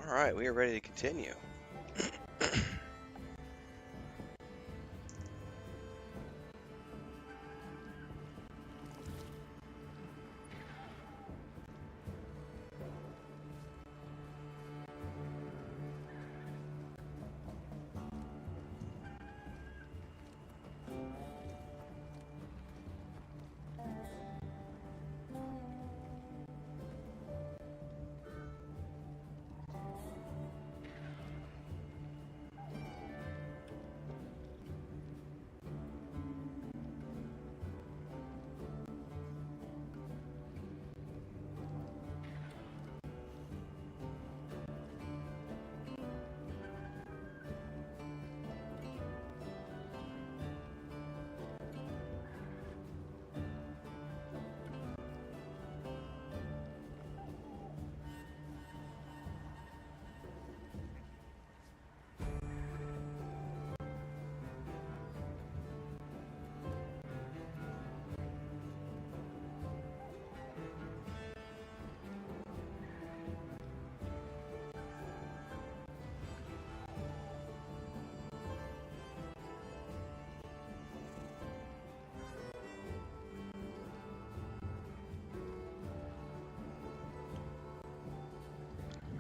Alright, we are ready to continue.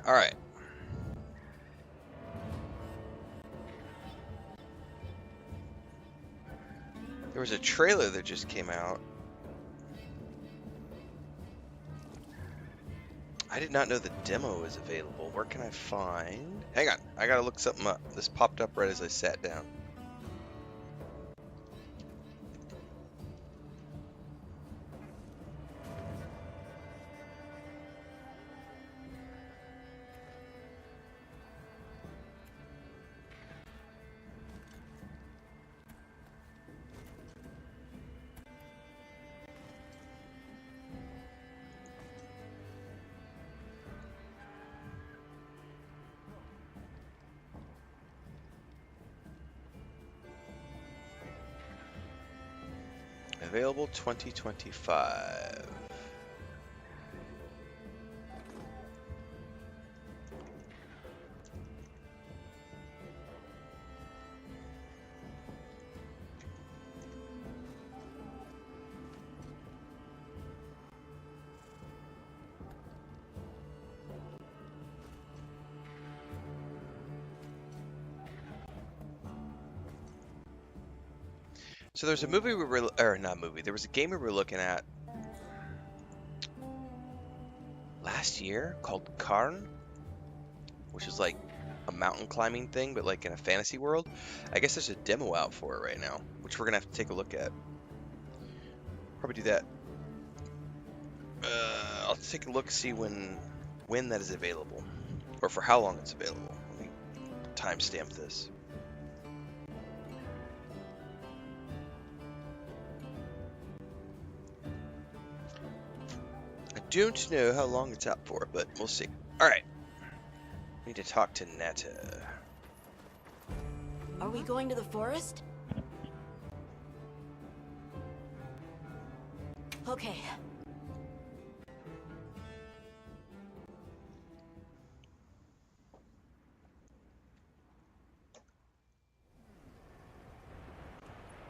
Alright. There was a trailer that just came out. I did not know the demo was available. Where can I find... Hang on, I gotta look something up. This popped up right as I sat down. Available 2025. So there's a movie we were, or not movie, there was a game we were looking at last year called Karn, which is like a mountain climbing thing, but like in a fantasy world. I guess there's a demo out for it right now, which we're gonna have to take a look at. Probably do that. I'll take a look, see when that is available, or for how long it's available. Let me timestamp this. Don't know how long it's out for, but we'll see. Alright. Need to talk to Netta. Are we going to the forest? Okay.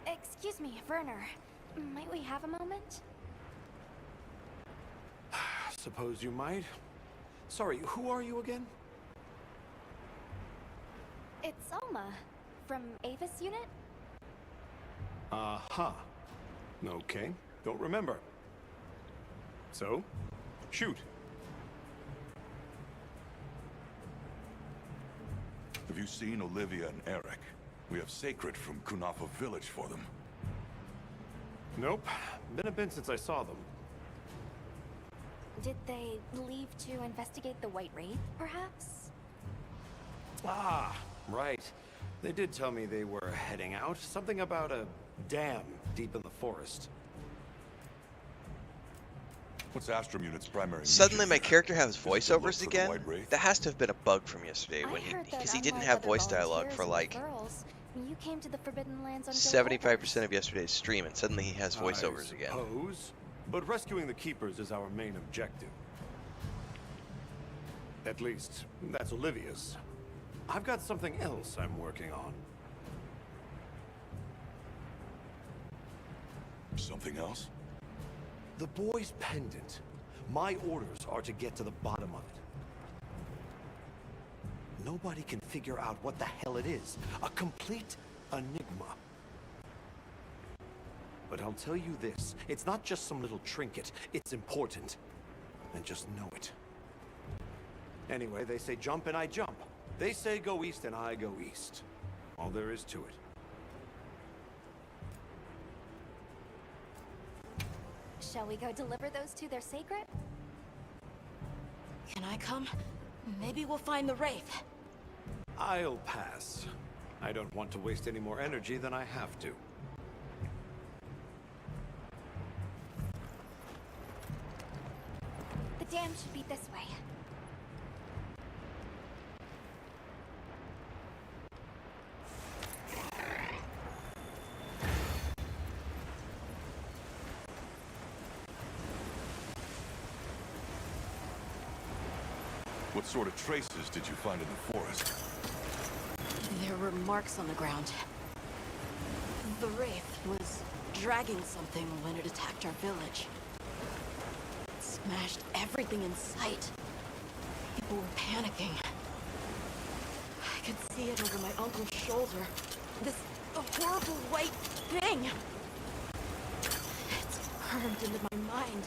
Excuse me, Werner. Might we have a moment? Suppose you might. Sorry, who are you again? It's Alma, from Avis Unit. Uh-huh. Okay, don't remember. So, shoot. Have you seen Olivia and Eric? We have sacred from Kunafa village for them. Nope. Been a bit since I saw them. Did they leave to investigate the White Wraith, perhaps? Ah, right. They did tell me they were heading out. Something about a dam deep in the forest. What's Astrum Unit's primary Suddenly mission my here? character has Is it to look voiceovers for the again. White Wraith? That has to have been a bug from yesterday when because he didn't have voice dialogue for like You came to the Forbidden Lands on 75% of yesterday's stream, and suddenly he has voiceovers I again. suppose. But rescuing the Keepers is our main objective. At least, that's Olivia's. I've got something else I'm working on. Something else? The boy's pendant. My orders are to get to the bottom of it. Nobody can figure out what the hell it is. A complete enigma. But I'll tell you this, it's not just some little trinket, it's important. And just know it. Anyway, they say jump and I jump. They say go east and I go east. All there is to it. Shall we go deliver those to their sacred? Can I come? Maybe we'll find the Wraith. I'll pass. I don't want to waste any more energy than I have to. The dam should be this way. What sort of traces did you find in the forest? There were marks on the ground. The Wraith was dragging something when it attacked our village. It smashed everything in sight. People were panicking. I could see it over my uncle's shoulder. This horrible white thing. It's burned into my mind.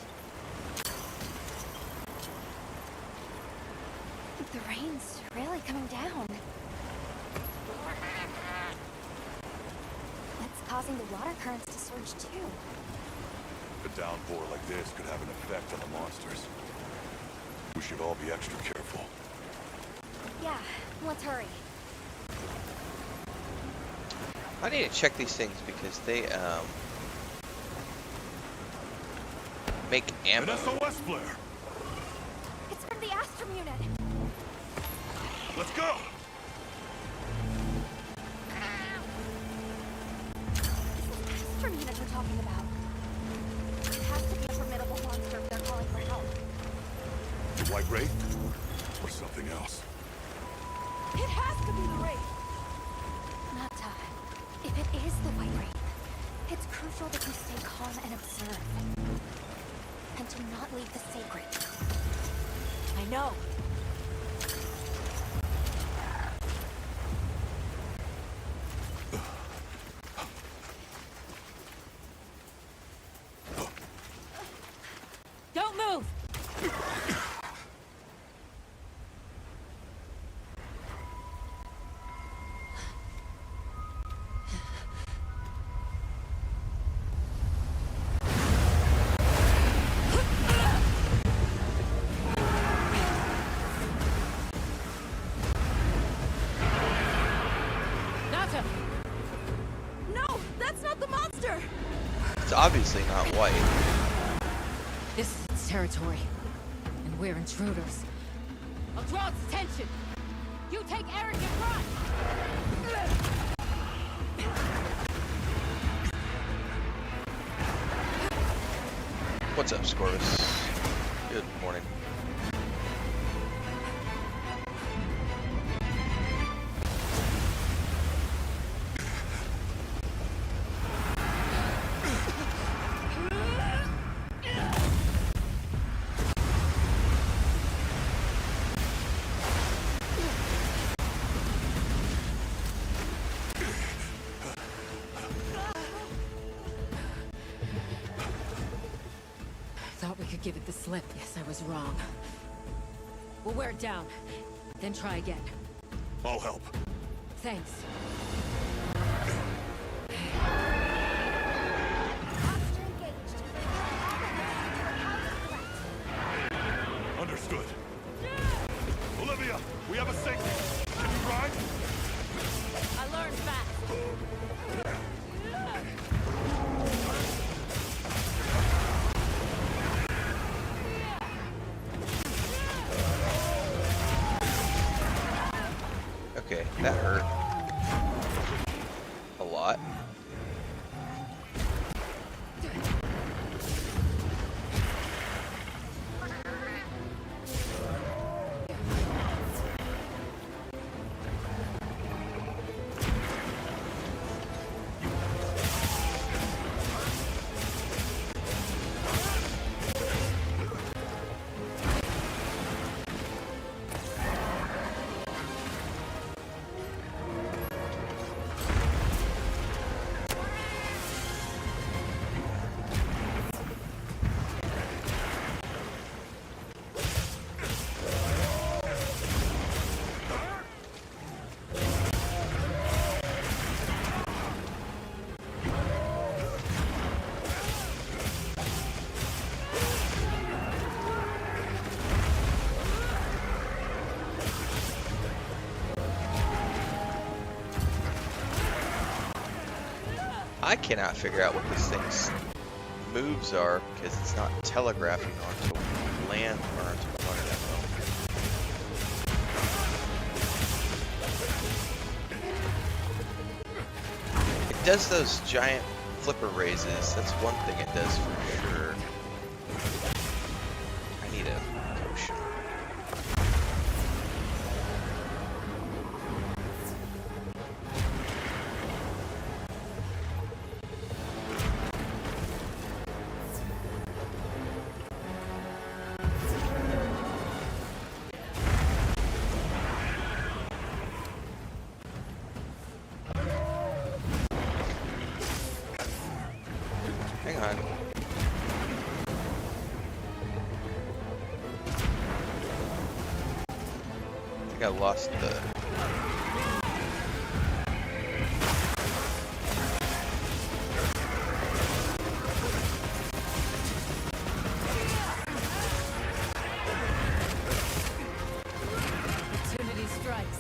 The rain's really coming down. It's causing the water currents to surge too. A downpour like this could have an effect on the monsters. We should all be extra careful. Yeah, let's hurry. I need to check these things because they make ammo. An SOS flare! It's from the Astrum unit. Let's go! Astrum unit we're talking about. It has to be a formidable monster if they're calling for help. The White Wraith? Or something else? It has to be the Wraith! Nata, if it is the White Wraith, it's crucial that you stay calm and observe. And do not leave the sacred. I know. Don't move! Nata! No! That's not the monster! It's obviously not white. This is its territory, and we're intruders. I'll draw its attention. You take Eric and run! What's up, Scorvus? Good morning. Thought we could give it the slip. Yes, I was wrong. We'll wear it down, then try again. I'll help. Thanks. Monster engaged. Understood. Olivia, we have a signal. Can you ride? I learned fast. Okay, that hurt. A lot. I cannot figure out what this thing's moves are because it's not telegraphing onto land or onto water that well. It does those giant flipper raises. That's one thing it does for sure. I need a potion. Hang on. I think I lost the... Opportunity strikes.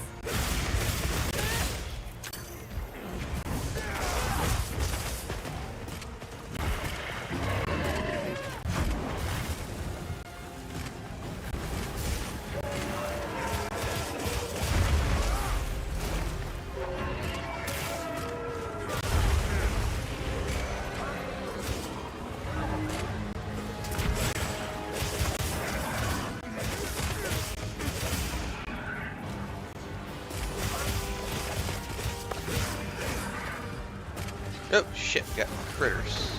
Oh shit, got critters.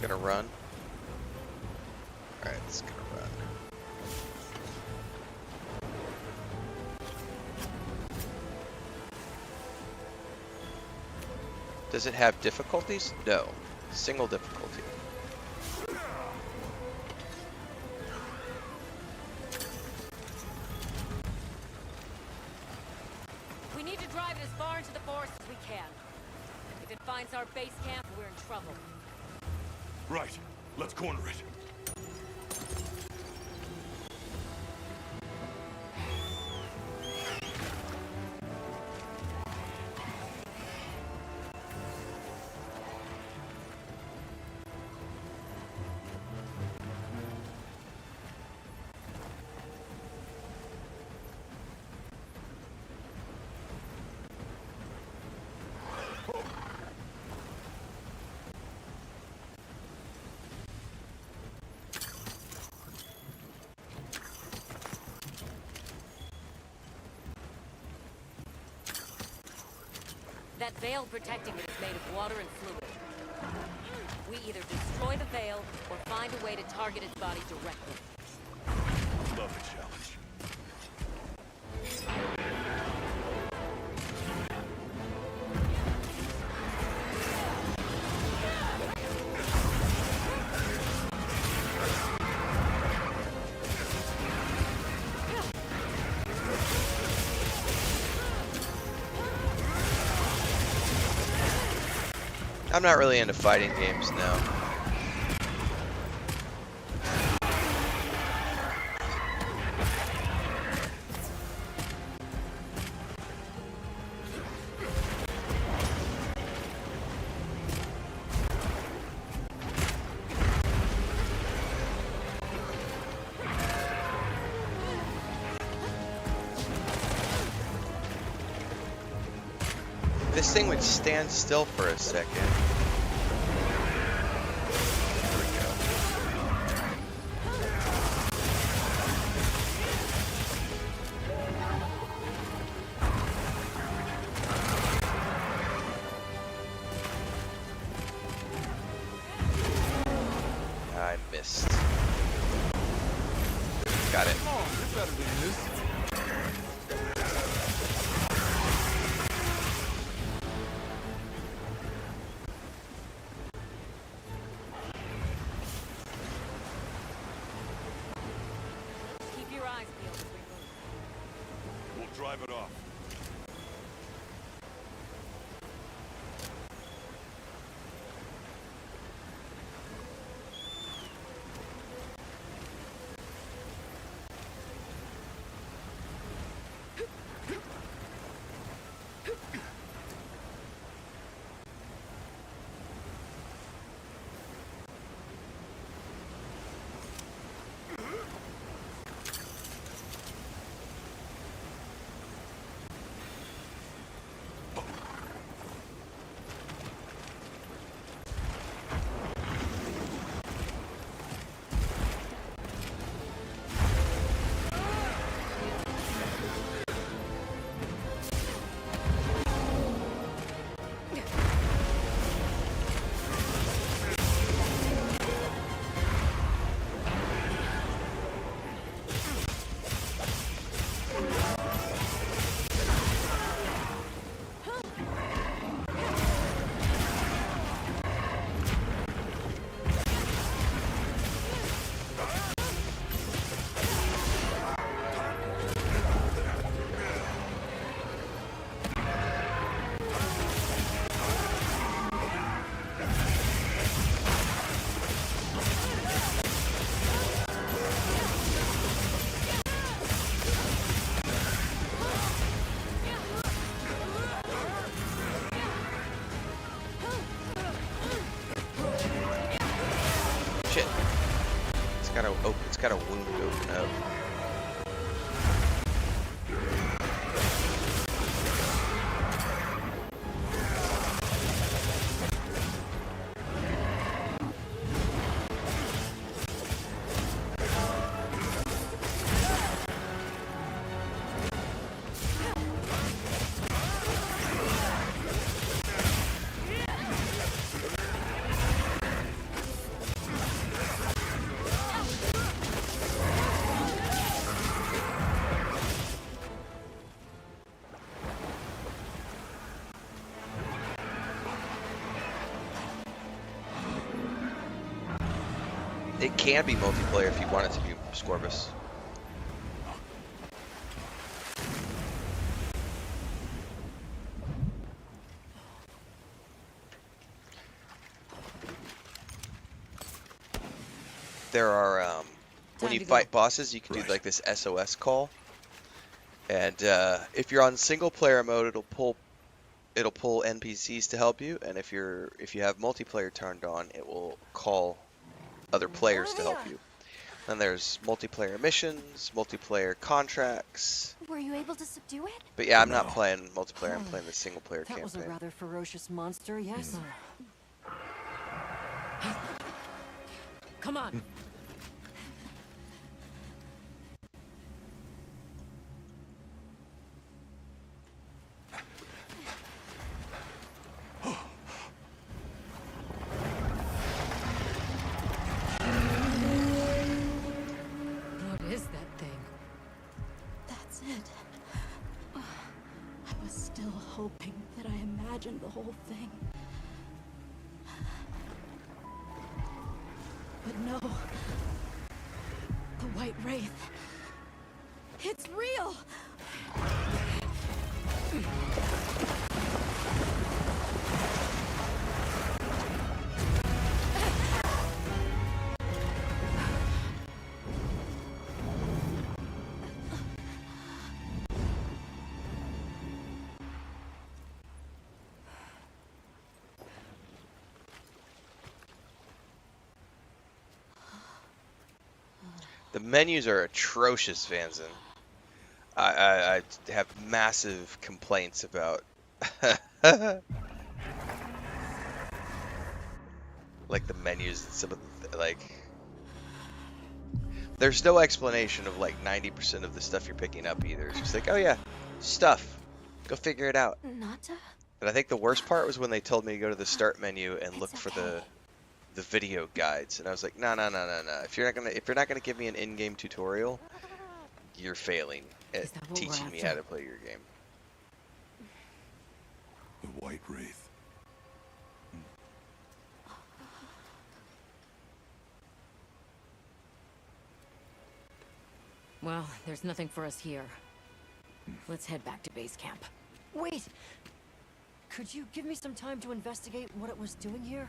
Gonna run. Alright, it's gonna run. Does it have difficulties? No. Single difficulty. We need to drive it as far into the forest as we can. If it finds our base camp, we're in trouble. Right. Let's corner it. That veil protecting it is made of water and fluid. We either destroy the veil or find a way to target its body directly. Love the challenge. I'm not really into fighting games now. This thing would stand still for a second. There we go. Got it. Come on, you're better than this. Keep your eyes peeled as we move. We'll drive it off. Shit. It's got a wound open up. It can be multiplayer if you want it to be, Scorbus. There are, when you fight bosses, you can do like this SOS call. And if you're on single player mode, it'll pull NPCs to help you, and if you have multiplayer turned on, it will call other players to help you. Then there's multiplayer missions, multiplayer contracts. Were you able to subdue it? But yeah, I'm not playing multiplayer, I'm playing the single player That was a campaign. rather ferocious monster, yes? Come on. What is that thing? That's it. I was still hoping that I imagined the whole thing. But no. The White Wraith. It's real! The menus are atrocious, Vanzen. I have massive complaints about like the menus and some of the, like there's no explanation of like 90% of the stuff you're picking up either. It's just like, oh yeah, stuff. Go figure it out. Nata? And I think the worst part was when they told me to go to the start menu and look for the video guides, and I was like, no. If you're not gonna give me an in-game tutorial, you're failing at Is that what we're teaching me after? how to play your game. The White Wraith. Well, there's nothing for us here. Let's head back to base camp. Wait! Could you give me some time to investigate what it was doing here?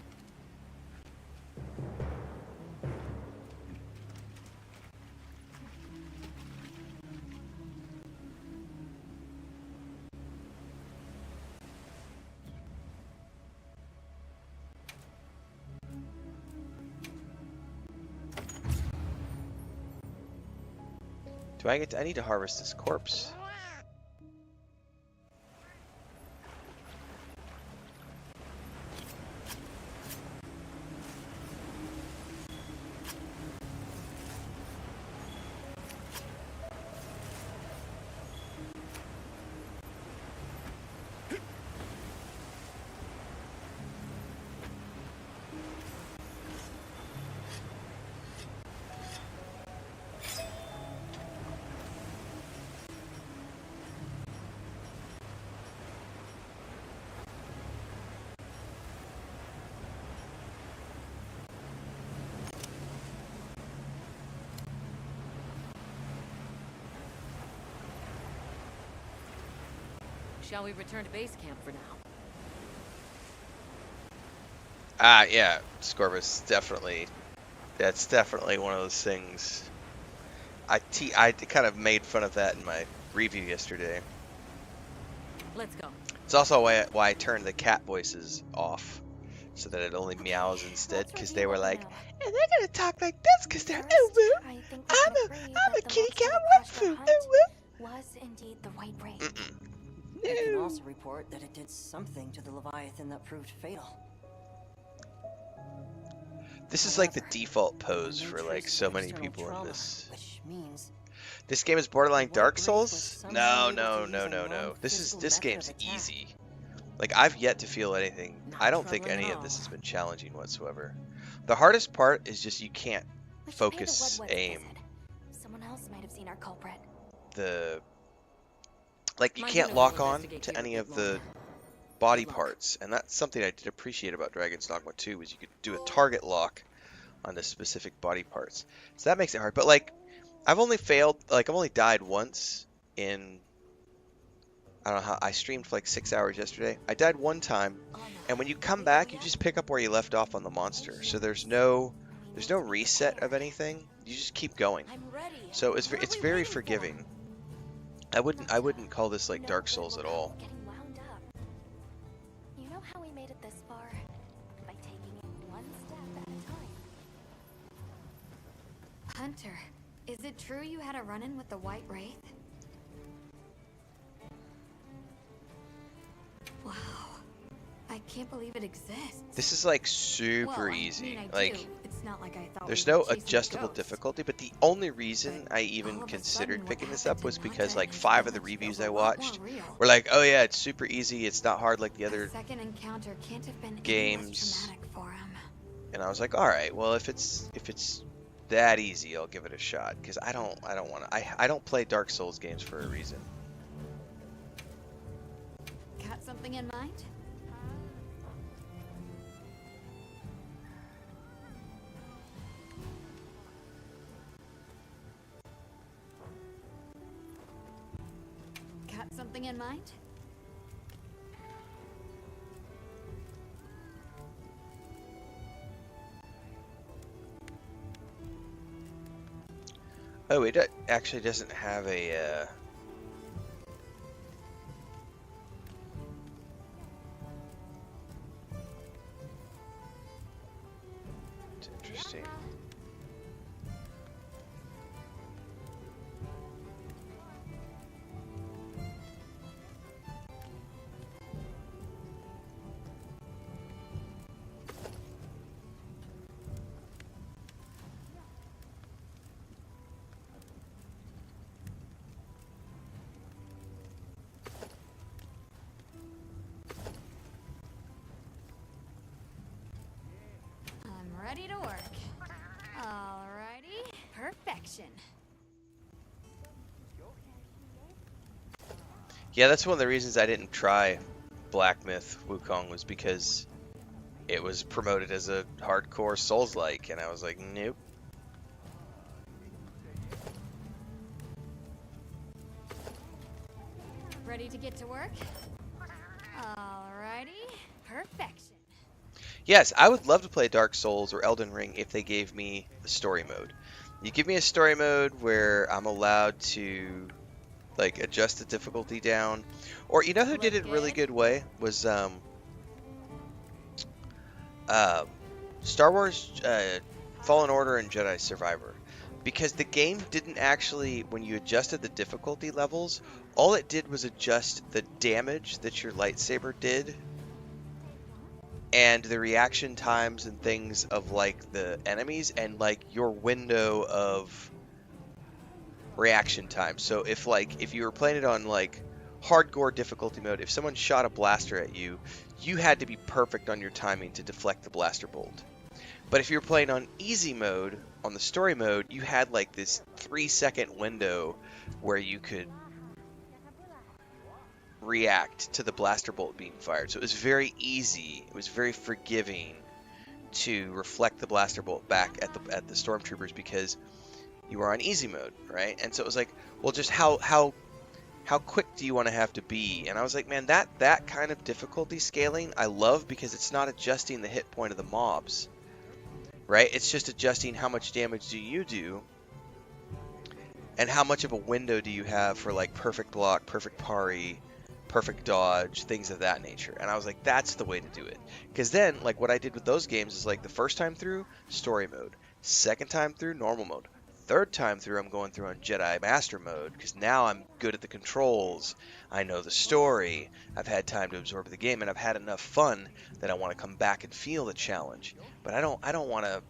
Do I get to, I need to harvest this corpse. Shall we return to base camp for now? Ah, yeah, Scorvus, definitely. That's definitely one of those things. I kind of made fun of that in my review yesterday. Let's go. It's also why I turned the cat voices off, so that it only meows instead, because they were like, and they're gonna talk like this because they're I'm a kitty cat Wudwud. Was indeed the White Wraith. Mm-mm. I can No. also report that it did something to the Leviathan that proved fatal. This is like the However, default pose no for like trace so of many external people in trauma, this. Which means This game is borderline White Dark Wraith Souls? was somehow No, able no, to use no, a no, no. This non-physical game's method of attack. easy. Like, I've yet to feel anything. Not I don't think troubling any at of this all. has been challenging whatsoever. The hardest part is just you can't We should focus pay the Wudwud a aim. visit. Someone else might have seen our culprit. Like, you My can't unit lock will on investigate to here a any bit of the longer. body Good luck. parts, and that's something I did appreciate about Dragon's Dogma 2, was you could do a target lock on the specific body parts. So that makes it hard. But like, I've only died once in, I don't know how, I streamed for like 6 hours yesterday. I died one time, and when you come back, you just pick up where you left off on the monster. So there's no reset of anything. You just keep going. I'm ready. So it's What are it's we very waiting for? forgiving. I wouldn't call this like Dark Souls at all. Getting wound up. You know how we made it this far? By taking it one step at a time. Hunter, is it true you had a run-in with the White Wraith? Wow. I can't believe it exists. This is like super Well, I easy. mean, I Like, do. It's not like I thought there's we were no chasing a adjustable ghost. difficulty, but the only reason But I even all of a considered sudden, picking what this up happened was to because Mata like and his 5 of the village reviews feels I a lot watched more real. were like, oh yeah, it's super easy, it's not hard like the other The second encounter can't have been any games. less traumatic for him. and I was like, all right, well if it's that easy, I'll give it a shot, because I don't want to. I don't play Dark Souls games for a reason. Got something in mind? Got something in mind? Oh, it actually doesn't have a. It's interesting. I'm ready to work. Alrighty. Perfection. Yeah, that's one of the reasons I didn't try Black Myth Wukong, was because it was promoted as a hardcore Souls-like, and I was like, nope. Ready to get to work? Alrighty. Perfection. Yes, I would love to play Dark Souls or Elden Ring if they gave me a story mode. You give me a story mode where I'm allowed to like adjust the difficulty down, or you know who did it a really good way was Star Wars Fallen Order and Jedi Survivor, because the game didn't actually, when you adjusted the difficulty levels, all it did was adjust the damage that your lightsaber did and the reaction times and things of like the enemies and like your window of reaction time. So if you were playing it on like hardcore difficulty mode, if someone shot a blaster at you, you had to be perfect on your timing to deflect the blaster bolt. But if you were playing on easy mode, on the story mode, you had like this 3-second window where you could react to the blaster bolt being fired. So it was very easy, it was very forgiving to reflect the blaster bolt back at the stormtroopers because you were on easy mode, right? And so it was like, well, just how quick do you want to have to be? And I was like, man, that kind of difficulty scaling I love, because it's not adjusting the hit point of the mobs, right? It's just adjusting how much damage do you do and how much of a window do you have for like perfect block, perfect parry, perfect dodge, things of that nature. And I was like, that's the way to do it. Because then, like, what I did with those games is like the first time through, story mode. Second time through, normal mode. Third time through, I'm going through on Jedi Master mode, because now I'm good at the controls. I know the story. I've had time to absorb the game, and I've had enough fun that I want to come back and feel the challenge. But I don't want to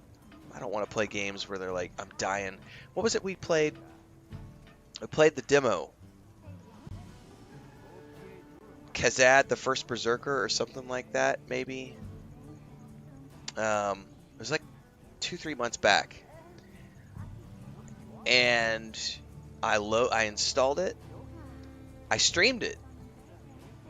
play games where they're like, I'm dying. What was it we played? I played the demo. Kazad, the First Berserker, or something like that, maybe. It was like 2-3 months back, and I installed it. I streamed it,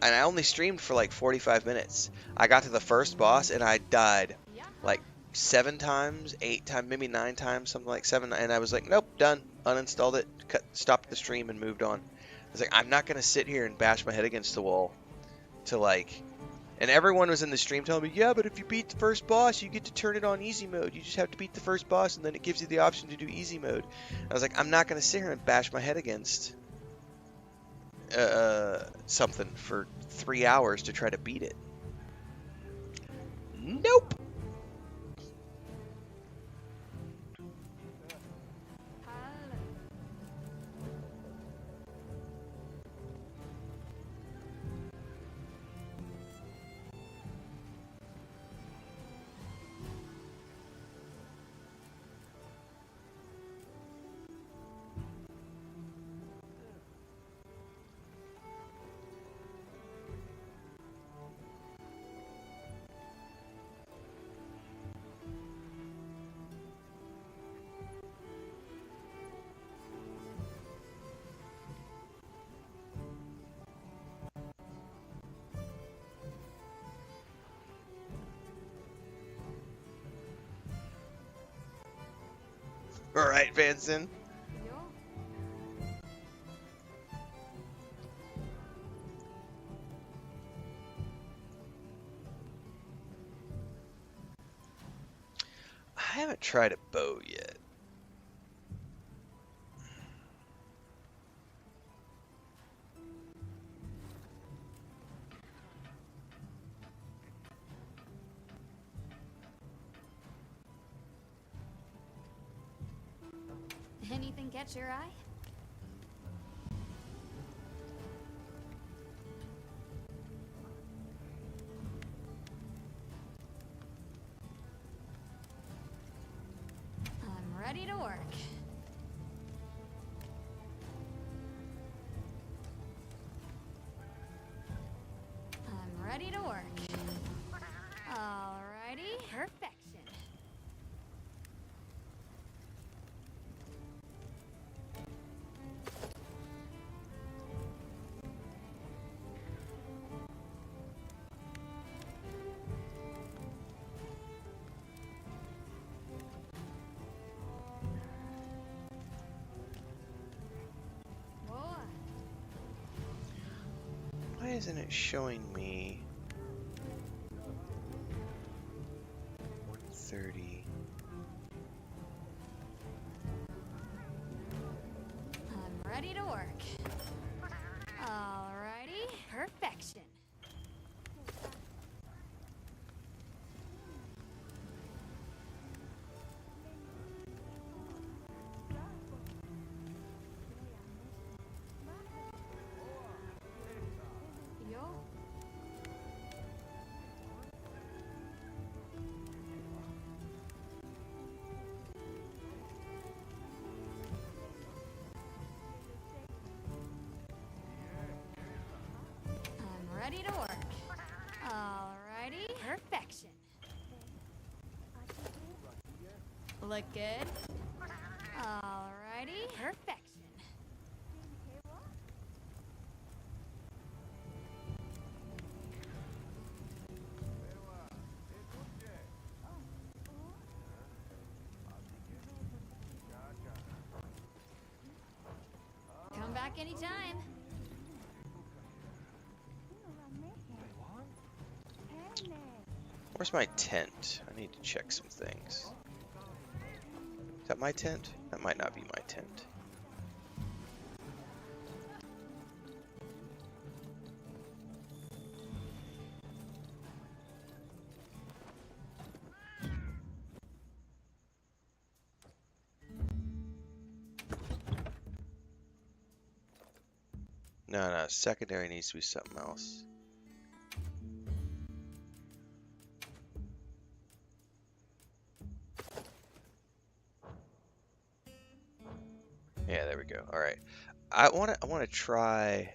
and I only streamed for like 45 minutes. I got to the first boss, and I died like 7 times, 8 times, maybe 9 times, something like 7. And I was like, nope, done. Uninstalled it, stopped the stream, and moved on. I was like, I'm not gonna sit here and bash my head against the wall to like. And everyone was in the stream telling me, yeah, but if you beat the first boss, you get to turn it on easy mode. You just have to beat the first boss, and then it gives you the option to do easy mode. I was like, I'm not going to sit here and bash my head against something for 3 hours to try to beat it. Nope. All right, Vanson. I haven't tried a bow yet. Anything catch your eye? I'm ready to work. I'm ready to work. Alrighty. Perfection. isn't it showing me 130? I'm ready to work. Alrighty, perfection. Yo. I'm ready to work. Alrighty, perfection. Look good. Alrighty, perfection. Come back anytime. Where's my tent? I need to check some things. Is that my tent? That might not be my tent. No, secondary needs to be something else. Yeah, there we go. All right. I want to try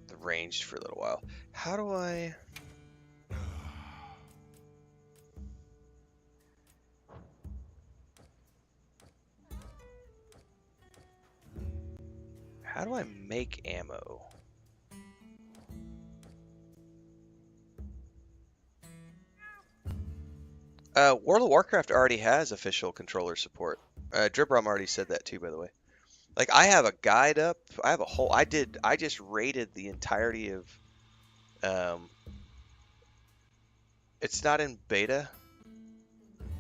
the ranged for a little while. How do I make ammo? World of Warcraft already has official controller support. Dribrom already said that too, by the way. Like, I have a guide up. I have a whole. I just rated the entirety of. It's not in beta.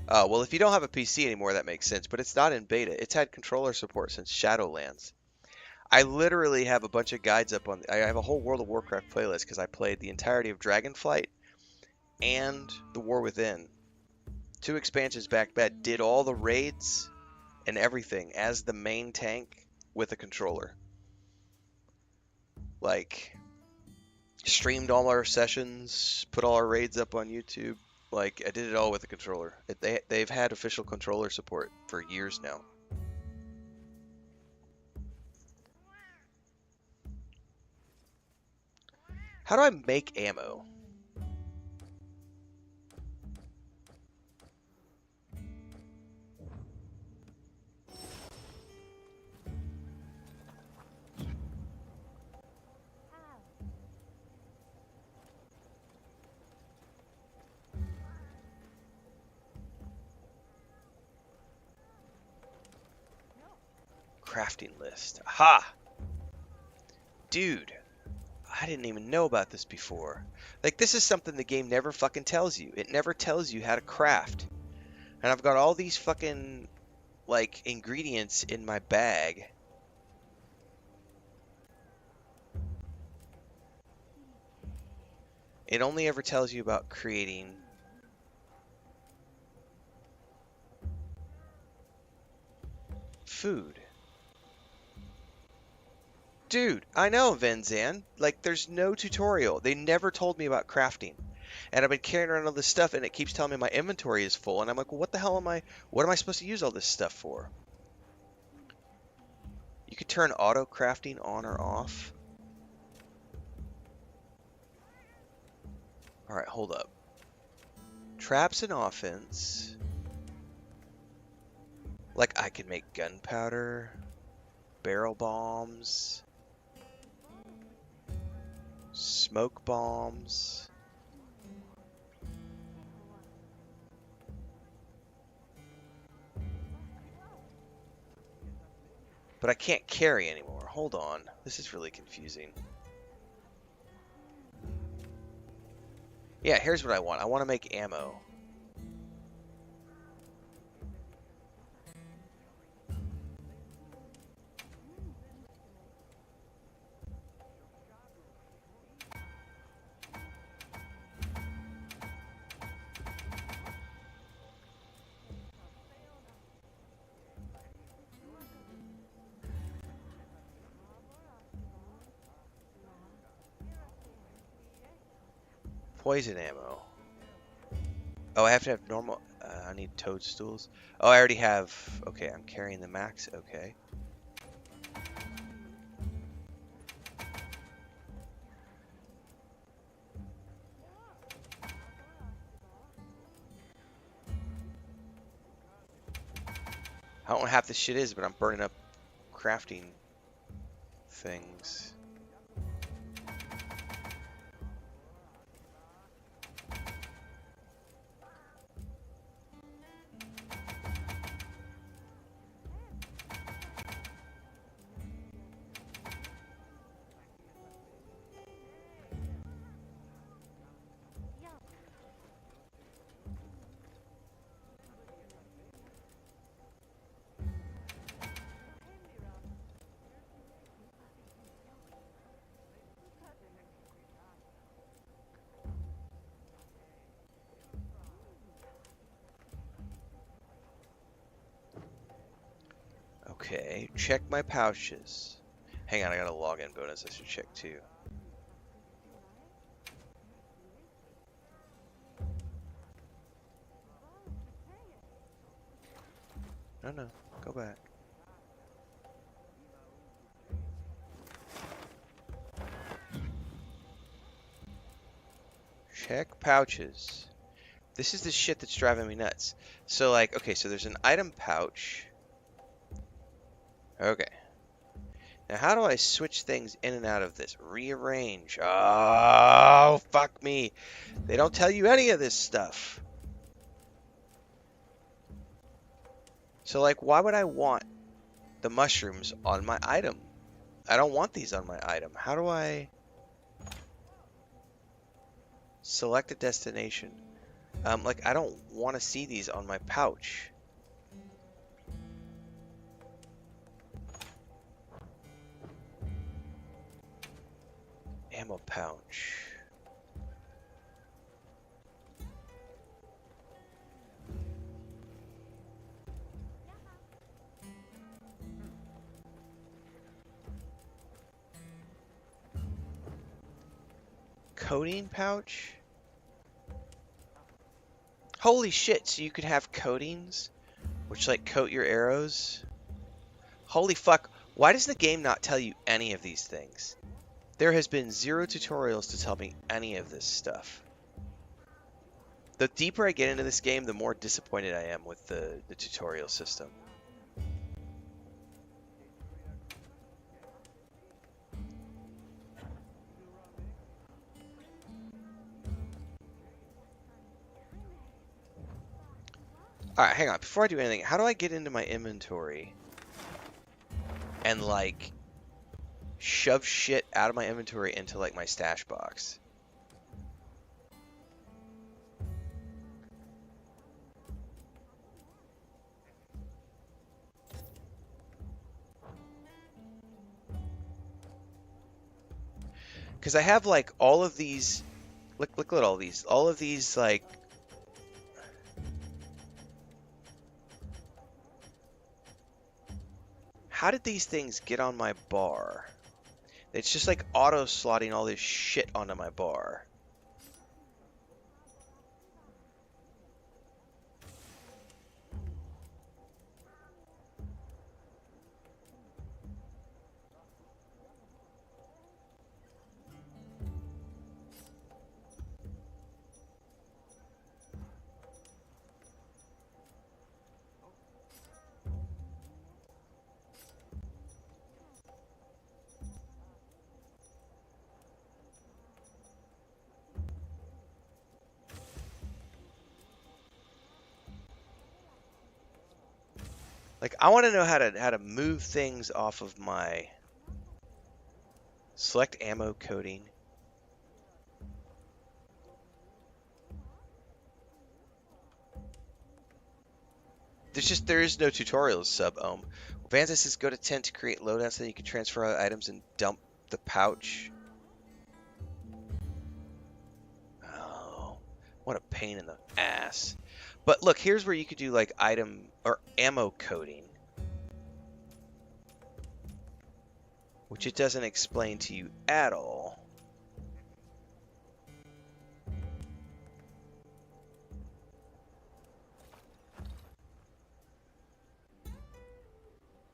Oh, well, if you don't have a PC anymore, that makes sense. But it's not in beta. It's had controller support since Shadowlands. I literally have a bunch of guides up on. I have a whole World of Warcraft playlist because I played the entirety of Dragonflight and The War Within. 2 expansions back bed. Did all the raids and everything as the main tank with a controller. Like, streamed all our sessions, put all our raids up on YouTube. Like, I did it all with a controller. They've had official controller support for years now. How do I make ammo? Crafting list. Aha! Dude, I didn't even know about this before. Like, this is something the game never fucking tells you. It never tells you how to craft. And I've got all these fucking, like, ingredients in my bag. It only ever tells you about creating food. Dude, I know, Venzan. Like, there's no tutorial. They never told me about crafting. And I've been carrying around all this stuff, and it keeps telling me my inventory is full. And I'm like, well, what the hell am I... What am I supposed to use all this stuff for? You could turn auto crafting on or off. Alright, hold up. Traps and offense. Like, I can make gunpowder, barrel bombs, smoke bombs. But I can't carry anymore. Hold on. This is really confusing. Yeah, here's what I want. I want to make ammo. Poison ammo. Oh, I have to have normal. I need toadstools. Oh, I already have. Okay, I'm carrying the max. Okay. I don't know what half this shit is, but I'm burning up crafting things. Okay, check my pouches. Hang on, I got a login bonus I should check too. No, go back. Check pouches. This is the shit that's driving me nuts. So like, okay, so there's an item pouch. Okay. Now how do I switch things in and out of this? Rearrange. Oh, fuck me. They don't tell you any of this stuff. So like, why would I want the mushrooms on my item? I don't want these on my item. How do I select a destination? Like, I don't want to see these on my pouch. Ammo pouch. Coating pouch? Holy shit, so you could have coatings? Which, like, coat your arrows? Holy fuck, why does the game not tell you any of these things? There has been 0 tutorials to tell me any of this stuff. The deeper I get into this game, the more disappointed I am with the tutorial system. Alright, hang on. Before I do anything, how do I get into my inventory and, like, shove shit out of my inventory into, like, my stash box? Because I have, like, all of these... Look at all these. All of these, like... How did these things get on my bar? It's just like auto-slotting all this shit onto my bar. Like, I want to know how to move things off of my select ammo coating. there is no tutorials, sub-ohm. Vanza says go to tent to create loadouts, then you can transfer items and dump the pouch. Oh, what a pain in the ass. But look, here's where you could do like item or ammo coding, which it doesn't explain to you at all.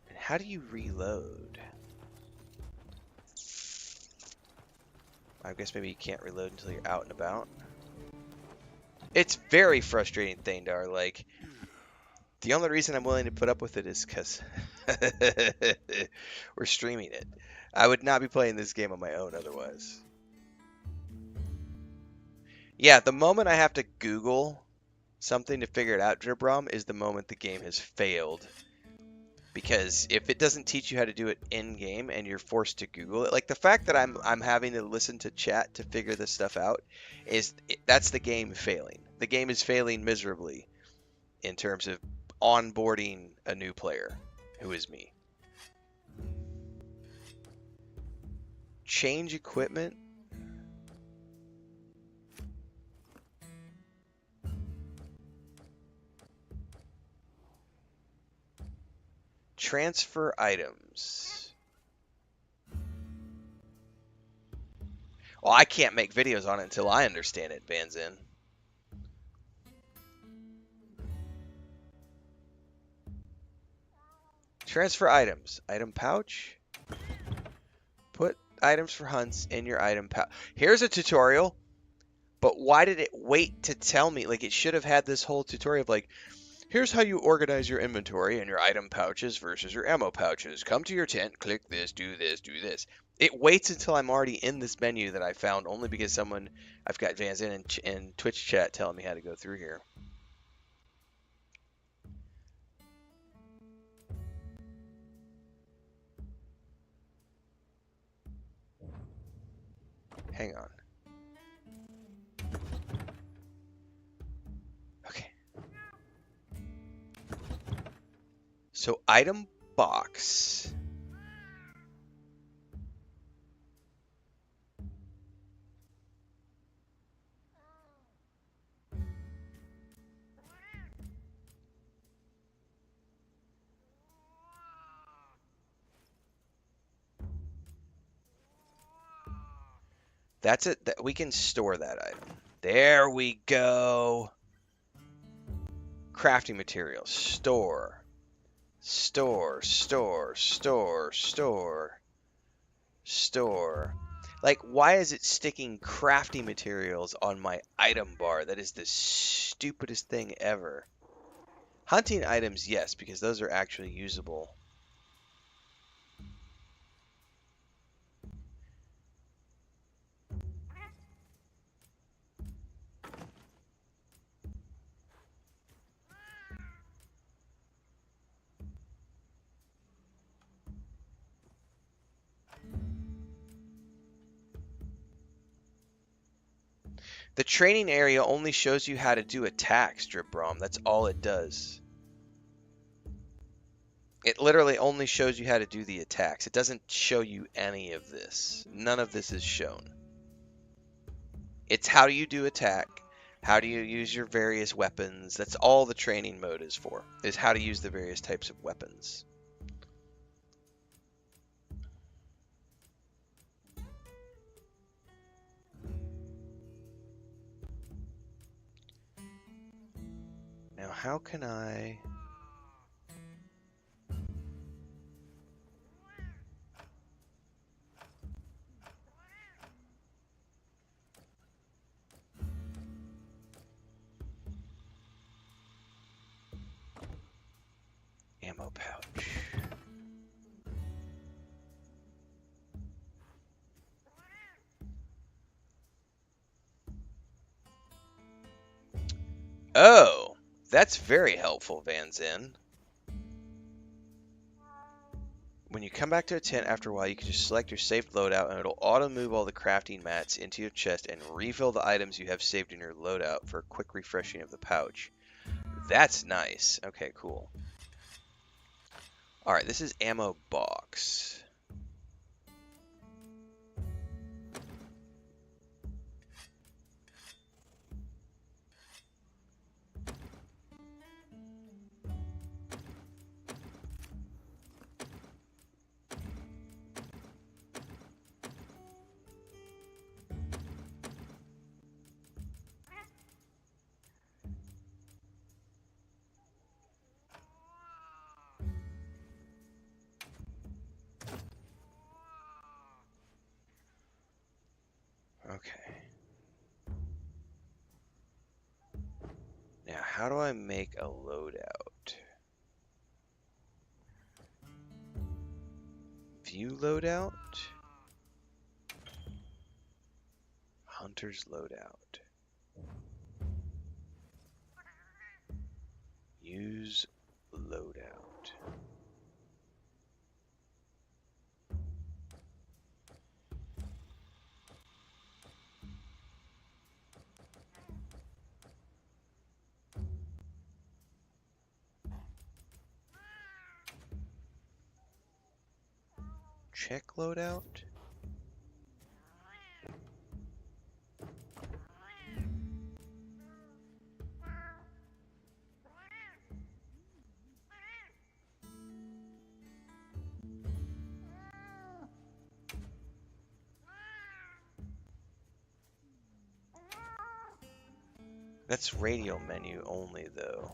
And how do you reload? I guess maybe you can't reload until you're out and about. It's very frustrating, Thandar. Like, the only reason I'm willing to put up with it is because we're streaming it. I would not be playing this game on my own otherwise. Yeah, the moment I have to Google something to figure it out, Dribrom, is the moment the game has failed. Because if it doesn't teach you how to do it in-game and you're forced to Google it, like the fact that I'm having to listen to chat to figure this stuff out, that's the game failing. The game is failing miserably in terms of onboarding a new player, who is me. Change equipment. Transfer items. Well, I can't make videos on it until I understand it, Vanzin. Transfer items. Item pouch. Put items for hunts in your item pouch. Here's a tutorial, but why did it wait to tell me? Like, it should have had this whole tutorial of like, here's how you organize your inventory and your item pouches versus your ammo pouches. Come to your tent, click this, do this, do this. It waits until I'm already in this menu that I found only because I've got Vanzin in Twitch chat telling me how to go through here. Hang on. Okay. So item box. That's it. We can store that item. There we go. Crafting materials. Store. Store, store, store, store, store. Like, why is it sticking crafting materials on my item bar? That is the stupidest thing ever. Hunting items, yes, because those are actually usable. The training area only shows you how to do attacks, Dripbrom. That's all it does. It literally only shows you how to do the attacks. It doesn't show you any of this. None of this is shown. It's how do you do attack, how do you use your various weapons. That's all the training mode is for, is how to use the various types of weapons. Now, how can I... Ammo pouch. Oh, that's very helpful, Vanzin. When you come back to a tent after a while, you can just select your saved loadout and it'll auto-move all the crafting mats into your chest and refill the items you have saved in your loadout for a quick refreshing of the pouch. That's nice. Okay, cool. Alright, this is ammo box. Okay. Now, how do I make a loadout? View loadout? Hunter's loadout. Use loadout. Check loadout? That's radio menu only, though.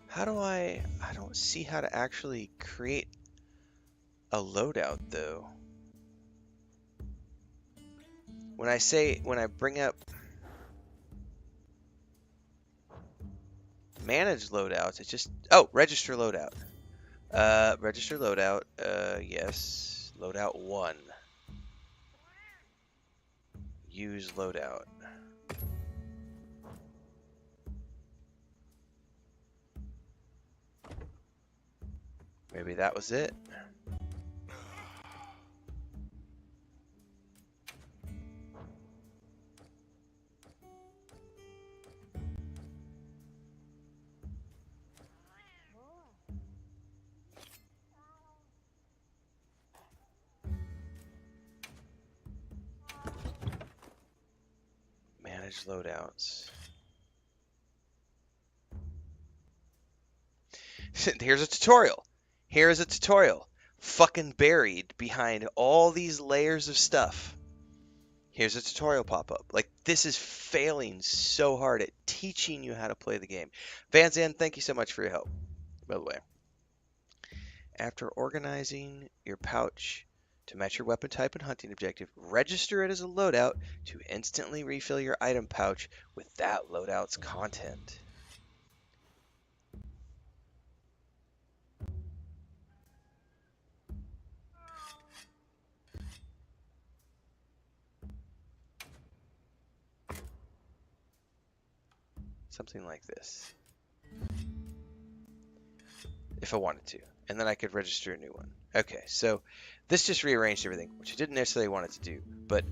How do I don't see how to actually create a loadout, though. When I bring up manage loadouts, it just, oh, register loadout. Register loadout, yes. Loadout 1. Use loadout. Maybe that was it. Manage loadouts. Here's a tutorial. Here's a tutorial. Fucking buried behind all these layers of stuff. Here's a tutorial pop-up. Like, this is failing so hard at teaching you how to play the game. Van Zandt, thank you so much for your help, by the way. After organizing your pouch to match your weapon type and hunting objective, register it as a loadout to instantly refill your item pouch with that loadout's content. Something like this. If I wanted to. And then I could register a new one. Okay, so this just rearranged everything, which I didn't necessarily want it to do, but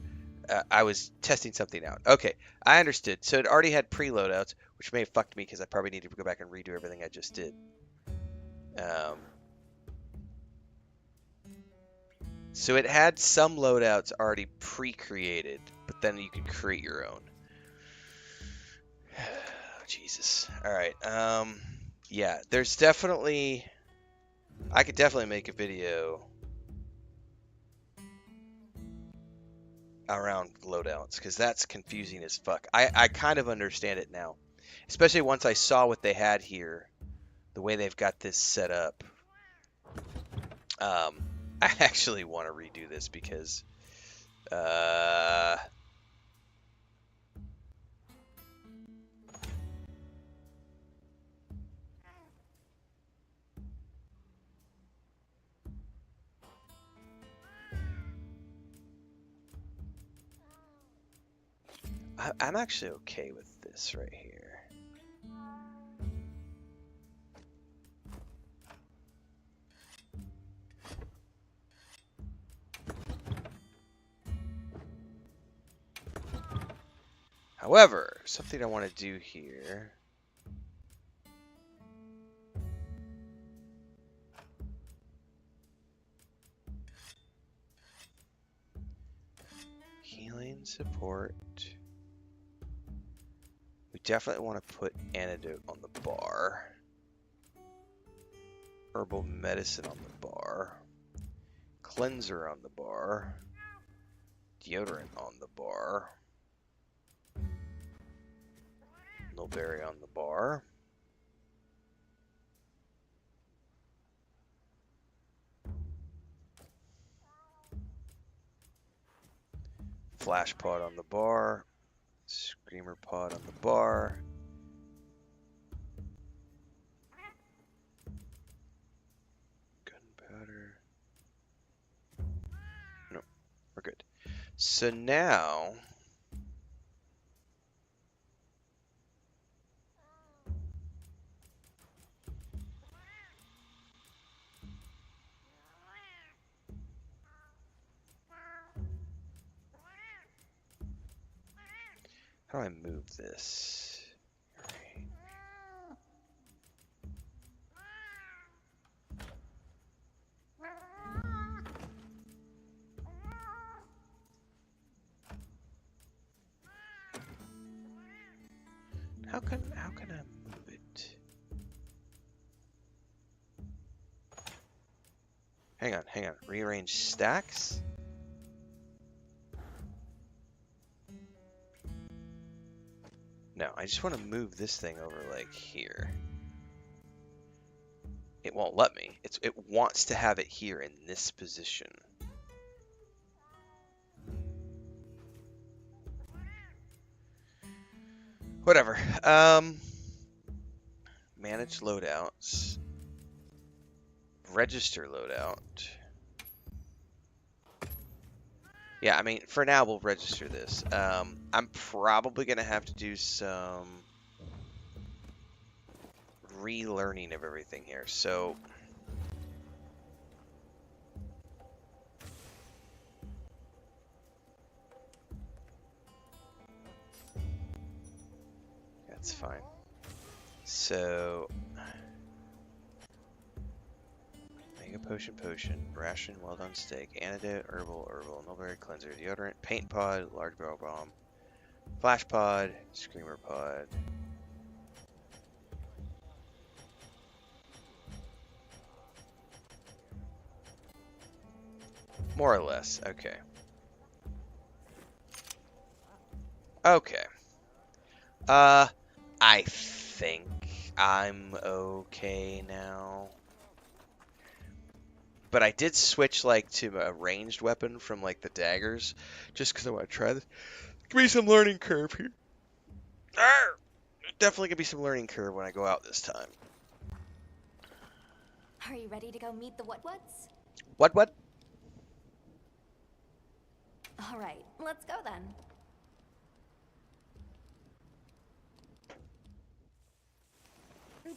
I was testing something out. Okay, I understood. So it already had pre-loadouts, which may have fucked me because I probably needed to go back and redo everything I just did. So it had some loadouts already pre-created, but then you could create your own. Jesus. All right. Yeah, there's definitely, I could definitely make a video around loadouts because that's confusing as fuck. I kind of understand it now. Especially once I saw what they had here, the way they've got this set up. I actually want to redo this because I'm actually okay with this right here. However, something I want to do here. Healing support. We definitely want to put antidote on the bar. Herbal medicine on the bar. Cleanser on the bar. Deodorant on the bar. Mulberry on the bar. Flash pod on the bar. Screamer pod on the bar. Gunpowder. No, we're good. So now how do I move this? Right. How can I move it? Hang on. Rearrange stacks? No, I just want to move this thing over like here. It won't let me. It wants to have it here in this position. Whatever. Manage loadouts. Register loadout. Yeah, I mean, for now, we'll register this. I'm probably going to have to do some relearning of everything here. So, that's fine. So, mega potion, ration, well done steak, antidote, herbal, mulberry cleanser, deodorant, paint pod, large barrel bomb, flash pod, screamer pod. More or less, okay. Okay. I think I'm okay now. But I did switch like to a ranged weapon from like the daggers, just because I want to try this. Could be some learning curve here. Definitely gonna be some learning curve when I go out this time. Are you ready to go meet the Wudwuds? What? All right, let's go then.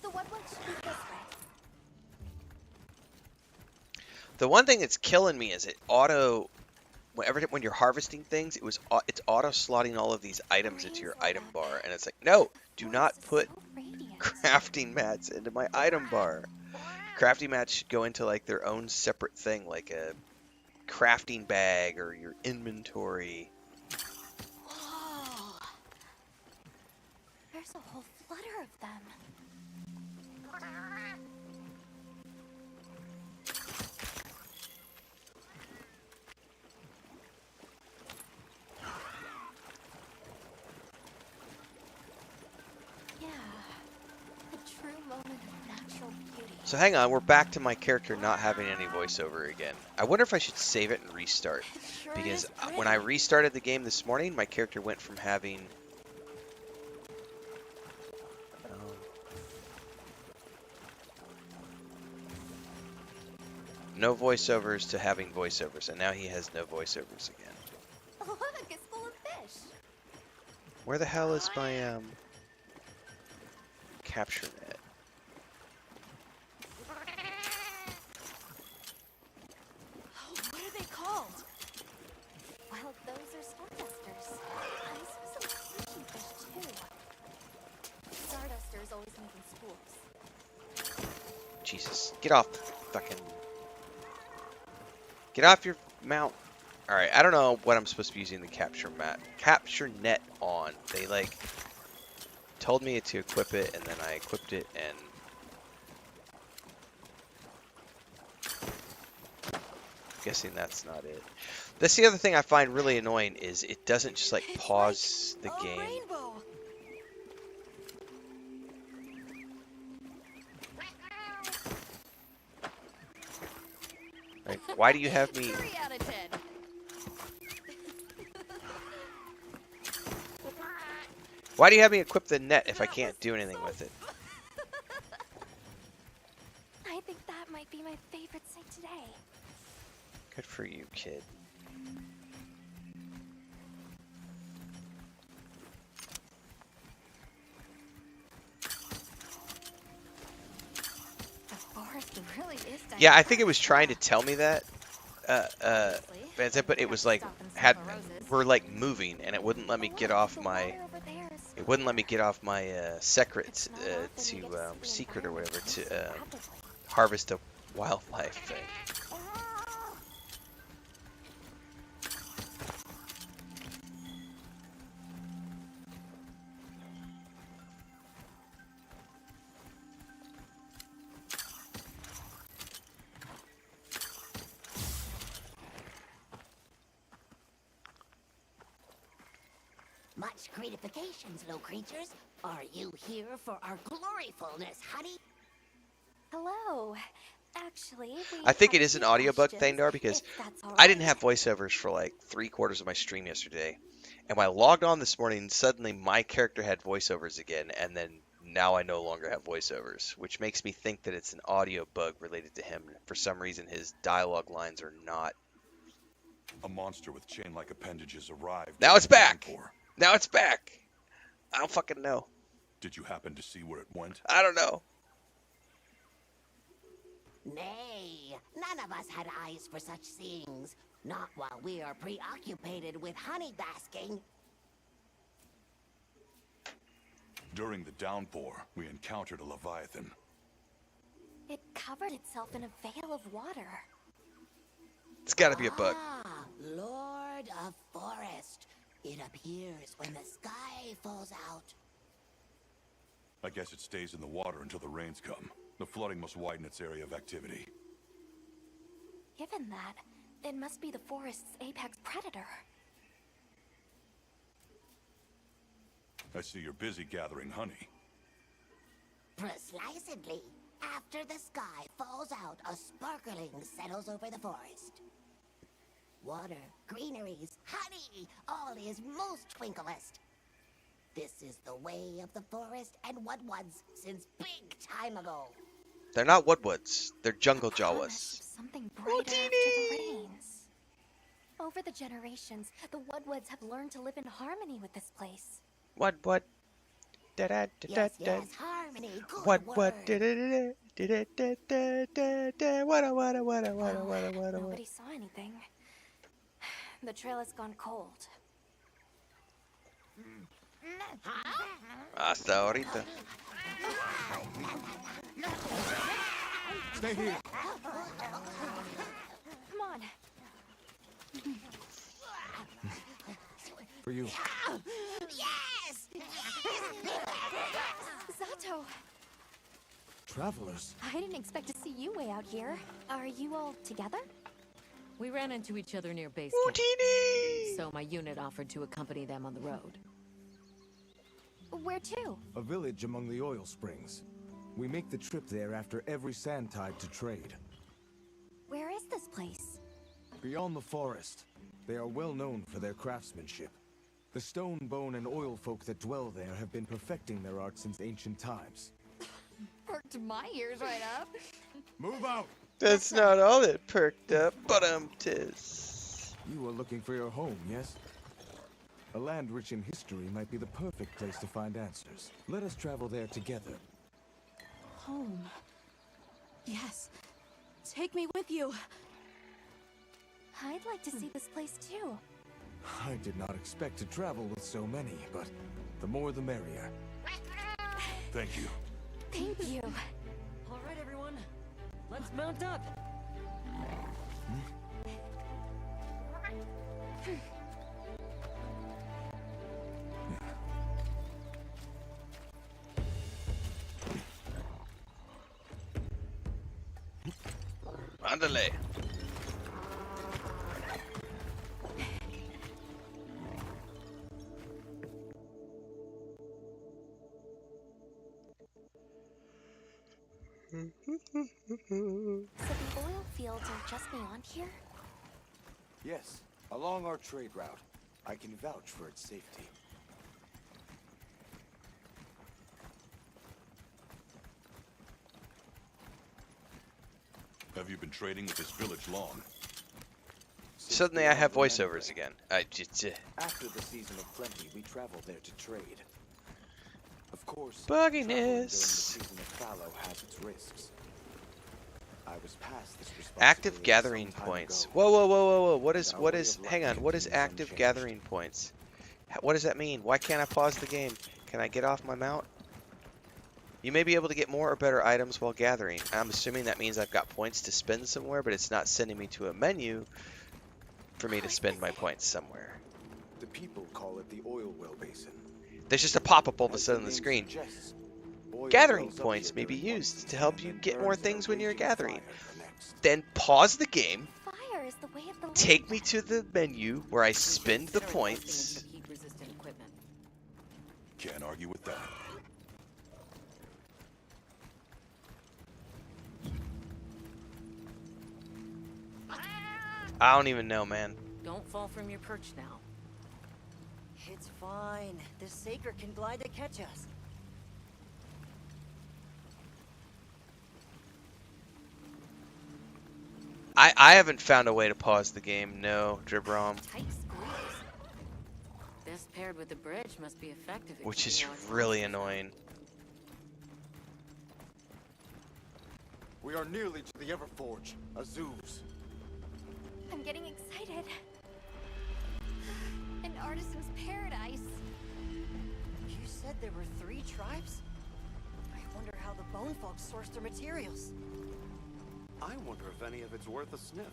The Wudwuds should be this way. The one thing that's killing me is it auto. When you're harvesting things, it's auto slotting all of these items into your item bar, and it's like, no, do not put crafting mats into my item bar. Crafting mats should go into like their own separate thing, like a crafting bag or your inventory. Whoa. There's a whole flutter of them. Yeah, So hang on, we're back to my character not having any voiceover again. I wonder if I should save it and restart. Sure Because is when I pretty. restarted the game this morning, my character went from having... no voiceovers to having voiceovers, and now he has no voiceovers again. Look, it's full of fish. Where the hell is my capture net? Oh, what are they called? Well, those are stardusters. I saw some sushi fish too. Stardusters always make in schools. Jesus, get off the fucking... Get off your mount. Alright, I don't know what I'm supposed to be using the capture net on. They, like, told me to equip it, and then I equipped it, and... I'm guessing that's not it. That's the other thing I find really annoying, is it doesn't just, like, pause the game. Rainbow. Like, why do you have me... 3 out of 10. Why do you have me equip the net if I can't do anything with it? I think that might be my favorite sight today. Good for you, kid. The forest really is Yeah, I think it was trying to tell me that. But it was like, we're like moving, and it wouldn't let me get off my... It wouldn't let me get off my secret or whatever to harvest a wildlife thing. Much gratifications, low creatures. Are you here for our gloryfulness, honey? Hello. Actually, I think it is an audio bug thing, Dar, because I didn't have voiceovers for like 3/4 of my stream yesterday. And when I logged on this morning, suddenly my character had voiceovers again, and then now I no longer have voiceovers, which makes me think that it's an audio bug related to him. For some reason, his dialogue lines are not. A monster with chain-like appendages arrived. Now it's back! Now it's back! I don't fucking know. Did you happen to see where it went? I don't know. Nay, none of us had eyes for such seeings. Not while we are preoccupied with honey basking. During the downpour, we encountered a leviathan. It covered itself in a veil of water. It's gotta be a bug. Ah, Lord of Forest. It appears when the sky falls out. I guess it stays in the water until the rains come. The flooding must widen its area of activity. Given that, it must be the forest's apex predator. I see you're busy gathering honey. Precisely. After the sky falls out, a sparkling settles over the forest. Water, greeneries, honey, all is most twinklest. This is the way of the forest and Wudwuds since big time ago. They're not Wudwuds. They're jungle Promise Jawas. of something brighter after the rains. Over the generations, the Wudwuds have learned to live in harmony with this place. What? Da da da da da. Yes, harmony, good What? word. Da da da da da da da da. What? Nobody saw anything. The trail has gone cold. Hasta ahorita. Stay here. Come on. For you. Yes! Zato, Travelers. I didn't expect to see you way out here. Are you all together? We ran into each other near base camp, so my unit offered to accompany them on the road. Where to? A village among the oil springs. We make the trip there after every sand tide to trade. Where is this place? Beyond the forest, they are well known for their craftsmanship. The stone, bone, and oil folk that dwell there have been perfecting their art since ancient times. Perked my ears right up. Move out! That's not all that perked up, but tis. You are looking for your home, yes? A land rich in history might be the perfect place to find answers. Let us travel there together. Home. Yes. Take me with you. I'd like to see this place too. I did not expect to travel with so many, but the more the merrier. Thank you. Thank you. All right, everyone. Let's mount up. Andale. So the oil fields are just beyond here? Yes, along our trade route. I can vouch for its safety. Have you been trading with this village long? Suddenly I have voiceovers again. After the season of plenty, we traveled there to trade. Of course, Bugginess. traveling during the season of fallow has its risks. I was past this responsibility Active gathering some time points. ago. Whoa, whoa, whoa, whoa, whoa. What Our way is, of life hang on, what is continues active unchanged. gathering points? What does that mean? Why can't I pause the game? Can I get off my mount? You may be able to get more or better items while gathering. I'm assuming that means I've got points to spend somewhere, but it's not sending me to a menu for me to spend my points somewhere. The people call it the oil well basin. There's just a pop-up all of a As sudden on the the name screen. suggests, oil Gathering wells up points here may be during one used to season help and you then get more burns in a things when you're raging gathering. fire the next. Then pause the game, Fire is the way of the land. take me to the menu where I We should spend the consider investing in points. some heat-resistant equipment. Can't argue with that. I don't even know, man. Don't fall from your perch now. It's fine. This Saker can glide to catch us. I haven't found a way to pause the game. No, Dribrom. Tight squeeze. This paired with the bridge must be effective at Which is keeping large really monsters out. annoying. We are nearly to the Everforge, Azuz. I'm getting excited. An artisan's paradise. You said there were 3 tribes? I wonder how the bone folks source their materials. I wonder if any of it's worth a sniff.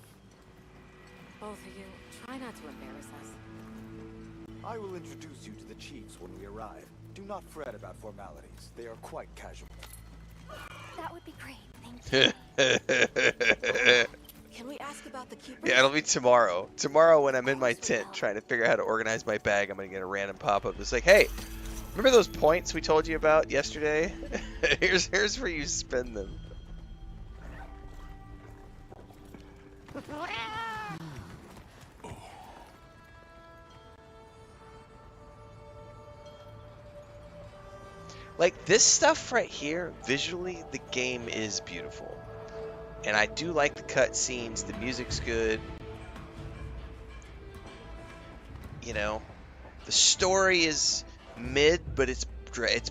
Both of you, try not to embarrass us. I will introduce you to the chiefs when we arrive. Do not fret about formalities. They are quite casual. That would be great, thank you. Can we ask about the keepers? Yeah, it'll be tomorrow. Tomorrow when I'm in my tent trying to figure out how to organize my bag, I'm going to get a random pop-up. It's like, hey, remember those points we told you about yesterday? here's where you spend them. Like, this stuff right here, visually, the game is beautiful. And I do like the cutscenes, the music's good. You know, the story is mid, but it's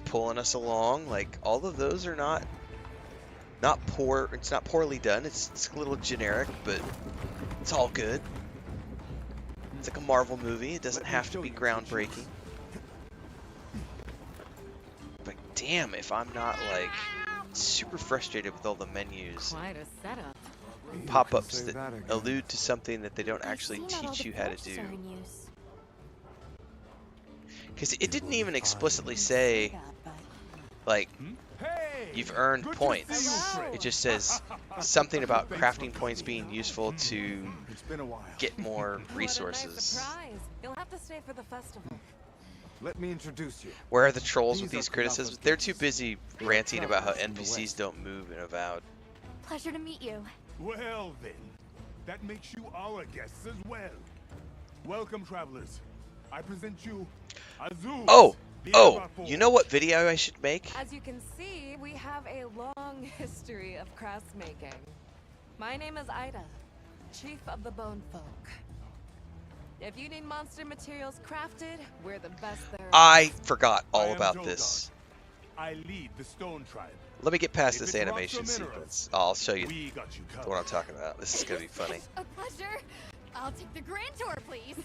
pulling us along. Like, all of those are not poor. It's not poorly done. It's a little generic, but it's all good. It's like a Marvel movie. It doesn't have to be groundbreaking. But damn, if I'm not like super frustrated with all the menus, Quite a setup. pop-ups that allude to something that they don't actually I've seen that all teach the you how to forges do. are in use. Because it didn't even explicitly say, like, you've earned points. It just says something about crafting points being useful to It's been a while. get more What a nice resources. surprise. You'll have to stay for the festival. Let me introduce you. Where are the trolls with These are these criticisms? Kanafa's They're too guests. busy They are ranting about how travelers from the NPCs West. don't move in Avowed. Pleasure to meet you. Well then, that makes you our guests as well. Welcome, travelers. I present you, Azul. Oh! You know what video I should make? As you can see, we have a long history of crafts making. My name is Ida, Chief of the Bone Folk. If you need monster materials crafted, we're the best there is. I forgot I all am about Jolgar. this. I lead the Stone Tribe. Let me get past If this it's animation rocks or minerals, sequence. I'll show you We got you what covered. I'm talking about. This is gonna be funny. A pleasure. I'll take the grand tour, please.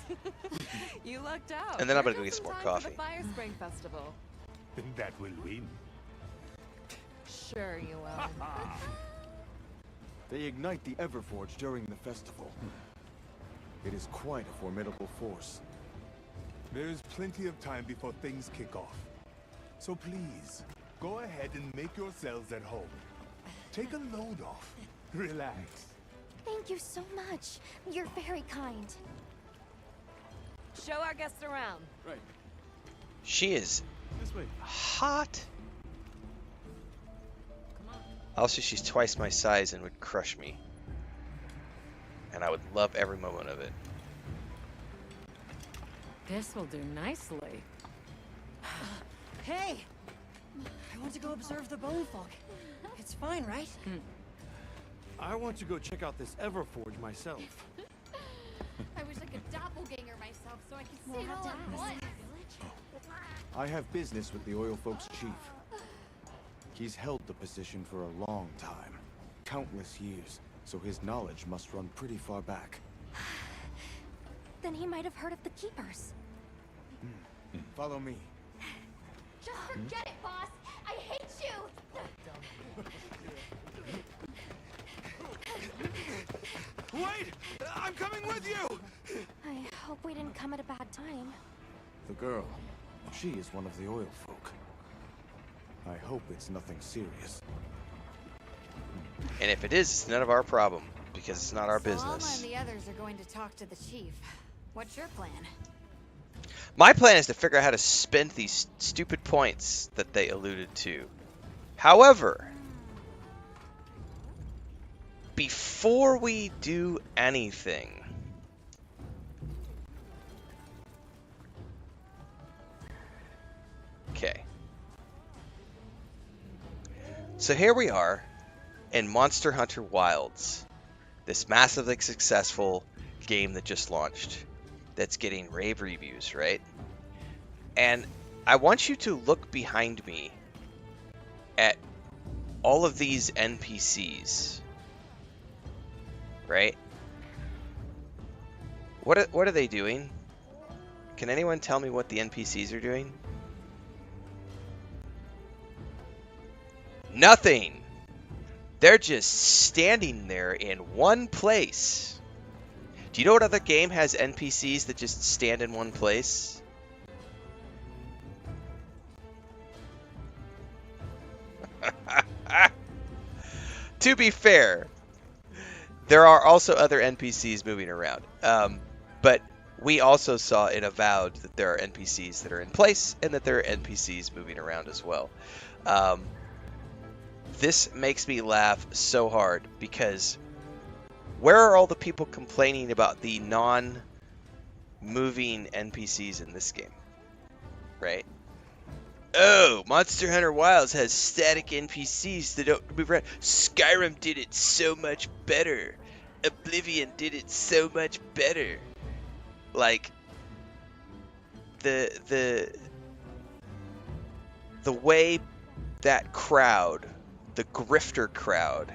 You lucked out. And then I'm Here gonna go goes get some more time for coffee. the Fire Spring Festival. That will win. Sure you will. They ignite the Everforge during the festival. It is quite a formidable force. There is plenty of time before things kick off. So please, go ahead and make yourselves at home. Take a load off. Relax. Thank you so much. You're very kind. Show our guests around. Right. She is This way. hot. Come on. Also, she's twice my size and would crush me. And I would love every moment of it. This will do nicely. Hey! I want to go observe the bone folk. It's fine, right? I want to go check out this Everforge myself. I wish I could doppelganger myself so I could see it We'll all have at to once. I have business with the oil folks' chief. He's held the position for a long time. Countless years, so his knowledge must run pretty far back. Then he might have heard of the Keepers. Follow me. Just forget it, boss. I hate you. Wait! I'm coming with you! I hope we didn't come at a bad time. The girl, she is one of the oil folk. I hope it's nothing serious. And if it is, it's none of our problem. Because it's not our Salama business. and the others are going to talk to the chief. What's your plan? My plan is to figure out how to spend these stupid points that they alluded to. However, before we do anything, okay. So here we are in Monster Hunter Wilds, this massively successful game that just launched, that's getting rave reviews, right? And I want you to look behind me at all of these NPCs, right? What are they doing? Can anyone tell me what the NPCs are doing? Nothing. They're just standing there in one place. Do you know what other game has NPCs that just stand in one place? To be fair, there are also other NPCs moving around. But we also saw in Avowed that there are NPCs that are in place and that there are NPCs moving around as well. This makes me laugh so hard because where are all the people complaining about the non-moving NPCs in this game? Right? Oh, Monster Hunter Wilds has static NPCs that don't move around. Skyrim did it so much better. Oblivion did it so much better. Like the way that crowd, the grifter crowd,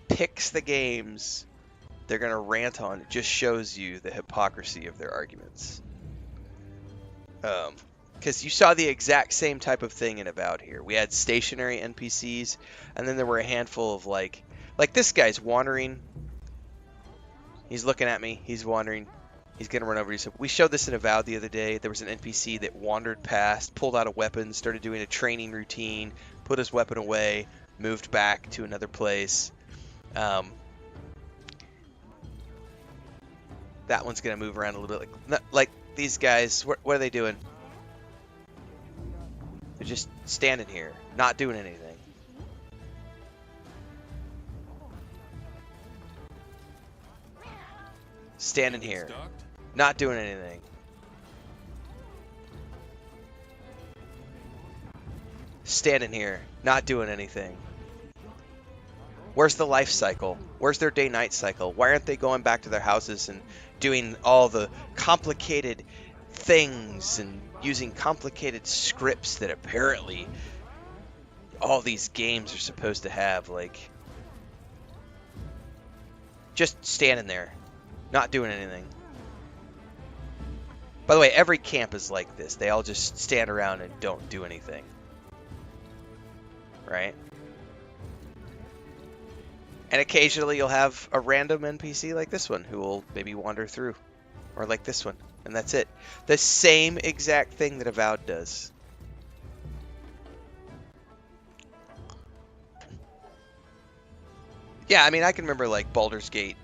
picks the games they're gonna rant on, it just shows you the hypocrisy of their arguments. Because you saw the exact same type of thing in Avowed here. We had stationary NPCs, and then there were a handful of like this guy's wandering. He's looking at me. He's wandering. He's gonna run over you. So we showed this in Avowed the other day. There was an NPC that wandered past, pulled out a weapon, started doing a training routine, put his weapon away, moved back to another place. That one's gonna move around a little bit. Like these guys. What are they doing? They're just standing here, not doing anything. Standing here, not doing anything. Standing here, not doing anything. Where's the life cycle? Where's their day-night cycle? Why aren't they going back to their houses and doing all the complicated things and using complicated scripts that apparently all these games are supposed to have? Like, just standing there, not doing anything. By the way, every camp is like this. They all just stand around and don't do anything. Right? And occasionally you'll have a random NPC like this one who will maybe wander through. Or like this one. And that's it. The same exact thing that Avowed does. Yeah, I mean, I can remember like Baldur's Gate,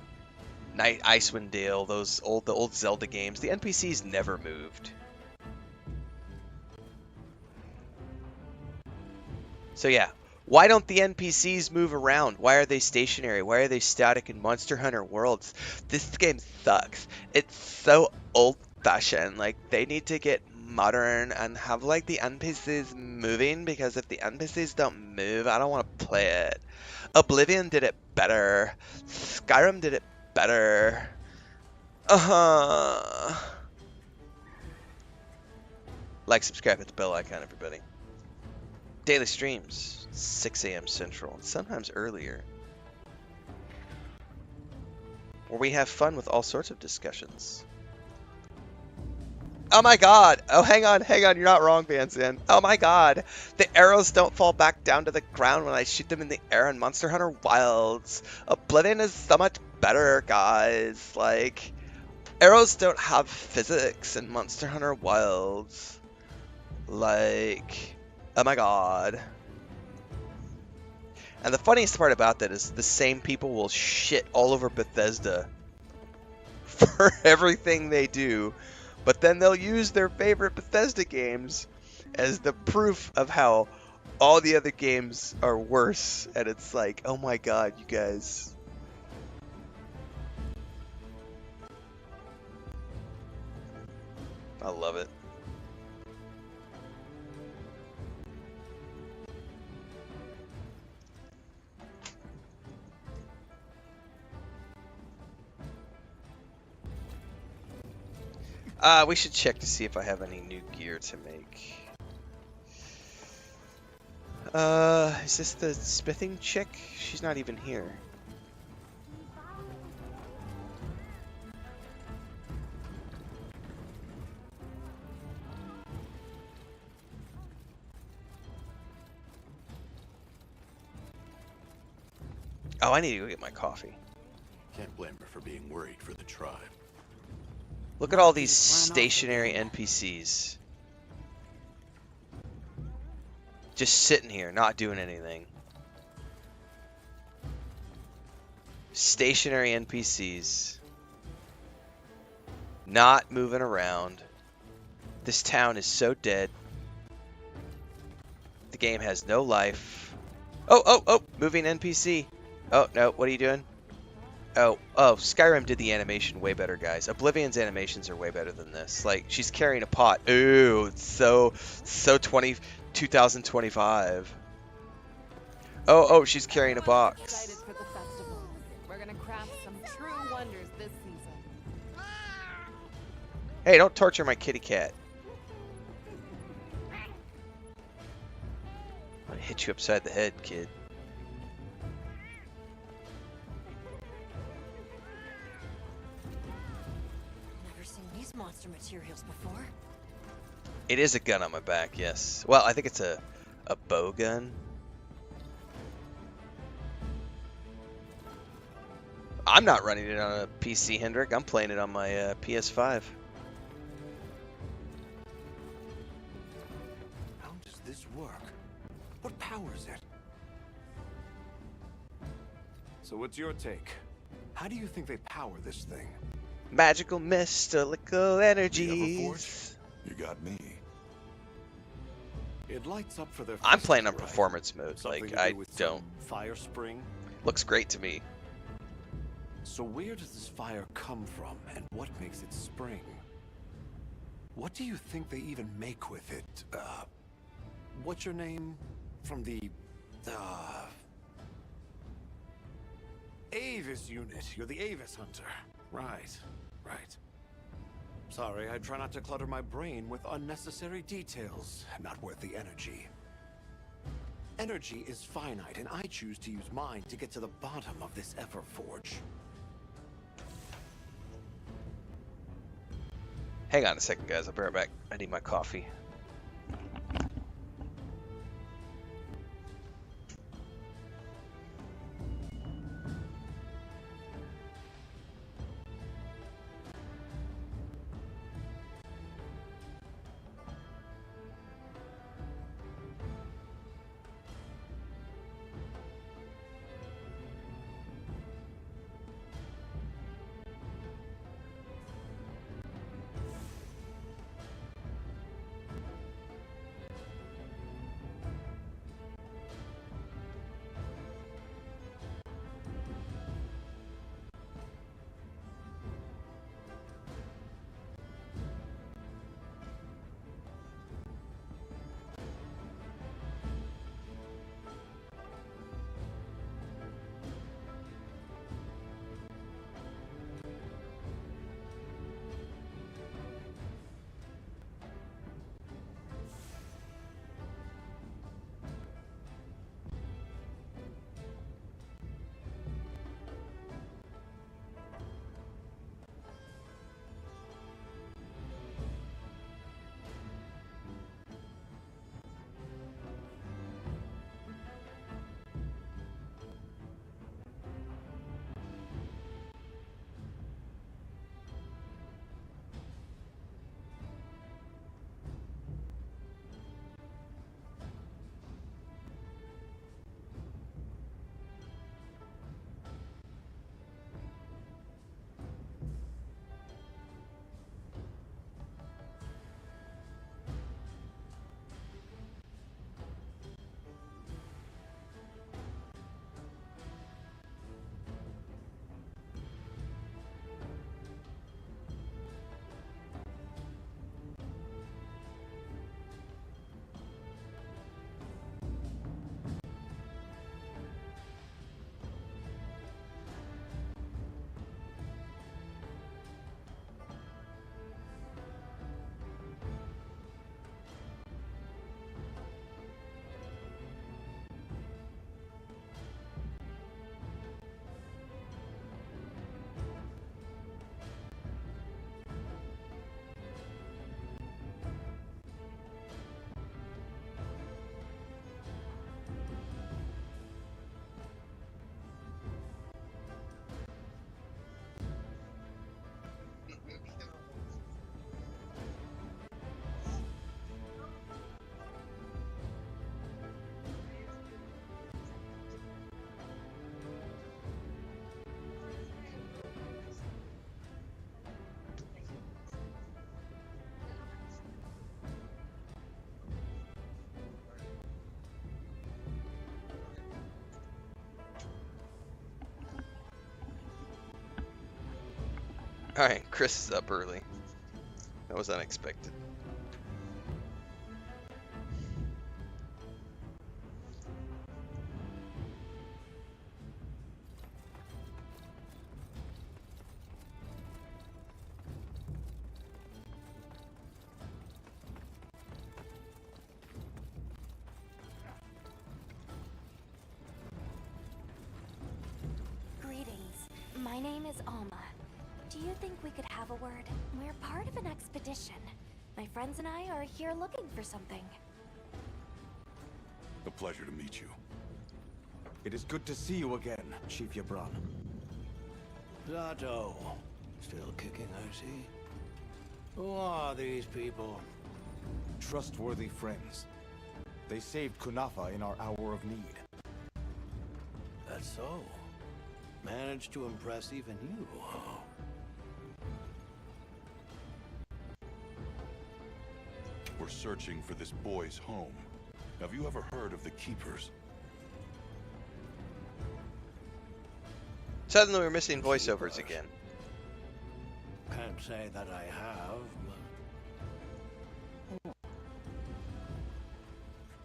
Icewind Dale, the old Zelda games. The NPCs never moved. So yeah, why don't the NPCs move around? Why are they stationary? Why are they static in Monster Hunter Worlds? This game sucks. It's so old-fashioned. Like, they need to get modern and have like the NPCs moving, because if the NPCs don't move, I don't want to play it. Oblivion did it better. Skyrim did it better. Like, subscribe, hit the bell icon, everybody. Daily streams, 6 a.m. Central, and sometimes earlier, where we have fun with all sorts of discussions. Oh my god! Oh, hang on, you're not wrong, Vansan. Oh my god! The arrows don't fall back down to the ground when I shoot them in the air in Monster Hunter Wilds. Oblivion is so much better, guys. Like, arrows don't have physics in Monster Hunter Wilds. Like, oh my god. And the funniest part about that is the same people will shit all over Bethesda for everything they do, but then they'll use their favorite Bethesda games as the proof of how all the other games are worse. And it's like, oh my god, you guys. I love it. We should check to see if I have any new gear to make. Is this the smithing chick? She's not even here. Oh, I need to go get my coffee. Can't blame her for being worried for the tribe. Look at all these stationary NPCs. Just sitting here, not doing anything. Stationary NPCs. Not moving around. This town is so dead. The game has no life. Oh, moving NPC. Oh, no, what are you doing? Oh, Skyrim did the animation way better, guys. Oblivion's animations are way better than this. Like, she's carrying a pot. Ooh, it's so 2025. Oh, she's carrying a box. Excited for the festival. We're gonna craft some true wonders this season. Hey, don't torture my kitty cat. I'm gonna hit you upside the head, kid. Monster materials before. It is a gun on my back, yes. Well, I think it's a bow gun. I'm not running it on a PC, Hendrik. I'm playing it on my PS5. How does this work? What powers it? So what's your take? How do you think they power this thing? Magical mystical energies. You got me. It lights up for their I'm playing on festival, right? performance mode. Something Like, to I do with don't. some fire spring? Looks great to me. So where does this fire come from, and what makes it spring? What do you think they even make with it? What's your name? From the, Avis unit. You're the Avis hunter. Right, right. Sorry, I try not to clutter my brain with unnecessary details. Not worth the energy. Energy is finite, and I choose to use mine to get to the bottom of this Everforge. Hang on a second, guys. I'll be right back. I need my coffee. Alright, Chris is up early. That was unexpected. Greetings. My name is Alma. Do you think we could have a word? We're part of an expedition. My friends and I are here looking for something. A pleasure to meet you. It is good to see you again, Chief Yabran. Zato. Still kicking, I see. Who are these people? Trustworthy friends. They saved Kunafa in our hour of need. That's so. Managed to impress even you, huh? We're searching for this boy's home. Have you ever heard of the Keepers? Suddenly we're missing voiceovers again. Can't say that I have, but...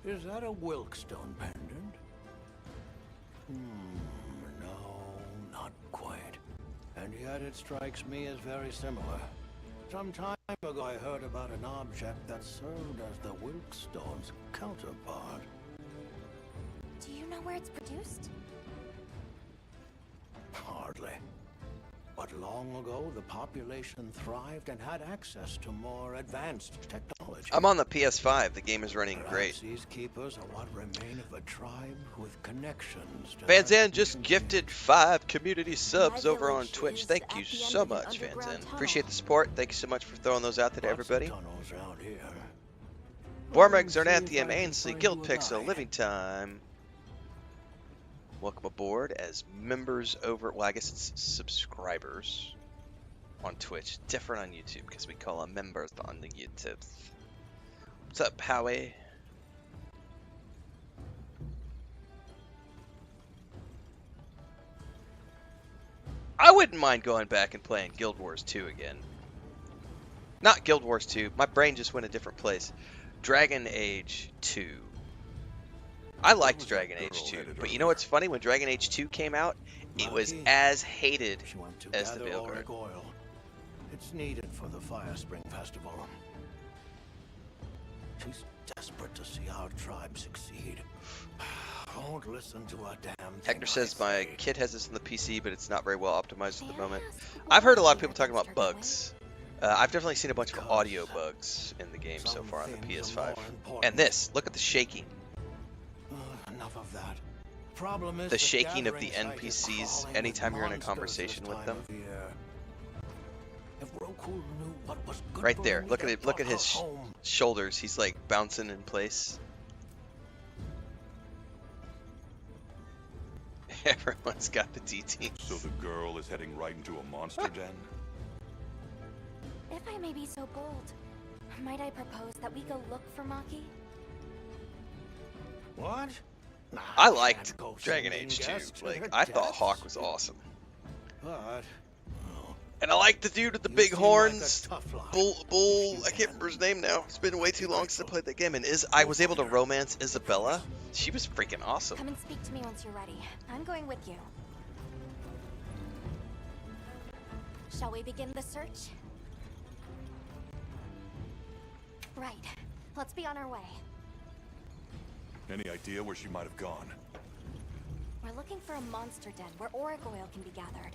Is that a Wilkstone pendant? No, not quite. And yet it strikes me as very similar. Some time ago I heard about an object that served as the Wilkstone's counterpart. Do you know where it's produced? Hardly. But long ago, the population thrived and had access to more advanced technology. I'm on the PS5. The game is running great. These keepers are what remain of a tribe with connections to Van Zan that just ancient gifted 5 community subs My over on village Twitch. is Thank at you the end so of an much, Van underground Zan. tunnel. Appreciate the support. Thank you so much for throwing those out there to Lots of everybody. tunnels around here. Bormeg, See if Zarnathium, I can Ainsley, find Guild you Pixel, alive. Living Time. Welcome aboard as members over, well, I guess it's subscribers on Twitch. Different on YouTube because we call them members on the YouTube. What's up, Howie? I wouldn't mind going back and playing Guild Wars 2 again. Not Guild Wars 2. My brain just went a different place. Dragon Age 2. I liked Dragon Age 2, but you know what's funny? When Dragon Age 2 came out, it was as hated She went to as the gather Veilguard. auric oil. It's needed for the Fire Spring Festival. She's desperate to see our tribe succeed. Won't listen to a damn thing Hector says I my say. kid has this on the PC, but it's not very well optimized at the May I moment. ask I've heard a lot of why people talking you're about disturbing bugs. I've definitely seen a bunch of Because audio bugs in the game so some far on the things are PS5. more important. And this, look at the shaking. Enough of that. Problem is The shaking of the gathering site is NPCs crawling anytime with you're in a monsters conversation this with time them. of year. If Roku knew what was good Right for there, me, look at I'd it. Look at brought his her home. shoulders. He's like bouncing in place. Everyone's got the DT. So the girl is heading right into a monster den? If I may be so bold, might I propose that we go look for Maki? What? Nah, I can't liked go Dragon sending Age 2. guests to Like, their I thought deaths. Hawk was awesome. But And I like the dude with the you big seem horns. like a tough lot. Bull, you I can't can. remember his name now. It's been way too long since I played that game. And I was able to romance Isabella. She was freaking awesome. Come and speak to me once you're ready. I'm going with you. Shall we begin the search? Right. Let's be on our way. Any idea where she might have gone? We're looking for a monster den where auric oil can be gathered.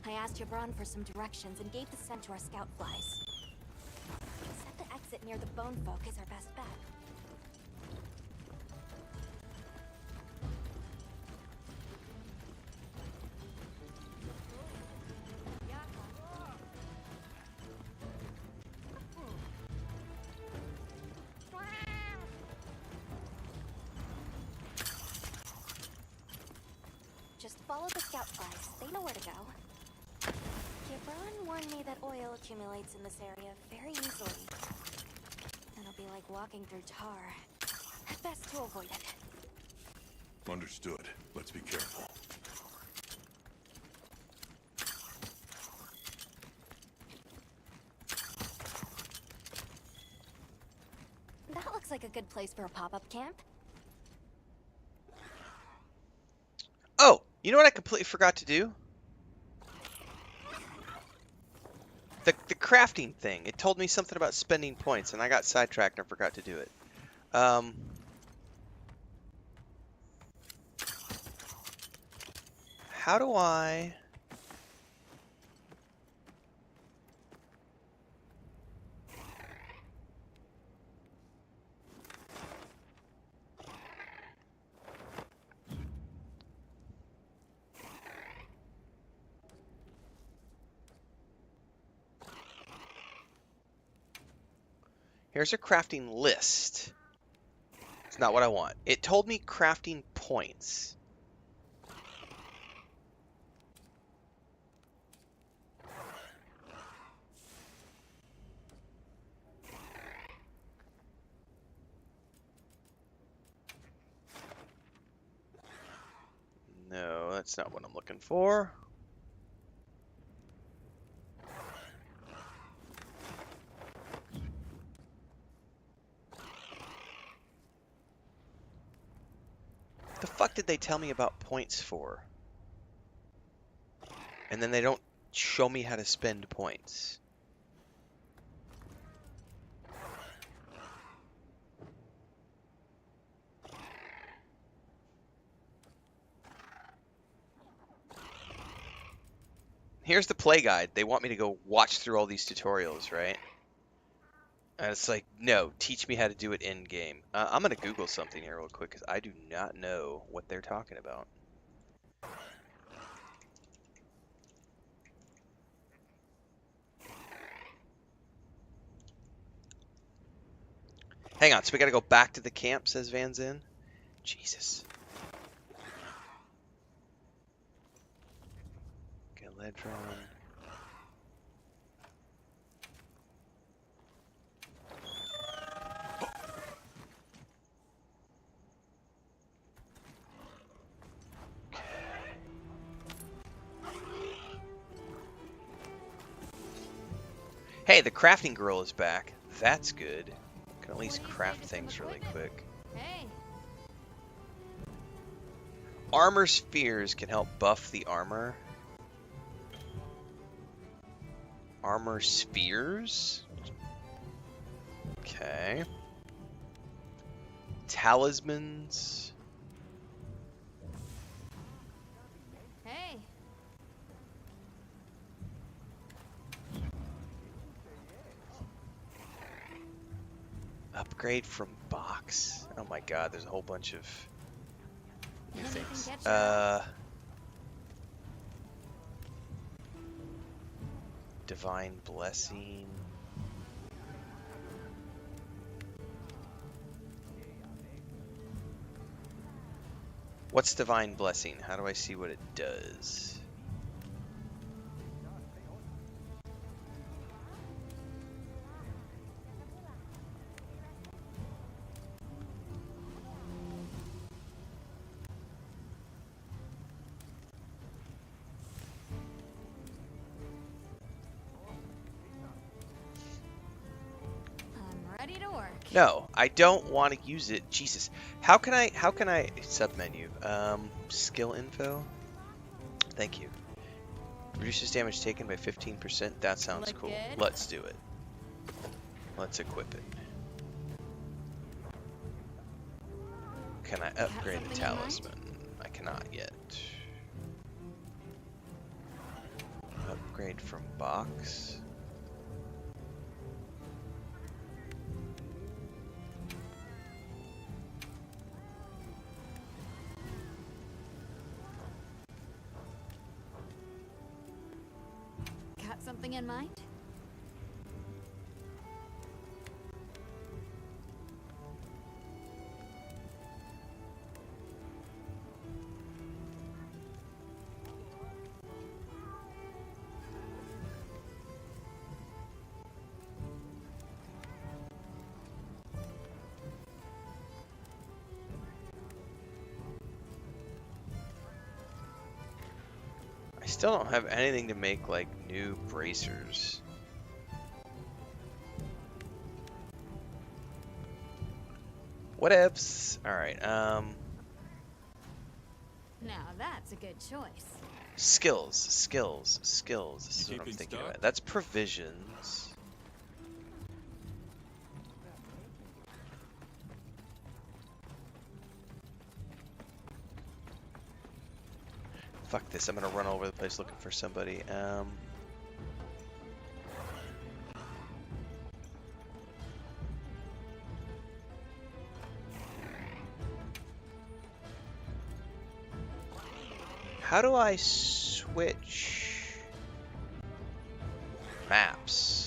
I asked Jabron for some directions and gave the scent to our scout flies. He said the exit near the bone folk is our best bet. Just follow the scout flies. They know where to go. Gibran warned me that oil accumulates in this area very easily. It'll be like walking through tar. Best to avoid it. Understood. Let's be careful. That looks like a good place for a pop-up camp. Oh, you know what I completely forgot to do? The crafting thing. It told me something about spending points, and I got sidetracked and forgot to do it. How do I... Here's a crafting list. It's not what I want. It told me crafting points. That's not what I'm looking for. The fuck did they tell me about points for? And then they don't show me how to spend points. Here's the play guide. They want me to go watch through all these tutorials, right? And it's like, no, teach me how to do it in game. I'm gonna Google something here real quick because I do not know what they're talking about. Hang on, so we gotta go back to the camp, says Van Zin. Jesus. Galedron. Hey, the crafting girl is back. That's good. Can at least craft things really quick. Hey. Armor spheres can help buff the armor. Armor spheres? Okay. Talismans. Hey. Upgrade from box. Oh my god, there's a whole bunch of new Anything things. get you? Divine blessing. What's divine blessing? How do I see what it does? I'm ready to work. No, I don't want to use it. Jesus. How can I submenu? Skill info. Thank you. Reduces damage taken by 15%. That sounds Look cool. good? Let's do it. Let's equip it. Can I upgrade the something in mind? talisman? I cannot yet. Upgrade from box. Got something in mind? I still don't have anything to make like new bracers. Whatevs. Alright, Now that's a good choice. skills. This is what I'm keeping thinking stock? about. That's provisions. Fuck this, I'm gonna run all over the place looking for somebody. How do I switch maps?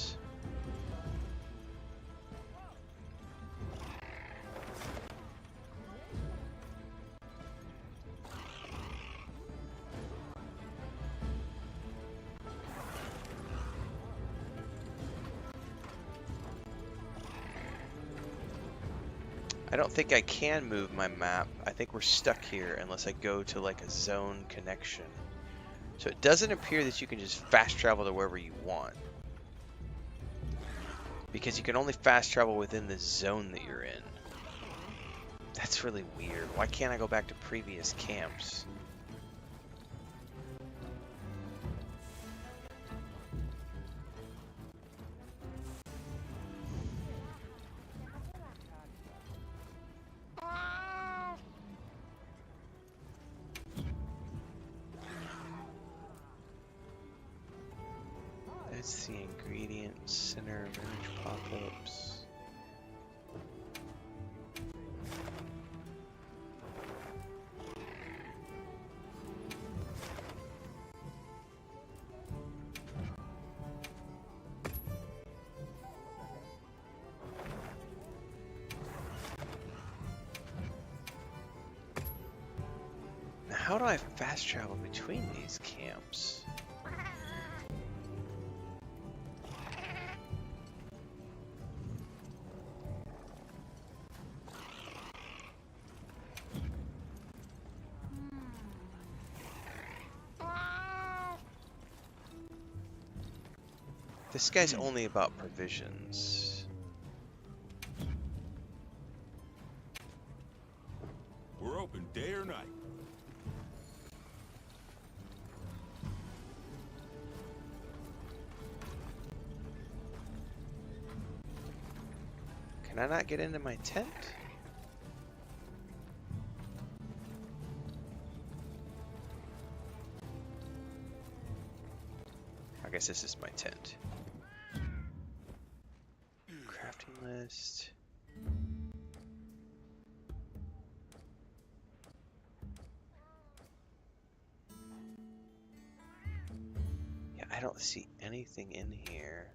I don't think I can move my map. I think we're stuck here unless I go to like a zone connection. So it doesn't appear that you can just fast travel to wherever you want. Because you can only fast travel within the zone that you're in. That's really weird. Why can't I go back to previous camps? That's the ingredient center, manage pop-ups. Now, how do I fast travel between these camps? This guy's only about provisions. We're open day or night. Can I not get into my tent? I guess this is my tent. Crafting list. Yeah, I don't see anything in here.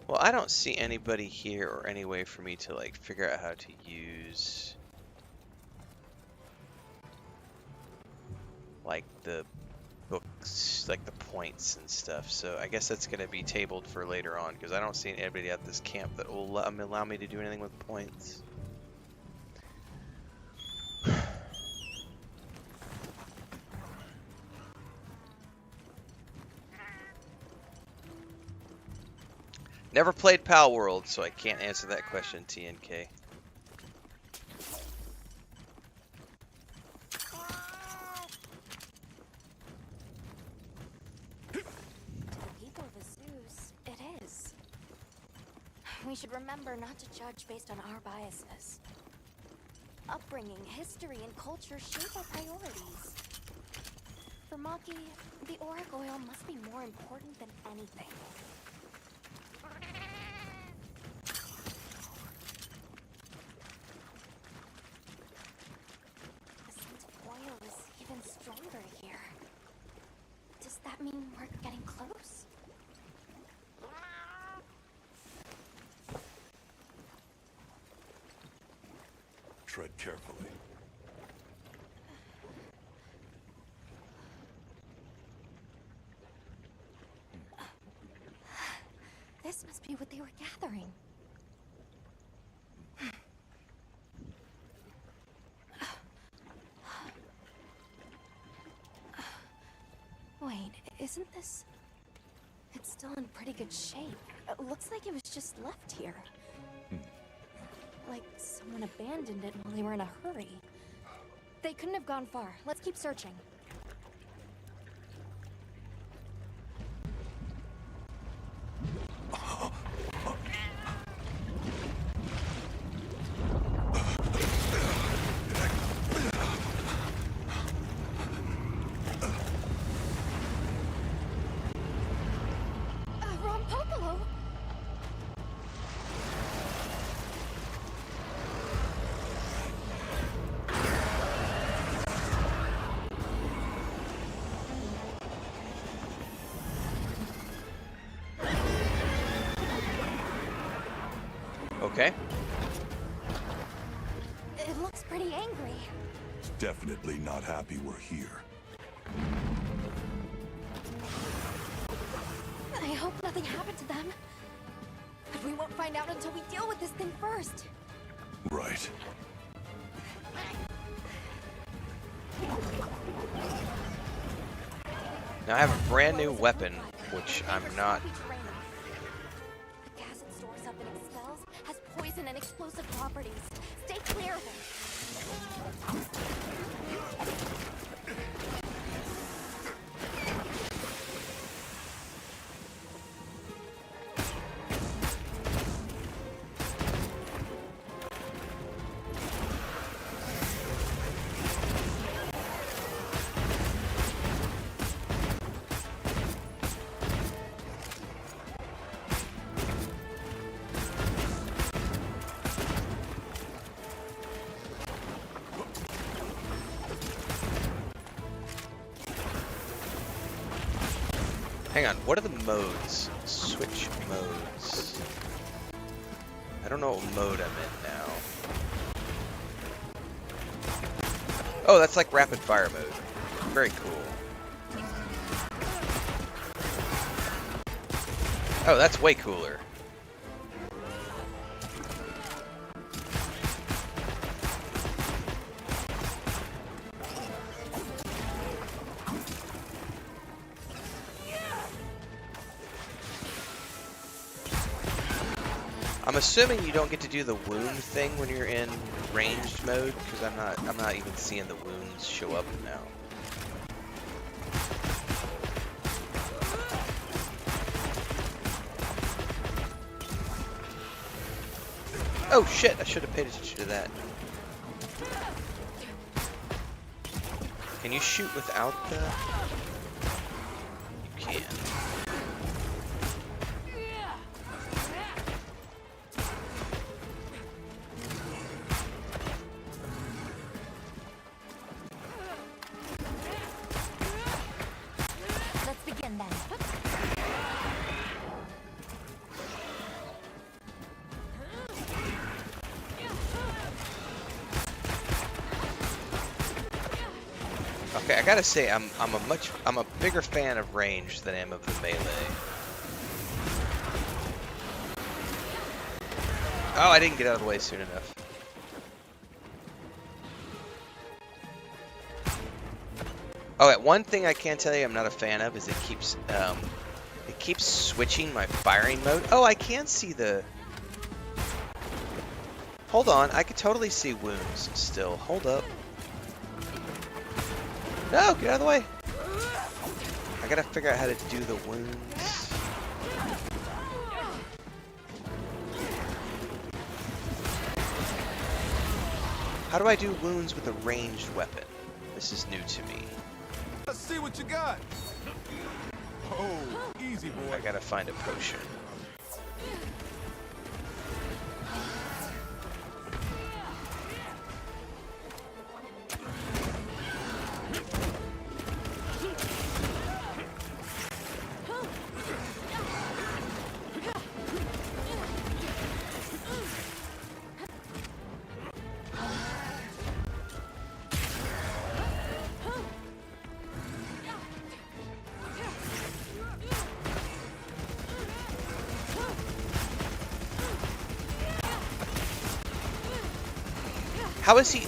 Well, I don't see anybody here or any way for me to like figure out how to use like the books, like the points and stuff. So I guess that's gonna be tabled for later on because I don't see anybody at this camp that will allow me to do anything with points. Never played Pal World, so I can't answer that question, TNK. People of Zeus, it is. We should remember not to judge based on our biases. Upbringing, history, and culture shape our priorities. For Maki, the auric oil must be more important than anything. The scent of oil is even stronger here. Does that mean we're getting close? Tread carefully. This must be what they were gathering. Wait, isn't this... It's still in pretty good shape. It looks like it was just left here. Like someone abandoned it while they were in a hurry. They couldn't have gone far. Let's keep searching. Okay. It looks pretty angry. It's definitely not happy we're here. I hope nothing happened to them. But we won't find out until we deal with this thing first. Right. Now I have a brand new weapon, which I'm not... The gas it stores up and expels has poison and explosive properties. Stay clear of it. Hang on, what are the modes? Switch modes. I don't know what mode I'm in now. Oh, that's like rapid fire mode. Very cool. Oh, that's way cooler. I'm assuming you don't get to do the wound thing when you're in ranged mode, because I'm not even seeing the wounds show up now. Oh shit, I should have paid attention to that. Can you shoot without the... You can. Okay, I gotta say, I'm a bigger fan of range than I am of the melee. Oh, I didn't get out of the way soon enough. Oh, one thing I can tell you I'm not a fan of is it keeps switching my firing mode. Oh, I can see the... Hold on, I could totally see wounds still. Hold up. No, get out of the way. I gotta figure out how to do the wounds. How do I do wounds with a ranged weapon? This is new to me. Let's see what you got. Oh, easy boy. I gotta find a potion.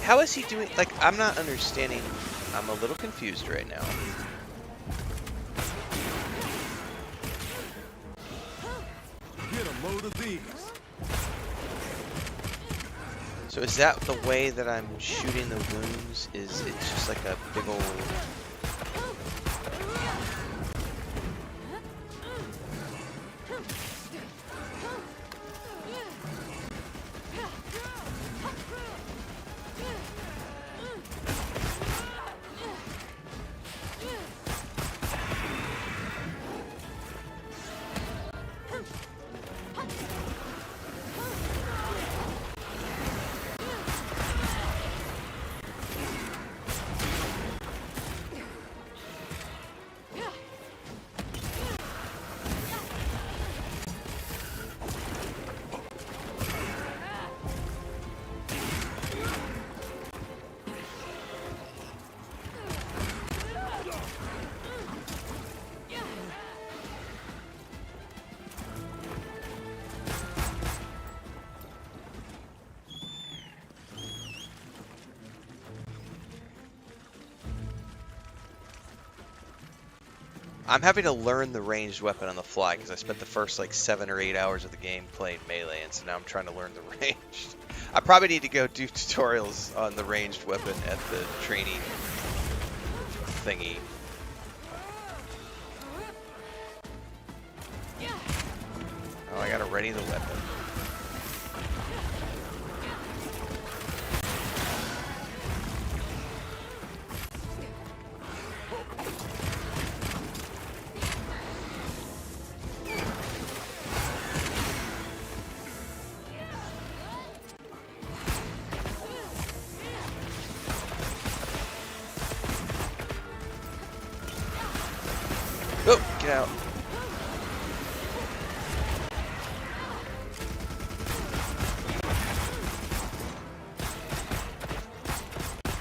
How is he doing, like, I'm not understanding, I'm a little confused right now. Get a load of these. So is that the way that I'm shooting the wounds? Is it's just like a big old... I'm having to learn the ranged weapon on the fly because I spent the first like 7 or 8 hours of the game playing melee, and so now I'm trying to learn the ranged. I probably need to go do tutorials on the ranged weapon at the training thingy. Oh, I gotta ready the weapon. Oh, get out.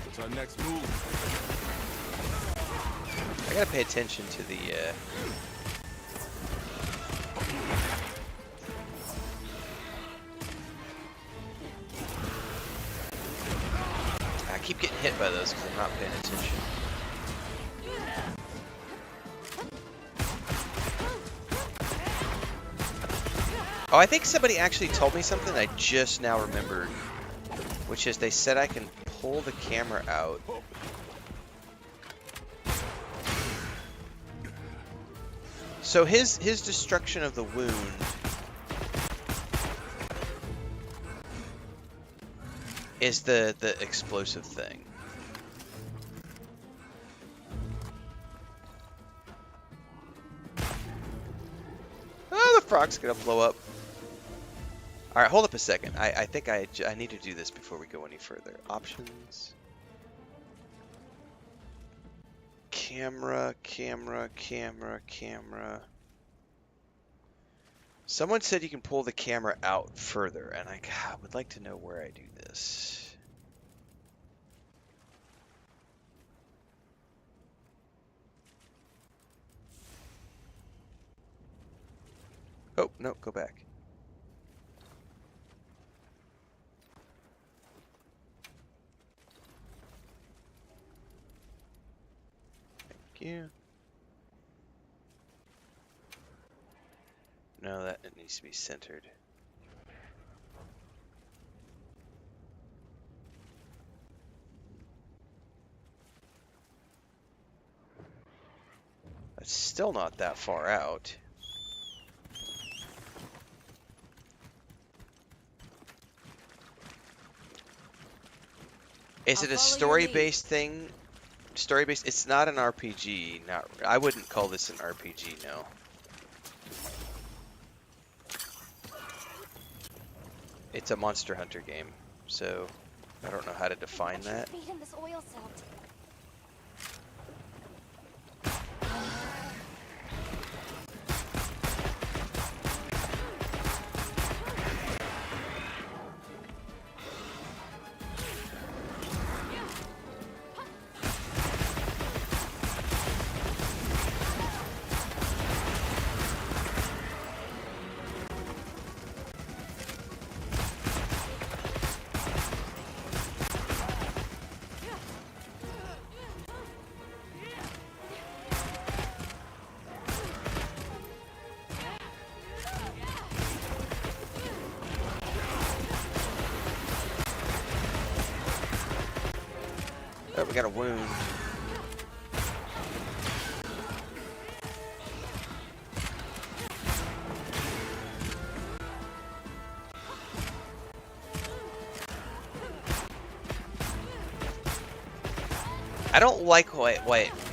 What's our next move? I gotta pay attention to the, I keep getting hit by those because I'm not paying attention. Oh, I think somebody actually told me something I just now remembered, which is they said I can pull the camera out. So his destruction of the wound is the explosive thing. Oh, the frog's gonna blow up. Alright, hold up a second. I think I need to do this before we go any further. Options. Camera, camera, camera, camera. Someone said you can pull the camera out further, and I would like to know where I do this. Oh, no, go back. Yeah. No, that it needs to be centered. That's still not that far out. Is it a story-based thing? Story-based? It's not an RPG. Not. I wouldn't call this an RPG. No. It's a Monster Hunter game, so I don't know how to define that. Feed him this oil silt. Oh, we got a wound. I don't like what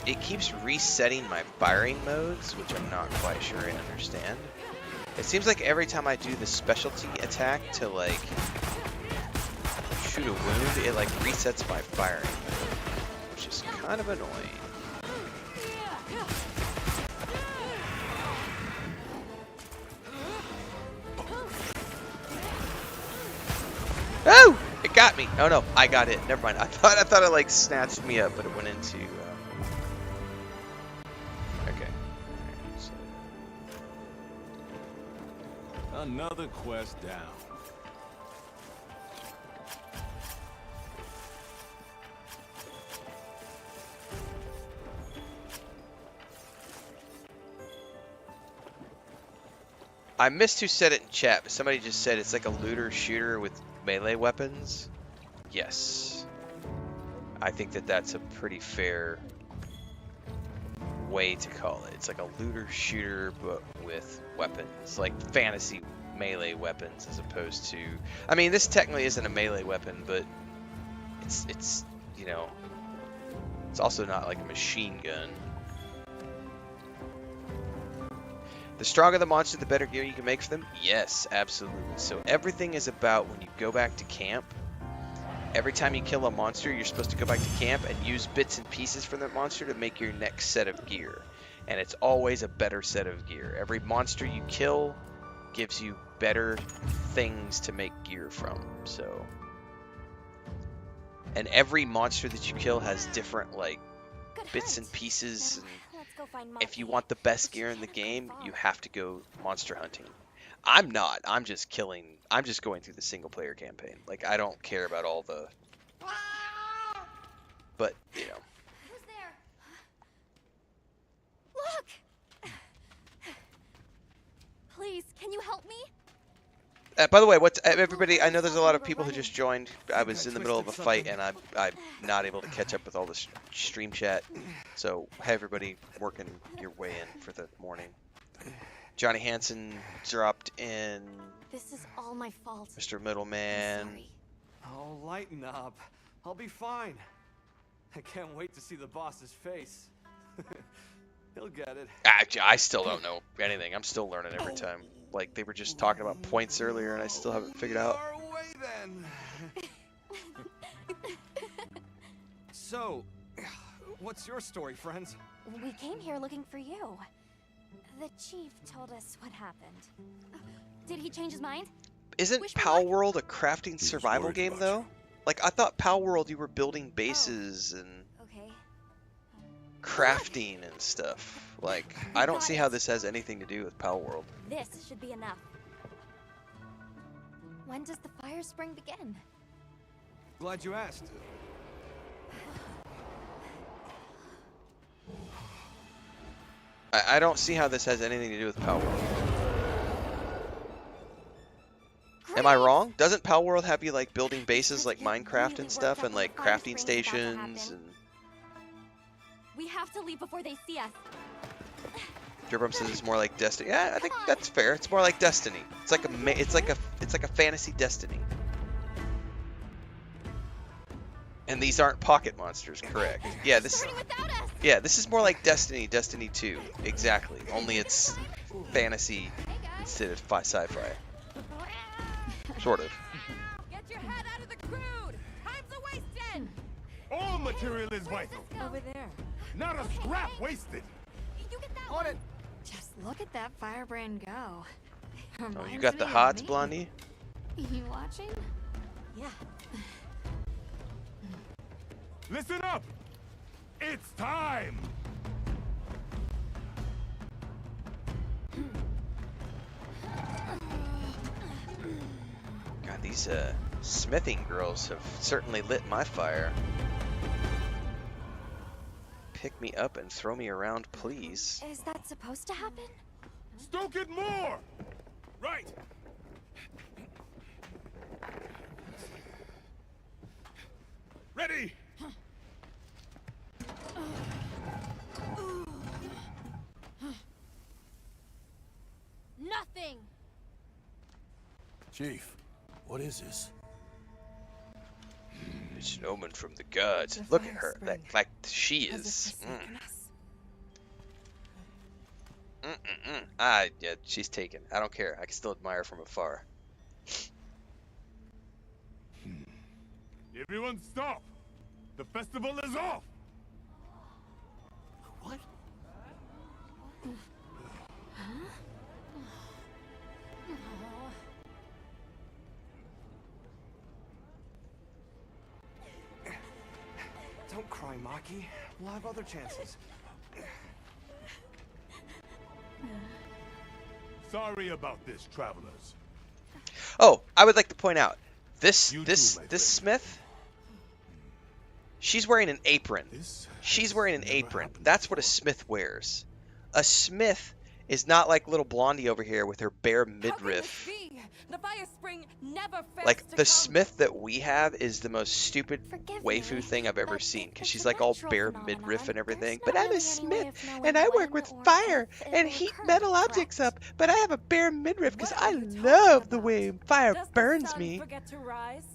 it keeps resetting my firing modes, which I'm not quite sure I understand. It seems like every time I do the specialty attack to like shoot a wound, it like resets my firing mode, which is kind of annoying. Oh! It got me. Oh no, I got it. Never mind. I thought it like snatched me up, but it went into. Okay. So. Another quest down. I missed who said it in chat, but somebody just said it's like a looter shooter with melee weapons. Yes. I think that that's a pretty fair way to call it. It's like a looter shooter, but with weapons, like fantasy melee weapons, as opposed to. I mean, this technically isn't a melee weapon, but it's you know, it's also not like a machine gun. The stronger the monster, the better gear you can make for them? Yes, absolutely. So everything is about when you go back to camp. Every time you kill a monster, you're supposed to go back to camp and use bits and pieces from that monster to make your next set of gear. And it's always a better set of gear. Every monster you kill gives you better things to make gear from. So, and every monster that you kill has different like bits and pieces. And if you want the best gear in the game, you have to go monster hunting. I'm not. I'm just killing. I'm just going through the single player campaign. Like, I don't care about all the. But, you know. Who's there? Look! Please, can you help me? By the way, what's everybody? I know there's a lot of people who just joined. I was in the middle of a fight, and I'm not able to catch up with all the stream chat. So, have everybody working your way in for the morning. Johnny Hansen dropped in. This is all my fault. Mr. Middleman. Oh, lighten up. I'll be fine. I can't wait to see the boss's face. He'll get it. I still don't know anything. I'm still learning every time. Like, they were just talking about points earlier, and I still haven't figured out. Far away, then. So, what's your story, friends? We came here looking for you. The chief told us what happened. Did he change his mind? Isn't Pal World a crafting survival game, though? Like, I thought Pal World you were building bases and crafting and stuff. Like, I don't see how this has anything to do with Pal World. This should be enough. When does the fire spring begin? Glad you asked. I don't see how this has anything to do with Pal World. Am I wrong? Doesn't Pal World have you like building bases like Minecraft and stuff, and like crafting stations? And we have to leave before they see us. Gerbum says it's more like Destiny. Yeah, I think that's fair. It's more like Destiny. It's like a fantasy Destiny. And these aren't pocket monsters, correct? Yeah, this is more like Destiny 2. Exactly. Only it's fantasy instead of sci-fi. Sort of. Get your head out of the crude! Time's a wasting! All material is vital. Over there. Not a scrap wasted. You get that On one. it. Just look at that firebrand go. Oh, you got the hots, Blondie? You watching? Yeah. Listen up! It's time! God, these smithing girls have certainly lit my fire. Pick me up and throw me around, please. Is that supposed to happen? Stoke it more! Right! Ready! Chief, what is this? It's an omen from the gods. Look at her. That, like she is. Yeah, she's taken. I don't care. I can still admire from afar. Everyone stop! The festival is off! What? Don't cry, Maki. We'll have other chances. Sorry about this, travelers. Oh, I would like to point out this You this too, my this friend. Smith. She's wearing an apron. This She's wearing an never apron. happened That's what a before. Smith wears. A Smith is not like little Blondie over here with her bare How can this midriff. be? The fire spring never fails Like to the come. Smith that we have is the most stupid Forgive waifu me, thing I've ever but seen because it's she's a like all natural bare phenomenon. midriff and everything. There's But not I'm a really any way Smith of knowing and I work when with or fire if it and will heat occur, metal objects correct? up. But I have a bare midriff because What I are you talking love the about? way fire Does the burns sun me. forget to rise?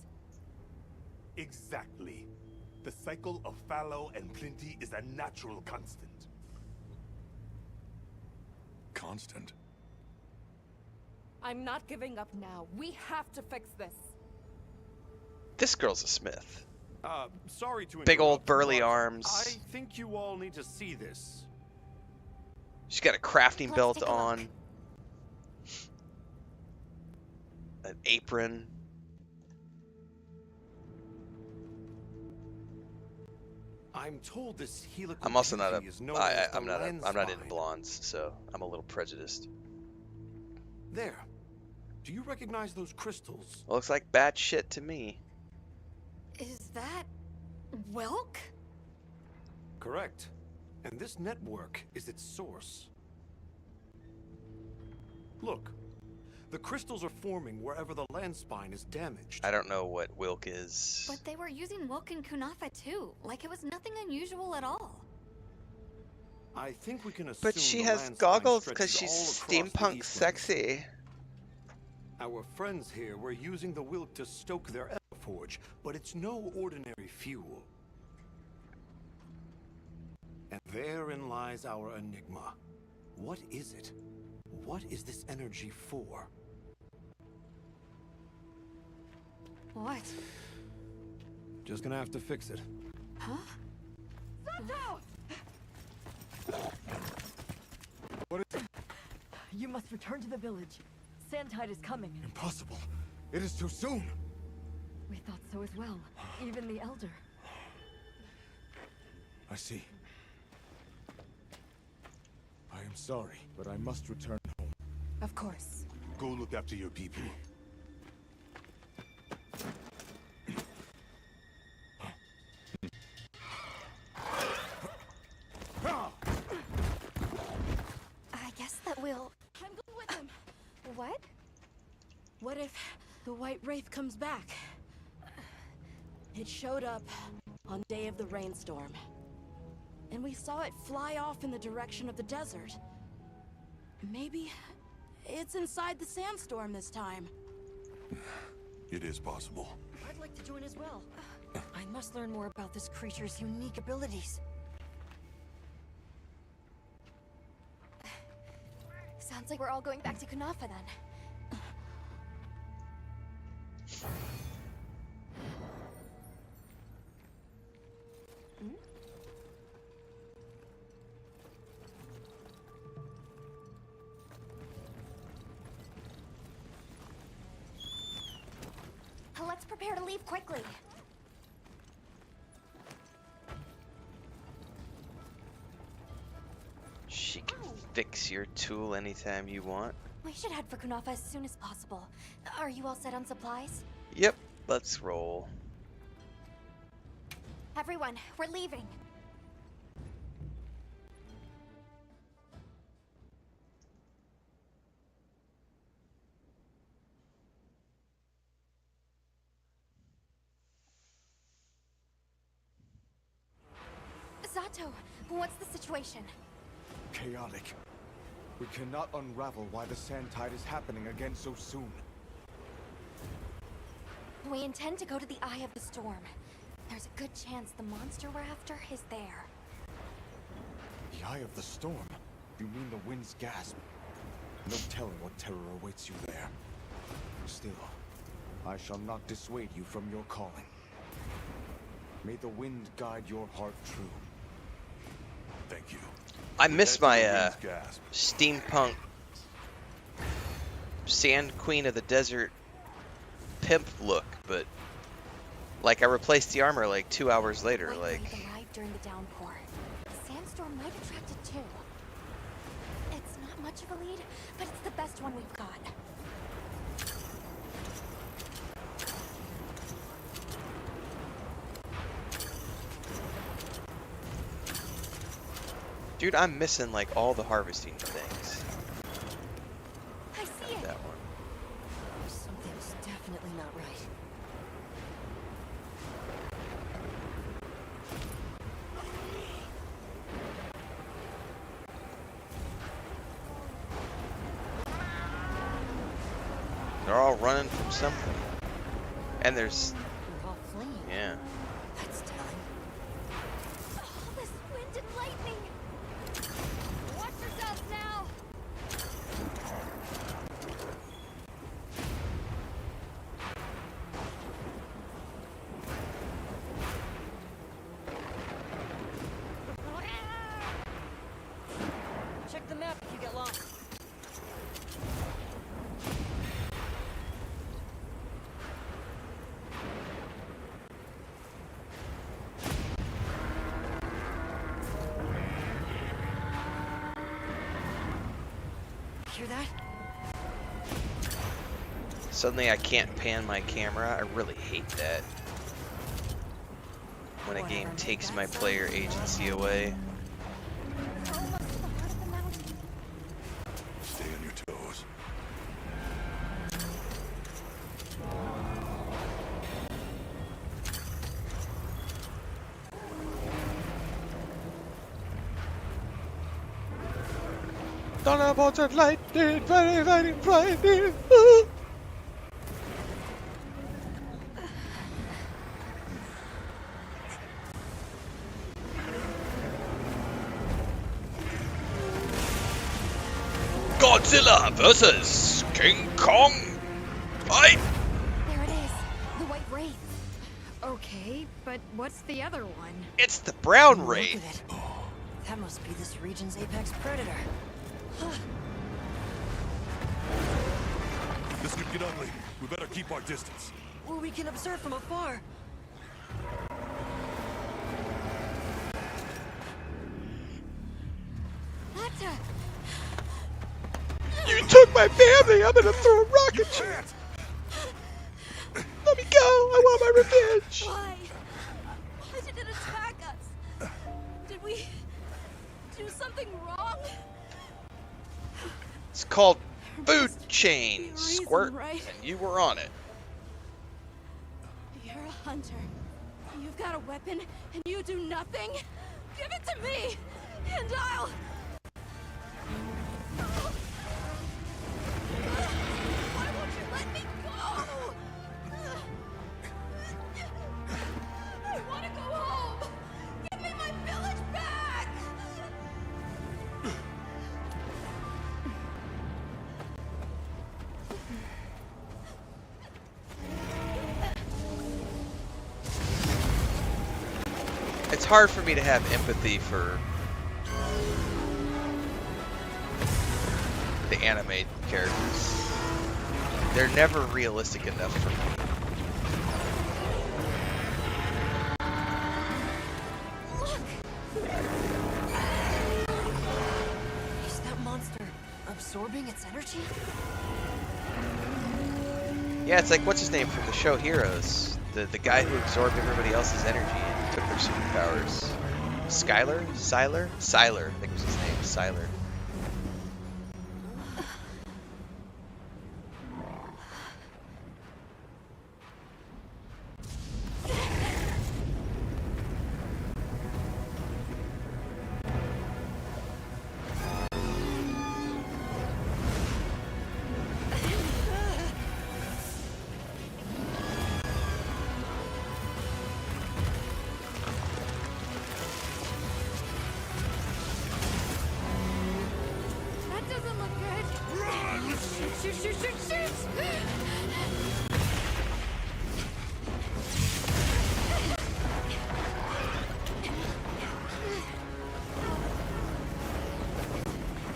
Exactly. The cycle of fallow and plenty is a natural constant. Constant. I'm not giving up now. We have to fix this. This girl's a Smith. Sorry to Big old interrupt, burly but arms. I think you all need to see this. She's got a crafting Let's belt take a look. on. An apron. I'm told this helical I'm also not beauty is known a. as the I'm not into landspine. blondes, so I'm a little prejudiced. There. Do you recognize those crystals? Well, looks like bad shit to me. Is that Wilk? Correct. And this network is its source. Look. The crystals are forming wherever the landspine is damaged. I don't know what Wilk is. But they were using Wilk and Kunafa too. Like it was nothing unusual at all. I think we can assume But she the has landspine goggles because stretches she's all across the steampunk Eastlands. sexy. Our friends here were using the Wilk to stoke their forge, but it's no ordinary fuel. And therein lies our enigma. What is it? What is this energy for? What? Just gonna have to fix it. Huh? What is it? You must return to the village. Sandtide is coming. Impossible. It is too soon. We thought so as well. Even the Elder. I see. I am sorry, but I must return home. Of course. Go look after your people. I guess that we'll... I'm going with him. What? What if the White Wraith comes back? It showed up on day of the rainstorm. And we saw it fly off in the direction of the desert. Maybe it's inside the sandstorm this time. It is possible. I'd like to join as well. I must learn more about this creature's unique abilities. Sounds like we're all going back to Kunafa then. Let's prepare to leave quickly. She can fix your tool anytime you want. We should head for Kunafa as soon as possible. Are you all set on supplies? Yep, let's roll. Everyone, we're leaving. Zato, what's the situation? Chaotic. We cannot unravel why the Sandtide is happening again so soon. We intend to go to the Eye of the Storm. There's a good chance the monster we're after is there. The Eye of the Storm? You mean the wind's gasp? No telling what terror awaits you there. Still, I shall not dissuade you from your calling. May the wind guide your heart true. Thank you. I miss my steampunk Sand Queen of the Desert pimp look, but like I replaced the armor like 2 hours later. Like arrived during the downpour. The sandstorm might attract it too. It's not much of a lead, but it's the best one we've got. dude, I'm missing like all the harvesting things. I see it. That one. Something's definitely not right. They're all running from something. And there's... We're all fleeing. Yeah. That's telling. Oh, this wind and lightning! Watch yourselves now! Check the map if you get lost. Hear that? Suddenly I can't pan my camera. I really hate that. When a game takes my player agency away. Stay on your toes. Thunderbolts and lightning, very, very frightening. Godzilla versus King Kong. Fight! There it is. The White Wraith. Okay, but what's the other one? It's the brown Look wraith. at it. That must be this region's apex predator. This could get ugly. We better keep our distance. Well, we can observe from afar. Atta! You took my family. I'm gonna throw a rock at you. Let me go. I want my revenge. Why? Why did it attack us? Did we do something wrong? It's called food chain, be a reason, Squirt, right? and you were on it. You're a hunter. You've got a weapon, and you do nothing? Give it to me, and I'll... Why won't you let me go? I want to go home. Give me my village back. It's hard for me to have empathy for the anime characters. They're never realistic enough for me. Is that monster absorbing its energy? Yeah, it's like, what's his name from the show Heroes? The guy who absorbed everybody else's energy and took their superpowers. Skylar? Sylar? Sylar, I think was his name. Sylar.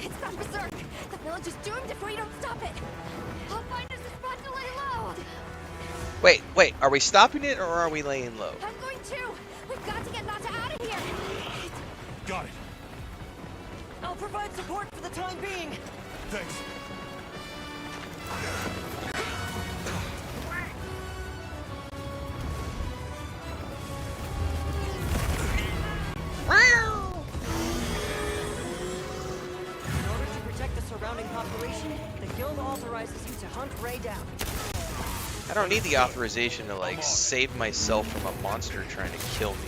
It's gone berserk. The village is doomed if we don't stop it. I'll find us a spot to lay low. Wait, are we stopping it or are we laying low? I'm going to. We've got to get Nata out of here. Got it. I'll provide support for the time being. Thanks. In order to protect the surrounding population, the guild authorizes you to hunt Ray down. I don't need the authorization to like save myself from a monster trying to kill me.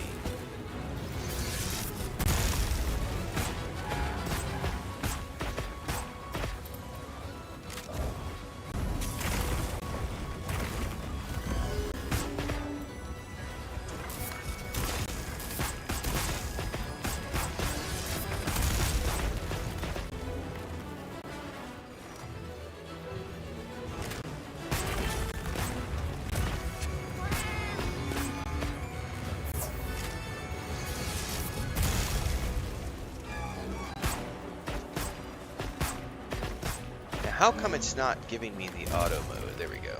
How come it's not giving me the auto mode? There we go.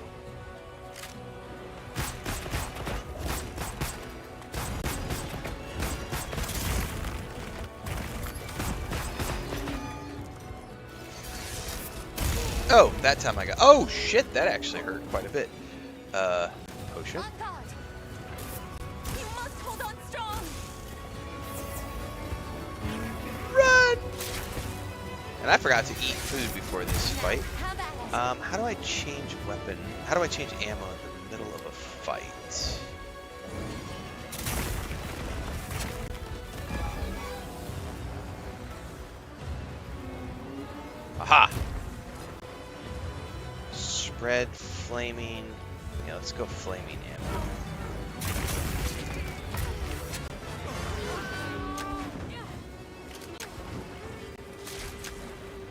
Oh, that time I got... Oh, shit, that actually hurt quite a bit. Potion? You must hold on strong. Run! And I forgot to eat food before this fight. How do I change weapon? How do I change ammo in the middle of a fight? Aha! Spread flaming. Yeah, let's go flaming ammo.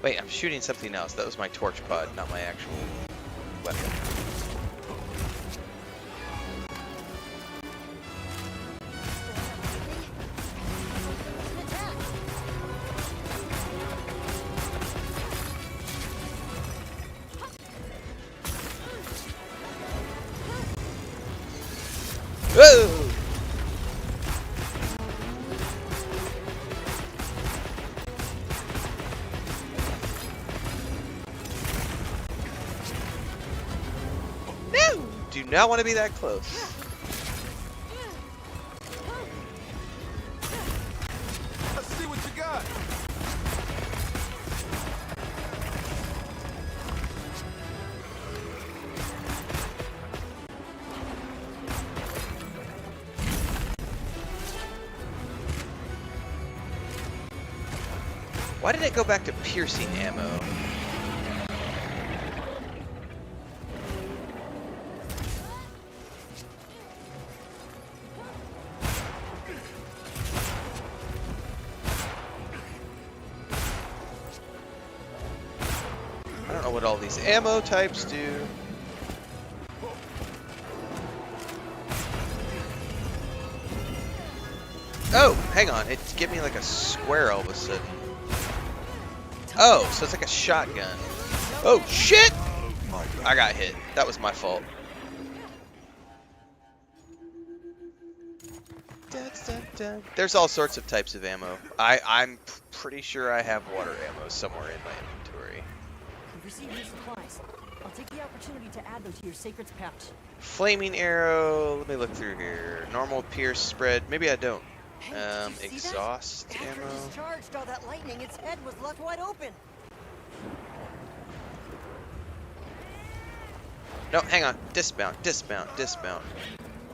Wait, I'm shooting something else. That was my torch pod, not my actual weapon. Whoa! Do not want to be that close. Let's see what you got. Why did it go back to piercing ammo? I don't know what all these ammo types do. Oh, hang on. It gave me like a square all of a sudden. Oh, so it's like a shotgun. Oh, shit! I got hit. That was my fault. There's all sorts of types of ammo. I'm pretty sure I have water ammo somewhere in my inventory. You've received new supplies. I'll take the opportunity to add them to your sacred's pouch. Flaming arrow. Let me look through here. Normal pierce spread. Maybe I don't. Exhaust After ammo. it discharged all that lightning, its head was left wide open. No, hang on. Dismount, dismount, dismount.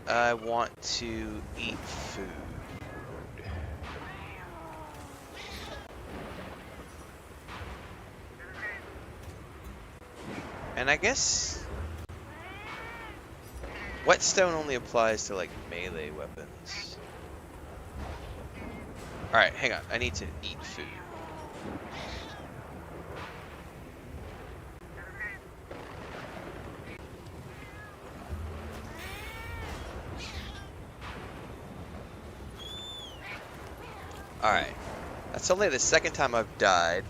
I want to eat food. And I guess whetstone only applies to like melee weapons. Alright, hang on. I need to eat food. Alright. That's only the second time I've died.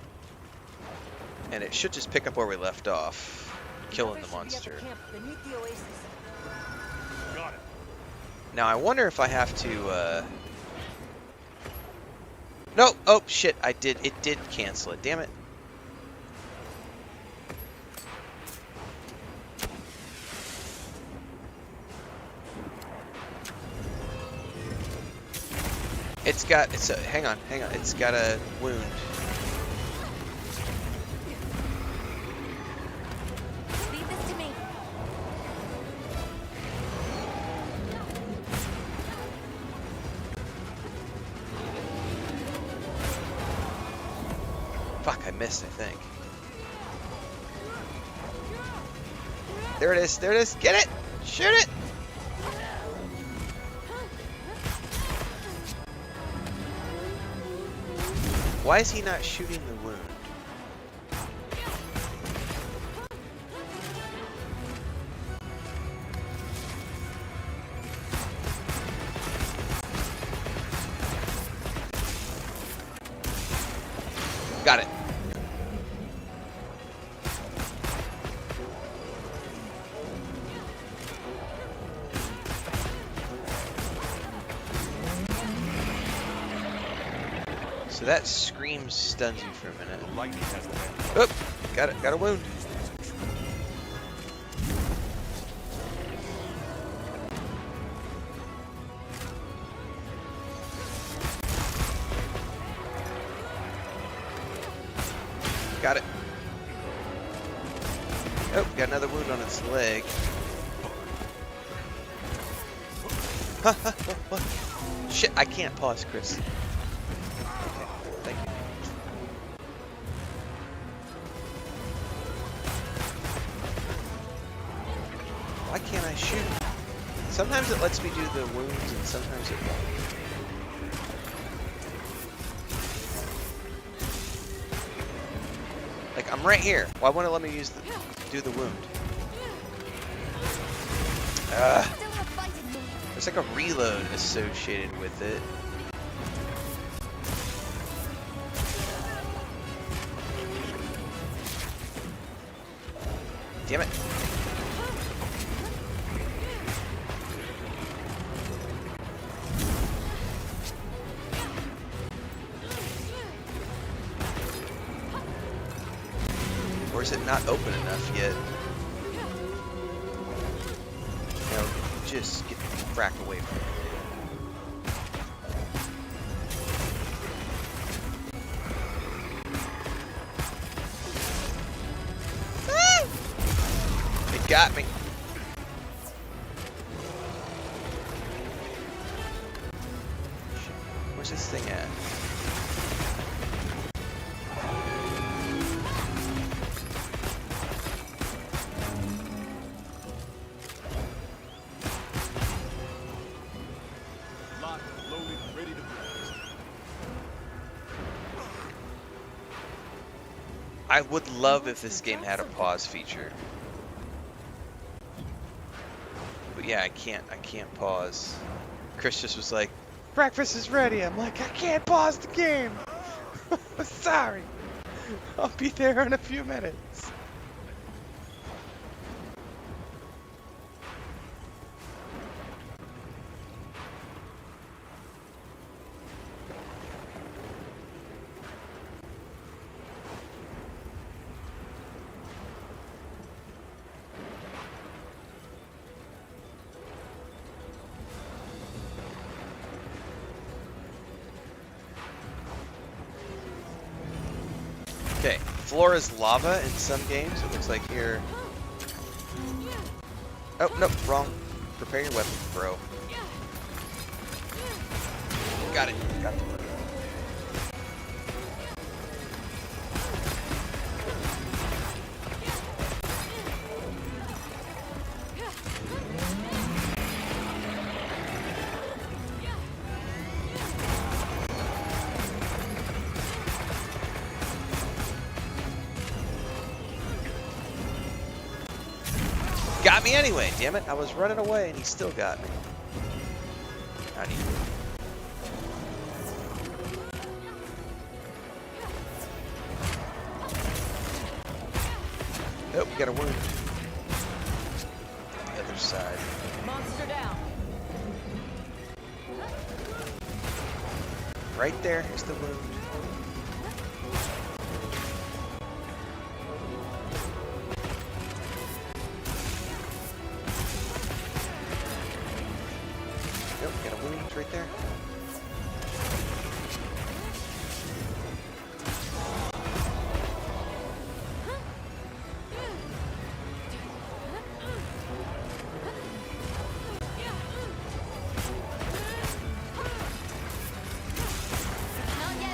And it should just pick up where we left off. Killing the monster. Got it. Now I wonder if I have to, Nope! Oh, shit, it did cancel it. Damn it. Hang on, it's got a wound. Leave this to me. Fuck, I missed, I think. There it is, get it! Shoot it! Why is he not shooting the wound? Got it. So that scream stuns you for a minute. Oh, got it. Got a wound. Got it. Oh, got another wound on its leg. What? Shit, I can't pause, Chris. Thank you. Why can't I shoot? Sometimes it lets me do the wounds and sometimes it won't. Like, I'm right here. Why won't it let me do the wound? There's like a reload associated with it. Damn it. Or is it not open enough yet? No, just get the frack away from it. Got me. Where's this thing at? Locked, loaded, ready to blast. I would love if this game had a pause feature. Yeah, I can't pause. Chris just was like, breakfast is ready. I'm like, I can't pause the game. Sorry. I'll be there in a few minutes. Okay, floor is lava in some games. It looks like here. Oh, no, wrong. Prepare your weapon, bro. Got it. Got it. Got me anyway, damn it. I was running away and he still got me. I need Oh, we got a wound. The other side. Monster down. Right there is the wound. Yep, got a wound right there.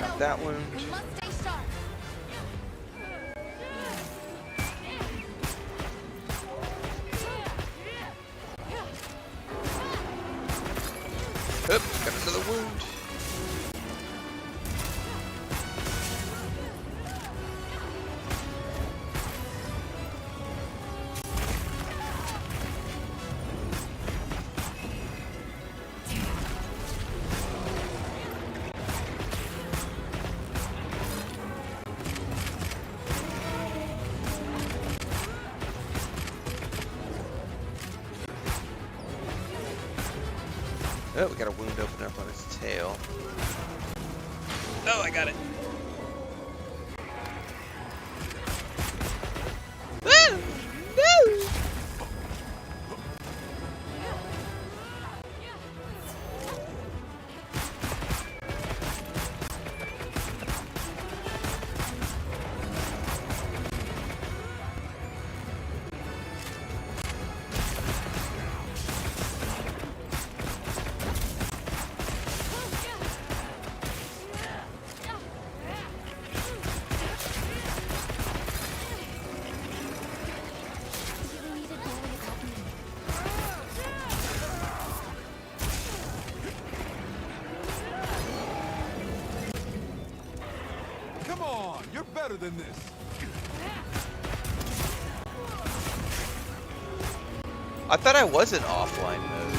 Got that wound. We must stay sharp. Oop, got another wound. Oh, we got a wound open up on its tail. Oh, I got it. Woo! Woo! Come on, you're better than this. I thought I was in offline mode.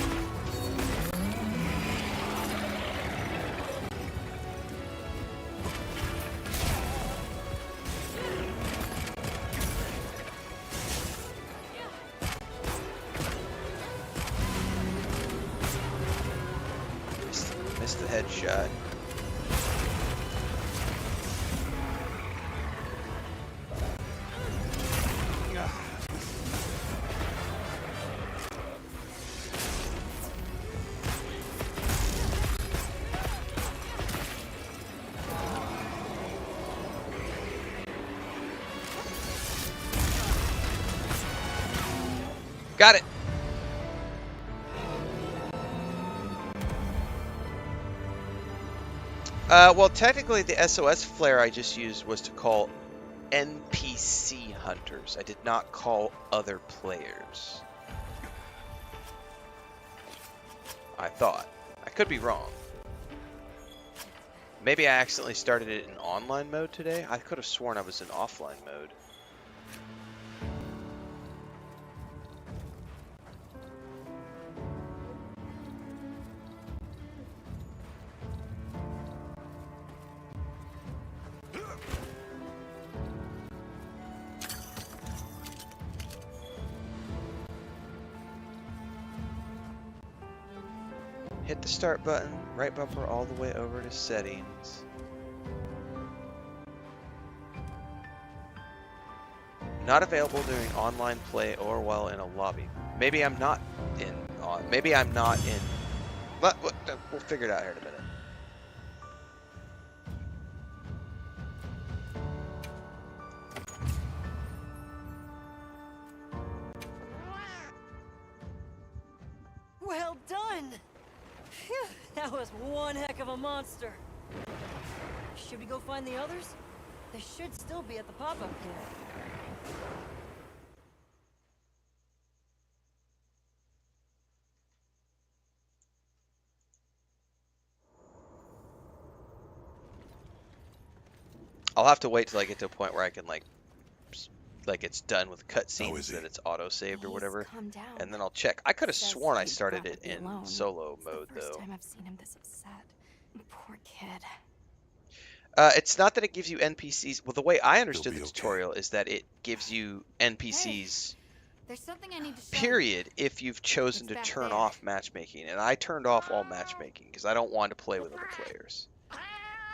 Missed the headshot. Got it. Well, technically the SOS flare I just used was to call NPC hunters. I did not call other players. I thought. I could be wrong. Maybe I accidentally started it in online mode today. I could have sworn I was in offline mode. Hit the start button, right bumper all the way over to settings. Not available during online play or while in a lobby. Maybe I'm not in. Maybe I'm not in. But we'll figure it out here in a minute. Well done! Phew, that was one heck of a monster. Should we go find the others? They should still be at the pop-up here. I'll have to wait till I get to a point where I can like it's done with cutscenes and it's auto-saved or whatever, and then I'll check. I could have sworn I started it in solo mode though. First time I've seen him this upset. Poor kid. It's not that it gives you NPCs. Well, the way I understood be the okay. tutorial is that it gives you NPCs, There's something I need to show you. period, if you've chosen It's to back turn there. off matchmaking. And I turned off all matchmaking because I don't want to play with other players.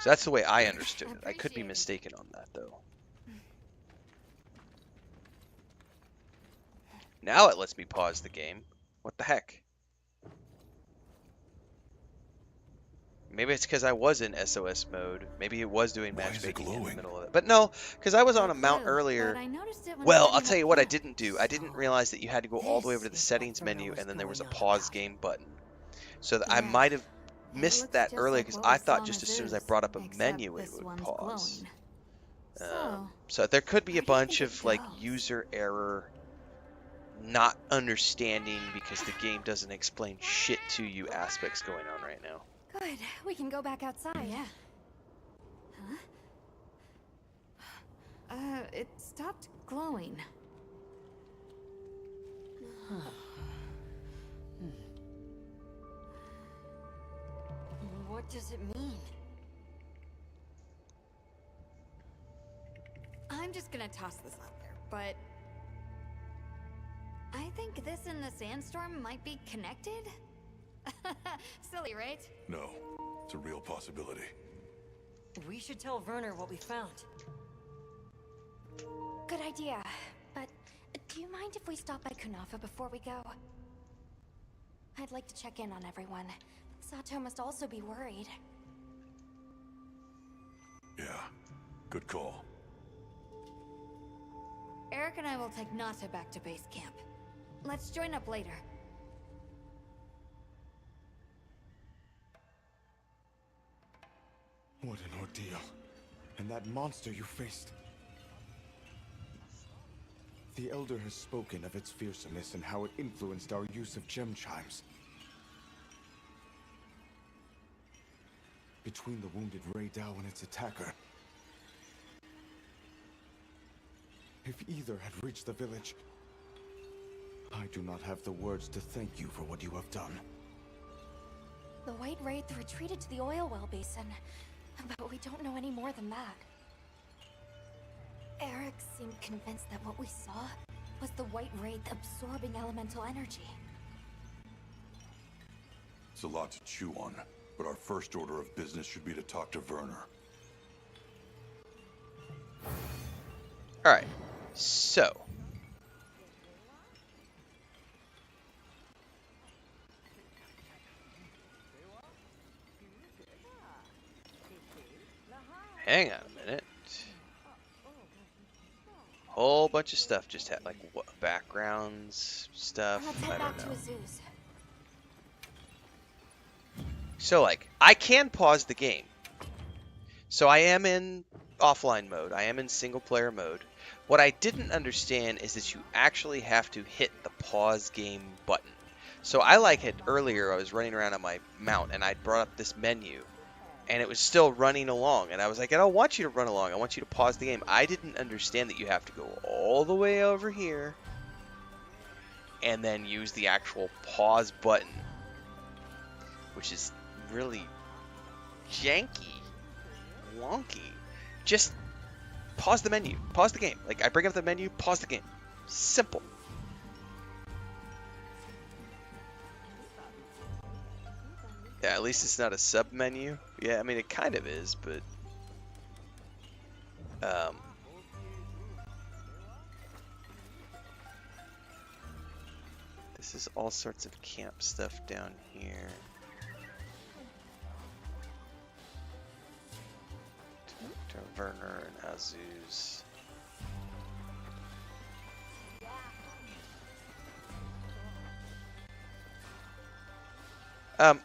So that's the way I understood it. I could be Appreciate it. mistaken on that, though. Now it lets me pause the game. What the heck? Maybe it's because I was in SOS mode. Maybe it was doing Why is it matchmaking in the glowing? middle of it. But no, because I was on No a mount clue, earlier. but I noticed it when Well, setting I'll it tell up you what I here. didn't do. I didn't realize that you had to go all the way over to the This is settings what Bruno menu was and then there was a going on pause about. game button. So that I Yeah. might have It missed looks that just earlier like because what I we saw thought in just the as soon as I zoos, brought up a except menu it this would one's pause. glowing. So there could be a where do you bunch think it of like goes? user error, not understanding because the game doesn't explain shit to you aspects going on right now. Good. We can go back outside. Yeah. Huh? It stopped glowing. What does it mean? I'm just gonna toss this out there, but I think this and the sandstorm might be connected. Silly, right? No, it's a real possibility. We should tell Werner what we found. Good idea. But do you mind if we stop by Kunafa before we go? I'd like to check in on everyone. Sato must also be worried. Yeah, good call. Eric and I will take Nata back to base camp. Let's join up later. What an ordeal. And that monster you faced. The Elder has spoken of its fearsomeness and how it influenced our use of gem chimes. Between the wounded Raydao and its attacker, if either had reached the village, I do not have the words to thank you for what you have done. The White Wraith retreated to the oil well basin, but we don't know any more than that. Eric seemed convinced that what we saw was the White Wraith absorbing elemental energy. It's a lot to chew on, but our first order of business should be to talk to Werner. Alright, so. Hang on a minute. Whole bunch of stuff just had like what backgrounds stuff. Let's I head back don't to know. Azu's. So like I can pause the game. So I am in offline mode. I am in single player mode. What I didn't understand is that you actually have to hit the pause game button. So I like it earlier. I was running around on my mount and I brought up this menu. And it was still running along. And I was like, I don't want you to run along. I want you to pause the game. I didn't understand that you have to go all the way over here. And then use the actual pause button. Which is really janky. Wonky. Just pause the menu. Pause the game. Like, I bring up the menu, pause the game. Simple. Yeah, at least it's not a sub-menu. Yeah, I mean, it kind of is, but... This is all sorts of camp stuff down here. To Werner and Azu's.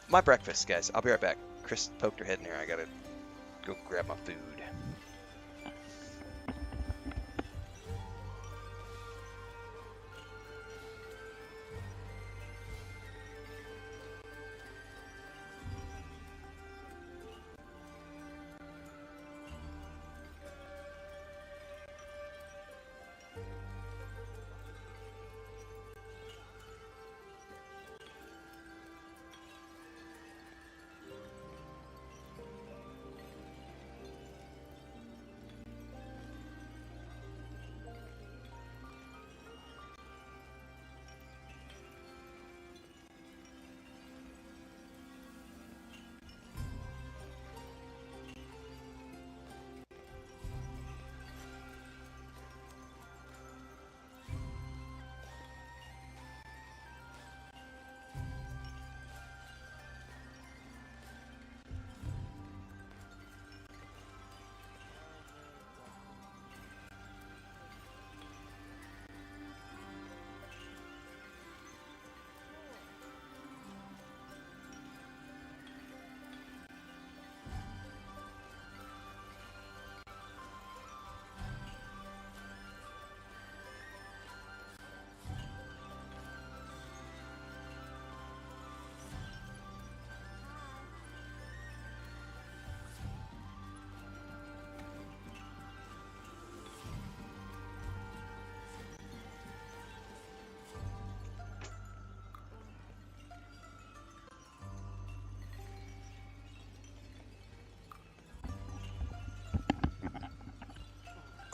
My breakfast, guys. I'll be right back. Chris poked her head in here. I gotta go grab my food.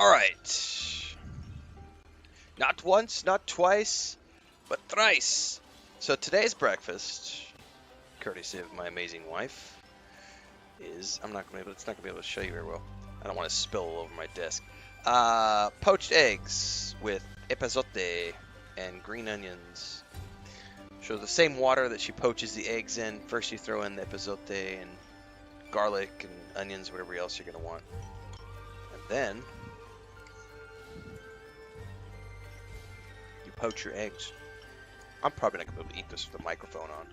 Alright. Not once, not twice, but thrice. So today's breakfast, courtesy of my amazing wife, is it's not gonna be able to show you very well. I don't want to spill all over my desk. Poached eggs with epazote and green onions. So the same water that she poaches the eggs in. First you throw in the epazote and garlic and onions, whatever else you're gonna want, and then you poach your eggs. I'm probably not gonna be able to eat this with the microphone on.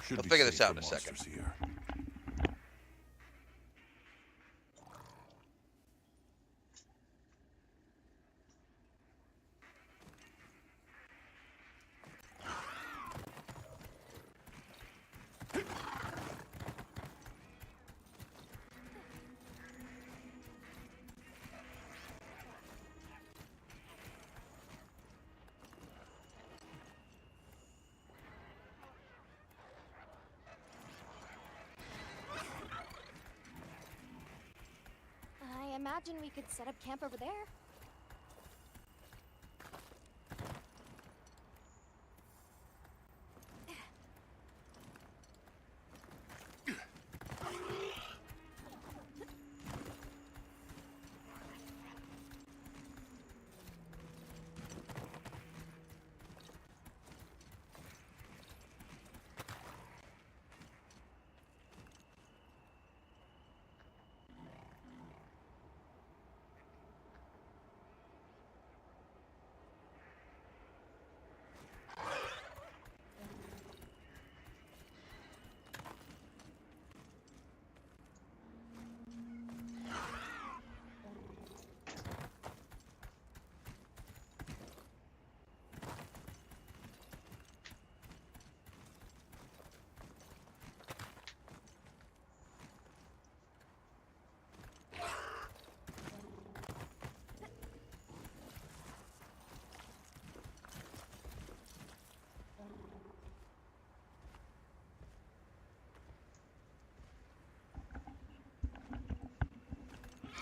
Should We'll be figure this safe out in for a second. monsters here. imagine we could set up camp over there.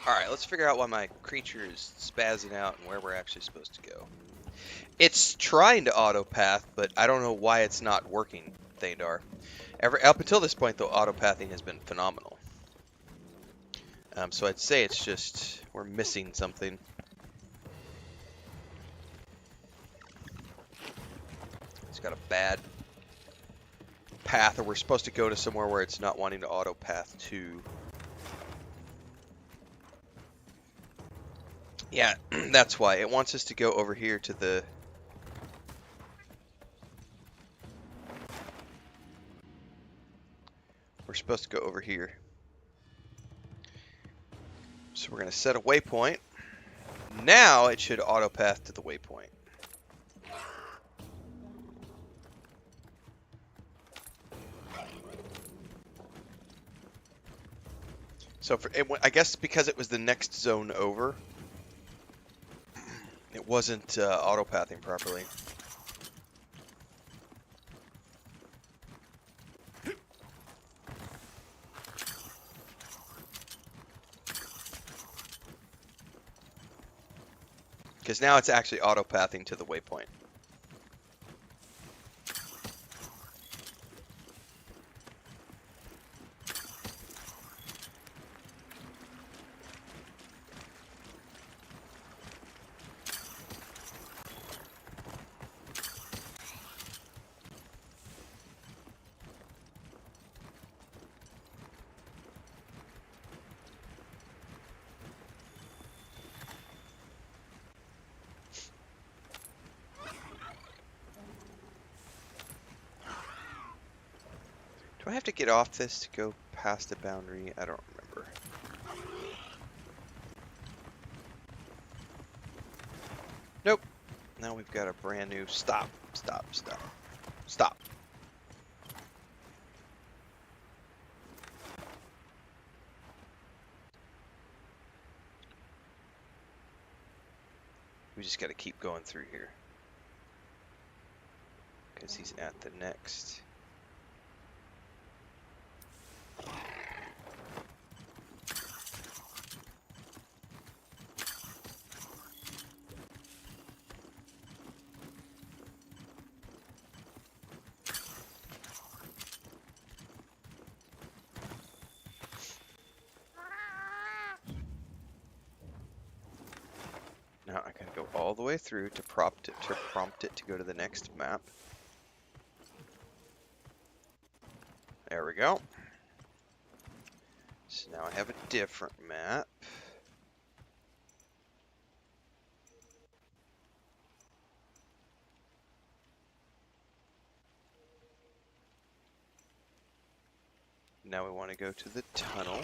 Alright, let's figure out why my creature is spazzing out and where we're actually supposed to go. It's trying to autopath, but I don't know why it's not working, Thandar. Up until this point, though, autopathing has been phenomenal. So I'd say it's just we're missing something. It's got a bad path, or we're supposed to go to somewhere where it's not wanting to autopath to. Yeah, that's why. It wants us to go over here to the... We're supposed to go over here. So we're going to set a waypoint. Now it should autopath to the waypoint. So I guess because it was the next zone over, it wasn't autopathing properly. Because now it's actually autopathing to the waypoint. Do I have to get off this to go past the boundary? I don't remember. Nope. Now we've got a brand new stop. We just got to keep going through here. Because he's at the next... Now I gotta go all the way through to prompt it to go to the next map. There we go. So now I have a different map. Now we want to go to the tunnel.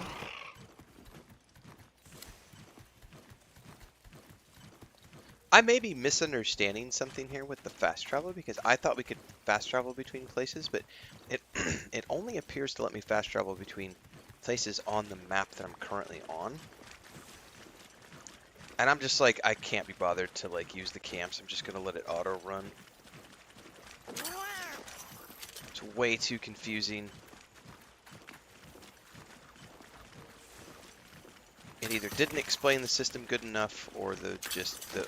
I may be misunderstanding something here with the fast travel, because I thought we could fast travel between places, but it only appears to let me fast travel between places on the map that I'm currently on. And I'm just like, I can't be bothered to like use the camps. I'm just gonna let it auto run. It's way too confusing It either didn't explain the system good enough, or the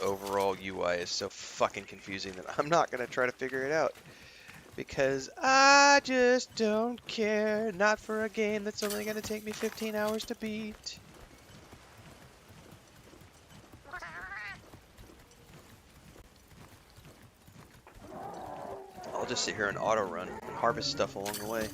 overall UI is so fucking confusing that I'm not gonna try to figure it out. Because I just don't care. Not for a game that's only gonna take me 15 hours to beat. I'll just sit here and auto run and harvest stuff along the way.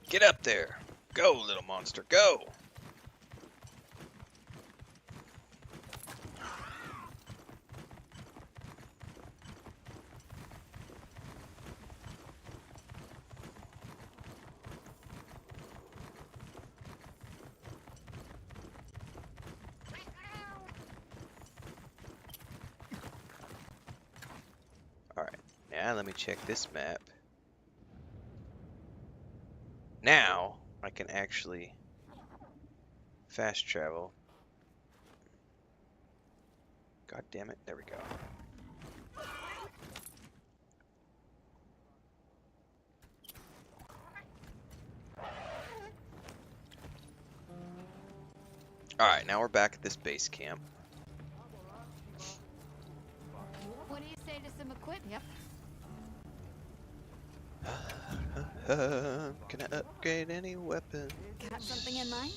Get up there! Go, little monster, go! Alright, now let me check this map. Now, I can actually fast travel. God damn it, there we go. Alright, now we're back at this base camp. What do you say to some equipment? Can I upgrade any weapon? Got something in mind?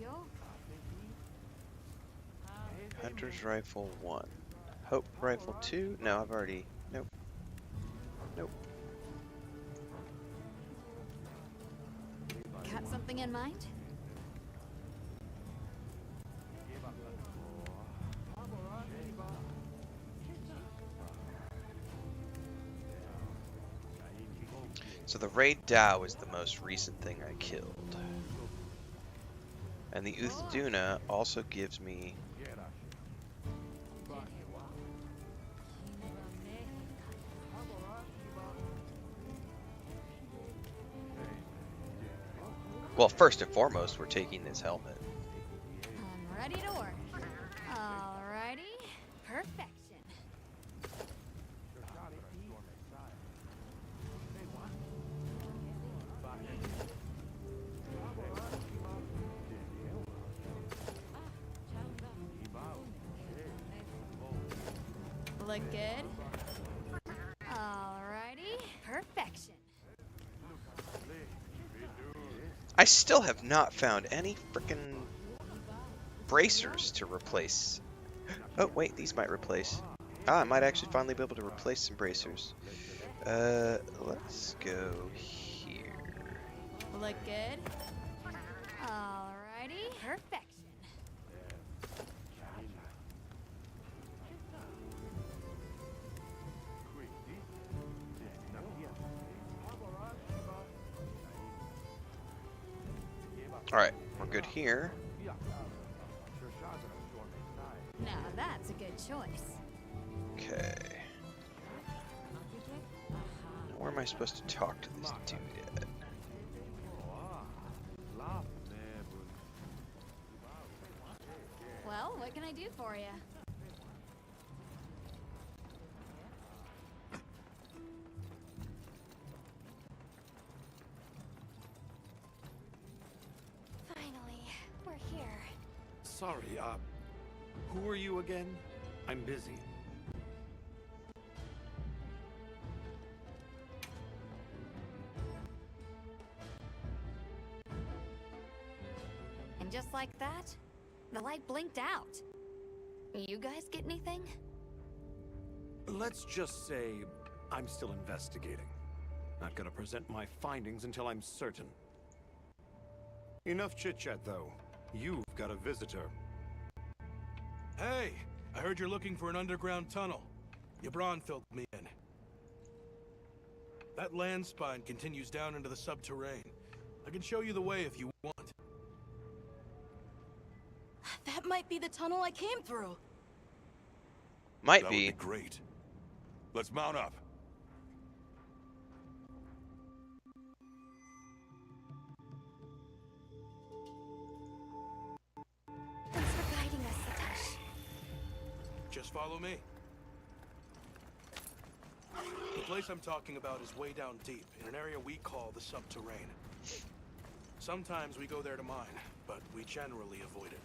Yo. Hunter's Rifle 1. Hope Rifle 2? No, I've already... Nope. Nope. Got something in mind? So the Raid Dao is the most recent thing I killed. And the Uth Duna also gives me... Well, first and foremost, we're taking this helmet. I'm ready to work. Alrighty. Perfection. Look good. Alrighty. Perfection. I still have not found any frickin' bracers to replace. Oh, wait, these might replace. Ah, I might actually finally be able to replace some bracers. Let's go here. Look good. Alrighty. Perfection. Alright, we're good here. Now that's a good choice. Okay. Now where am I supposed to talk to this dude at? Well, what can I do for you? Finally, we're here. Sorry, who are you again? I'm busy. And just like that, the light blinked out. You guys get anything? Let's just say I'm still investigating. Not gonna present my findings until I'm certain. Enough chit-chat, though. You've got a visitor. Hey, I heard you're looking for an underground tunnel. Yabron filled me in. That land spine continues down into the subterranean. I can show you the way if you want. That might be the tunnel I came through. Might That be. would be great. Let's mount up. Thanks for guiding us, Satosh. Just follow me. The place I'm talking about is way down deep, in an area we call the subterranean. Sometimes we go there to mine, but we generally avoid it.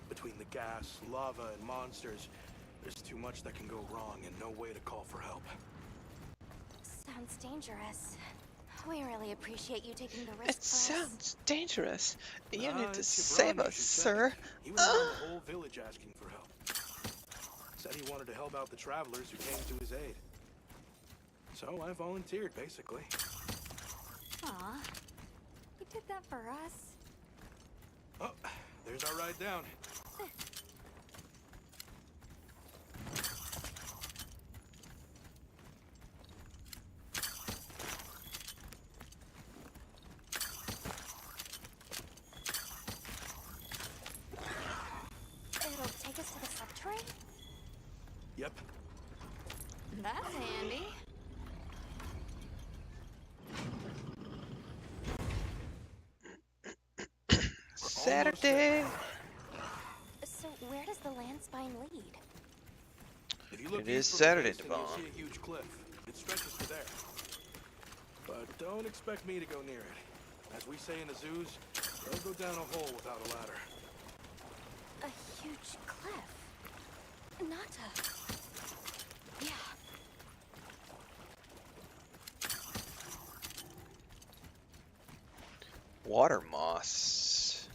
Between the gas, lava, and monsters, there's too much that can go wrong and no way to call for help. Sounds dangerous. We really appreciate you taking the risk It for us. sounds dangerous. You need to It's your save brother, us, you should sir. check. He went around the whole village asking for help. Said he wanted to help out the travelers who came to his aid. So I volunteered, basically. Aw, you did that for us. Oh, there's our ride down. It'll take us to the subterranean? Yep. That's handy. Saturday. So where does the land spine lead? If you look It is east from the Saturday, basin, you'll Devon. see a huge cliff. It stretches to there. But don't expect me to go near it. As we say in the zoos, don't go down a hole without a ladder. A huge cliff. Nata. Yeah. Water moss.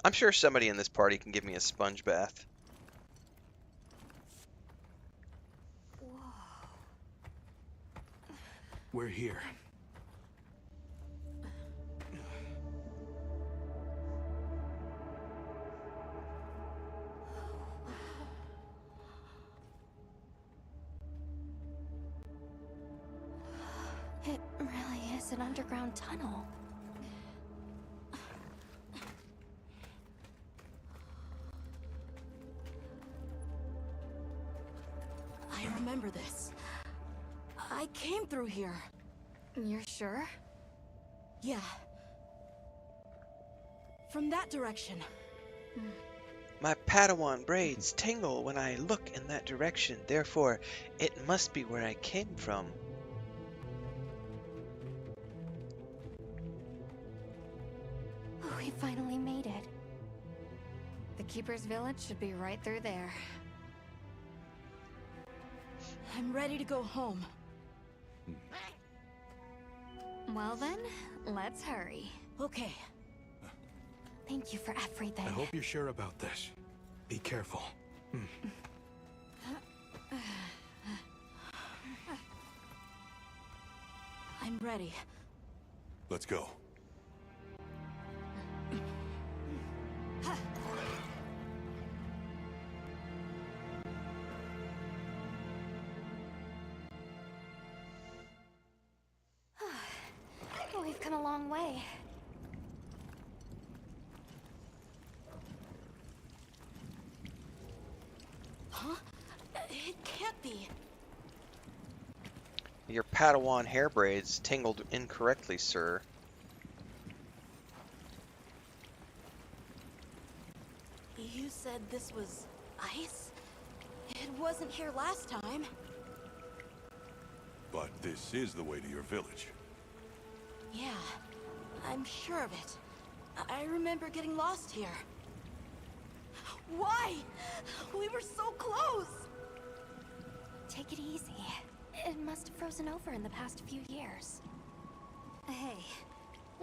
I'm sure somebody in this party can give me a sponge bath. We're here. It really is an underground tunnel. I remember this. I came through here. You're sure? Yeah. From that direction. My Padawan braids tingle when I look in that direction, therefore it must be where I came from. We finally made it. The Keeper's village should be right through there. I'm ready to go home. Well then, let's hurry. Okay. Thank you for everything. I hope you're sure about this. Be careful. I'm ready. Let's go. We've come a long way. Huh? It can't be. Your Padawan hair braids tingled incorrectly, sir. You said this was ice? It wasn't here last time. But this is the way to your village. Yeah, I'm sure of it. I remember getting lost here. Why? We were so close! Take it easy. It must have frozen over in the past few years. Hey,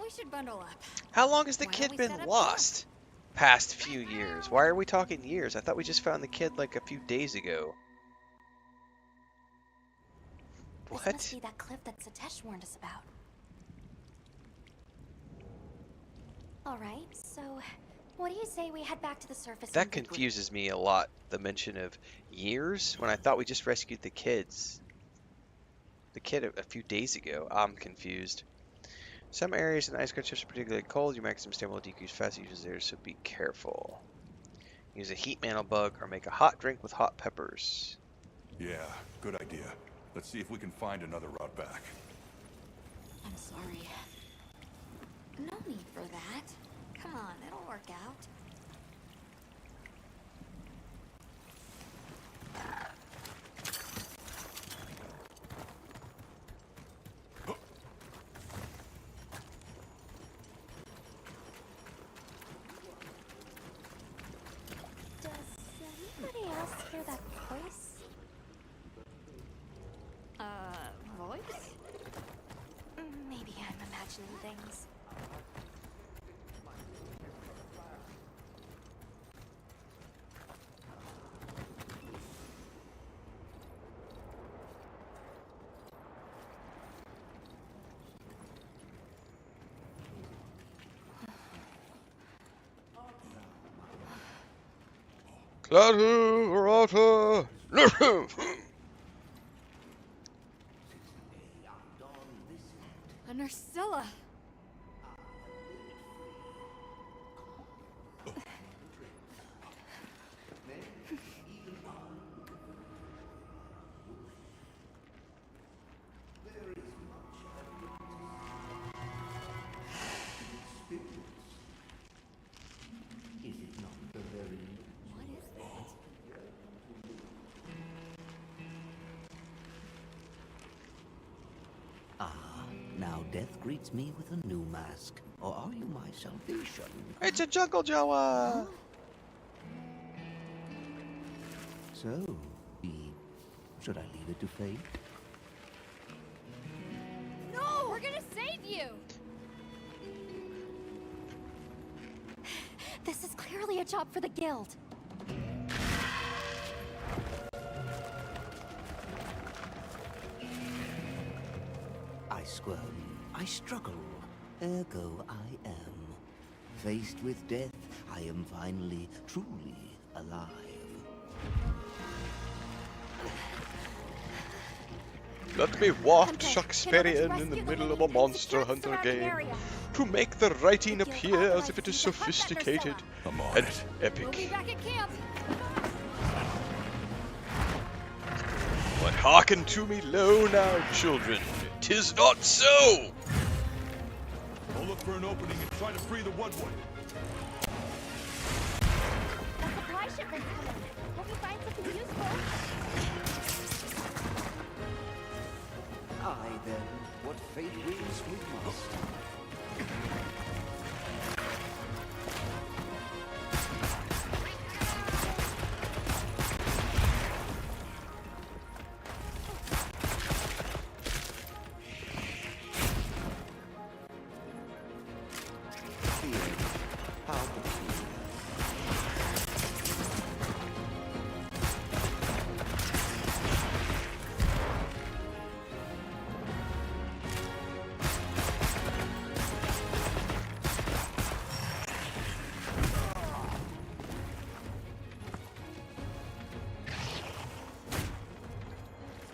we should bundle up. How long has the Why kid don't we set been up lost? Past few years. Why are we talking years? I thought we just found the kid like a few days ago. This What? must be that cliff that Satosh warned us about. Alright, so what do you say we head back to the surface? That and regroup? confuses me a lot, the mention of years, when I thought we just rescued the kids. the kid a few days ago. I'm confused. Some areas in the ice cream chips are particularly cold. Your maximum stamina will decrease fast users there, so be careful. Use a heat mantle bug or make a hot drink with hot peppers. Yeah, good idea. Let's see if we can find another route back. I'm sorry. No need for that. Come on, it'll work out. Does anybody else hear that voice? Voice? Maybe I'm imagining things. A Nursilla! Now death greets me with a new mask. Or are you my salvation? It's a jungle Jawa! So, should I leave it to fate? No! We're gonna save you! This is clearly a job for the guild. I squirm, I struggle, ergo I am. Faced with death, I am finally, truly alive. Let me waft Shakespearean in the middle of a monster hunter game to make the writing appear as if it is sophisticated and epic. We'll be back at camp. But hearken to me low now, children. 'Tis not so! I'll look for an opening and try to free the Wudwud. A supply shipment's coming. Hope you find something useful. Aye then, what fate wills we must.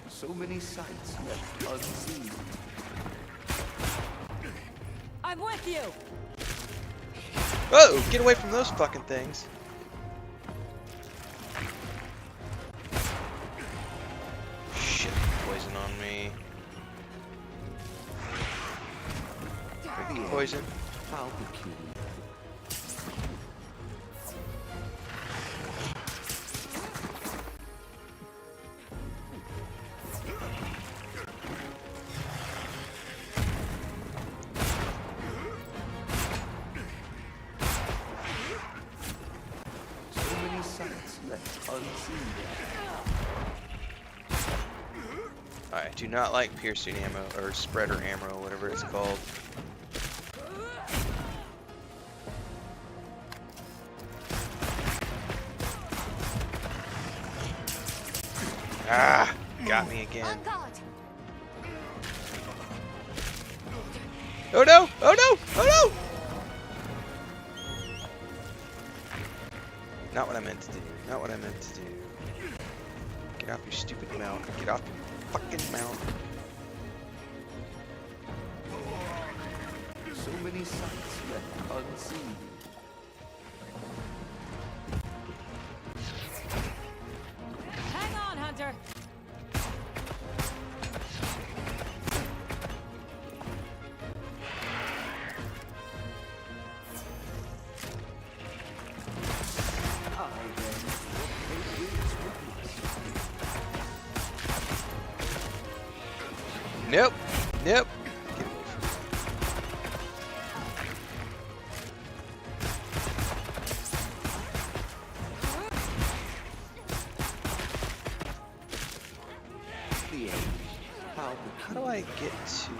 So many sights left unseen. I'm with you! Whoa! Get away from those fucking things. Shit, poison on me. Poison. How peculiar. I do not like piercing ammo, or spreader ammo, whatever it's called. Ah! Got me again. Oh no! Oh no! Oh no! Not what I meant to do. Not what I meant to do. Get off your stupid mount. Get off your fucking mount. many sights left unseen. Hang on, Hunter! Nope. Nope. How do I get to...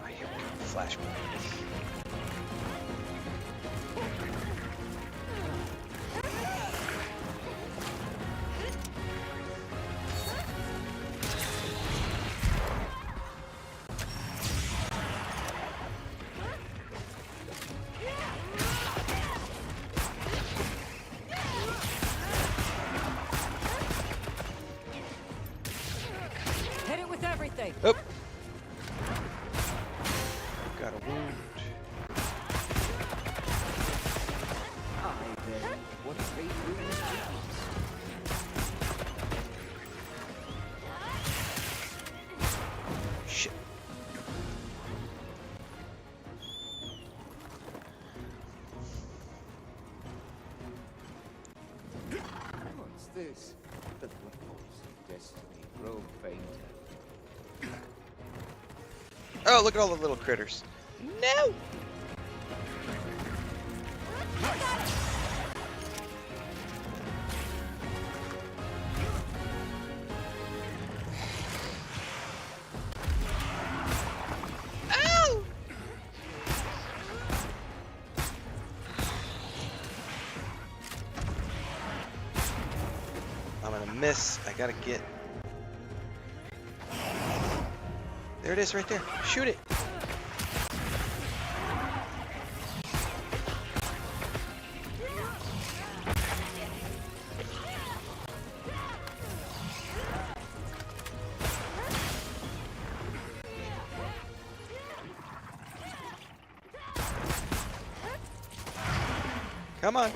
Oh, here we go. Flashpoint. Hit it with everything! Oh. Got a wound. What fate will Shit. What's this? The ripples of destiny grow fainter. Oh, look at all the little critters. No! Ow! I'm gonna miss. I gotta get... There it is right there. Shoot it. Come on.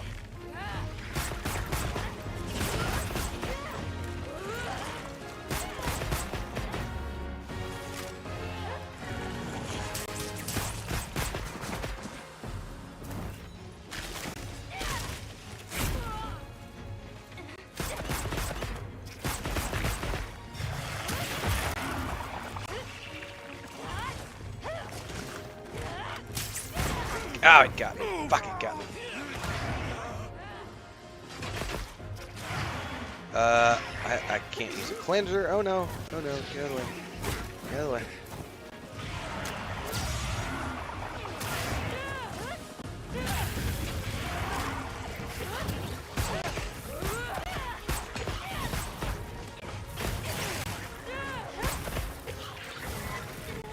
Oh, it got me. Fucking got me. I can't use a cleanser. Oh no. Oh no. Get out of the way. Get out of the way.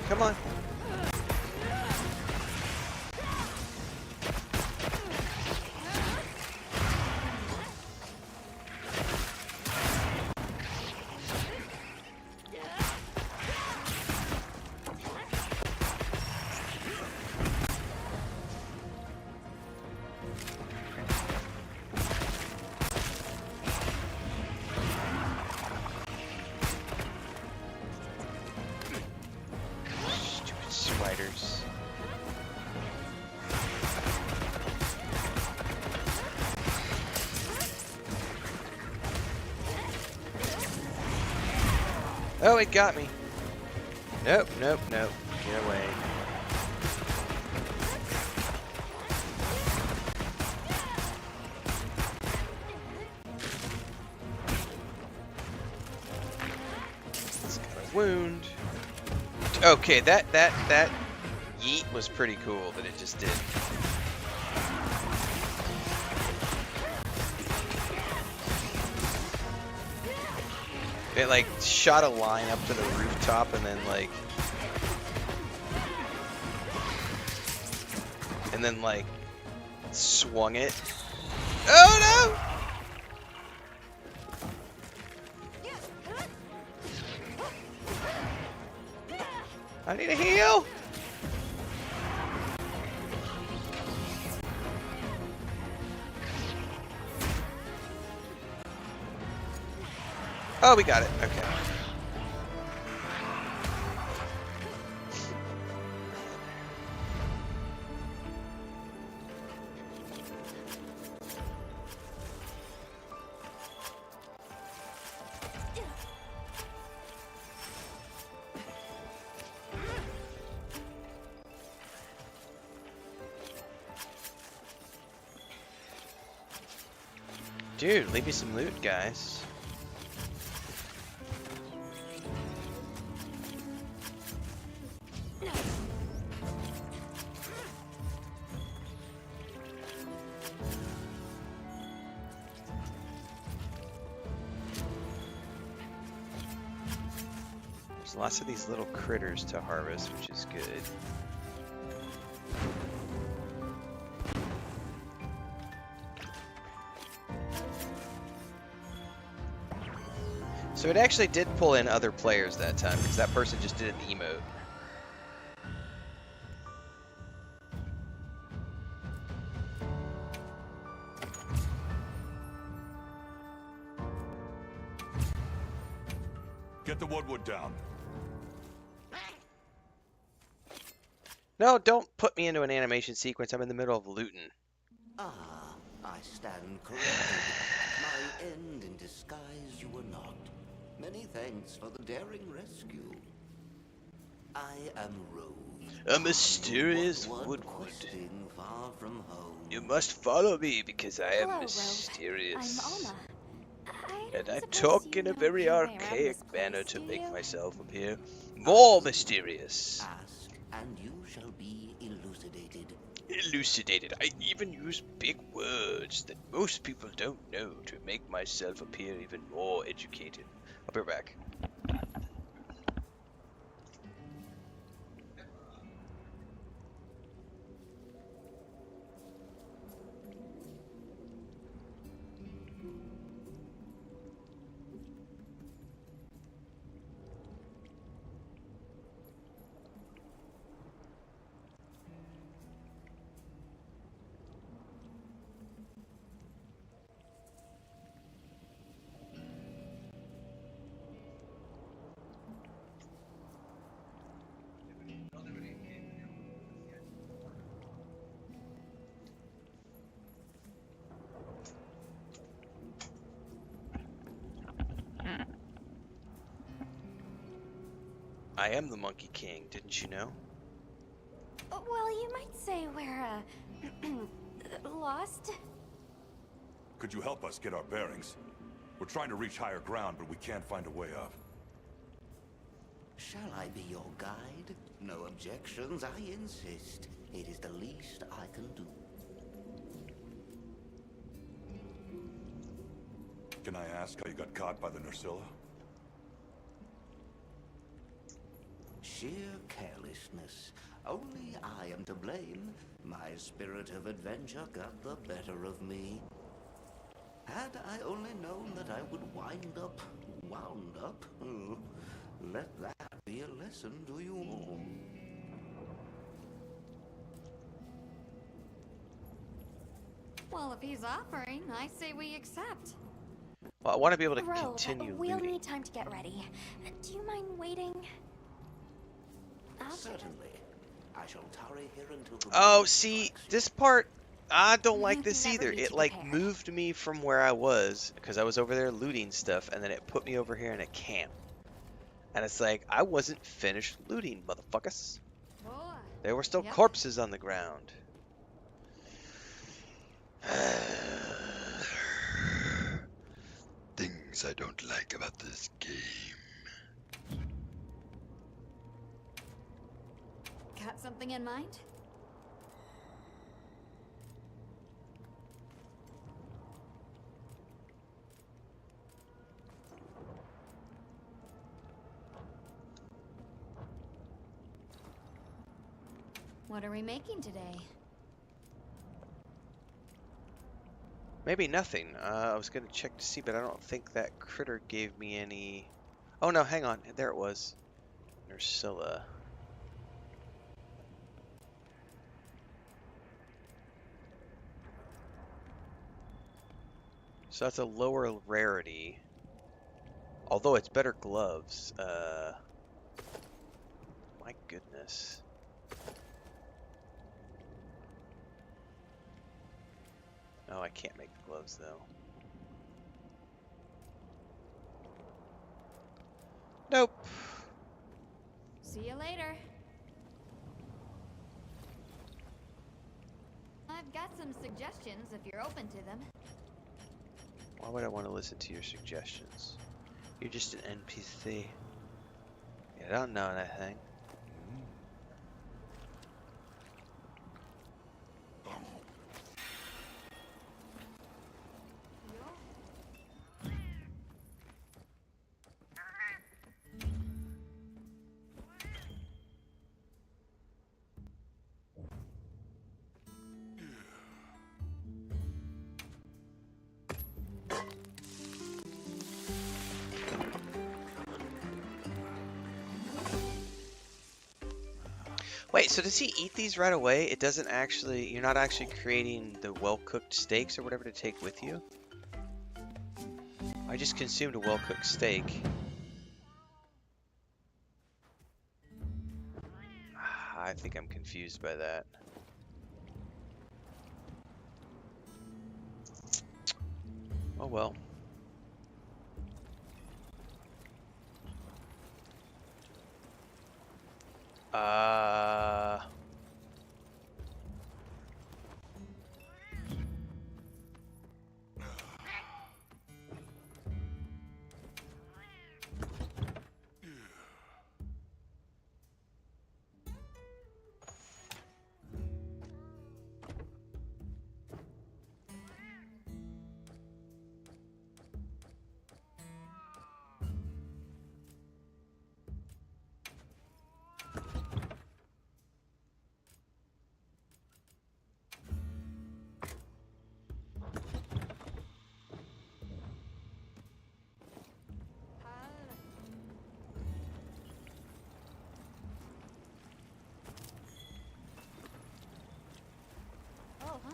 Come on. Stupid spiders. Oh, it got me. Nope, nope, nope. Get away. It's got a wound. Okay, that yeet was pretty cool that it just did. It like shot a line up to the rooftop and then like swung it. Oh no! I need a heal. Oh, we got it. Okay. Dude, leave me some loot, guys. There's lots of these little critters to harvest, which is good. So it actually did pull in other players that time, because that person just did an emote. Get the Wudwud down. No, don't put me into an animation sequence. I'm in the middle of looting. Ah, I stand corrected. My end in disguise you were not. Many thanks for the daring rescue. I am Rose. A mysterious Wudwud. Far from home. You must follow me because I am Hello, mysterious. I'm Alma. And I talk in a very archaic manner to make myself appear more mysterious. Ask, and you shall be elucidated. Elucidated. I even use big words that most people don't know to make myself appear even more educated. I'll be right back. I am the Monkey King, didn't you know? Well, you might say we're, lost. Could you help us get our bearings? We're trying to reach higher ground, but we can't find a way up. Shall I be your guide? No objections, I insist. It is the least I can do. Can I ask how you got caught by the Nursilla? Sheer carelessness. Only I am to blame. My spirit of adventure got the better of me. Had I only known that I would wound up, let that be a lesson to you all. Well, if he's offering, I say we accept. Well, I want to be able to Ro, continue we'll looting. need time to get ready. Do you mind waiting? Certainly. I shall tarry here until the Oh, see, this part, I don't like this never either. be It too like prepared. moved me from where I was because I was over there looting stuff, and then it put me over here in a camp. And it's like I wasn't finished looting, motherfuckers. There were still corpses on the ground. Things I don't like about this game. Got something in mind? What are we making today? Maybe nothing. I was gonna check to see, but I don't think that critter gave me any. Oh no, hang on. There it was. Nursilla. So that's a lower rarity. Although it's better gloves. My goodness. Oh, I can't make the gloves though. Nope. See you later. I've got some suggestions if you're open to them. Why would I want to listen to your suggestions? You're just an NPC. You don't know anything. Wait, so does he eat these right away? It doesn't actually, you're not actually creating the well-cooked steaks or whatever to take with you? I just consumed a well-cooked steak. I think I'm confused by that. Oh well. Oh, huh?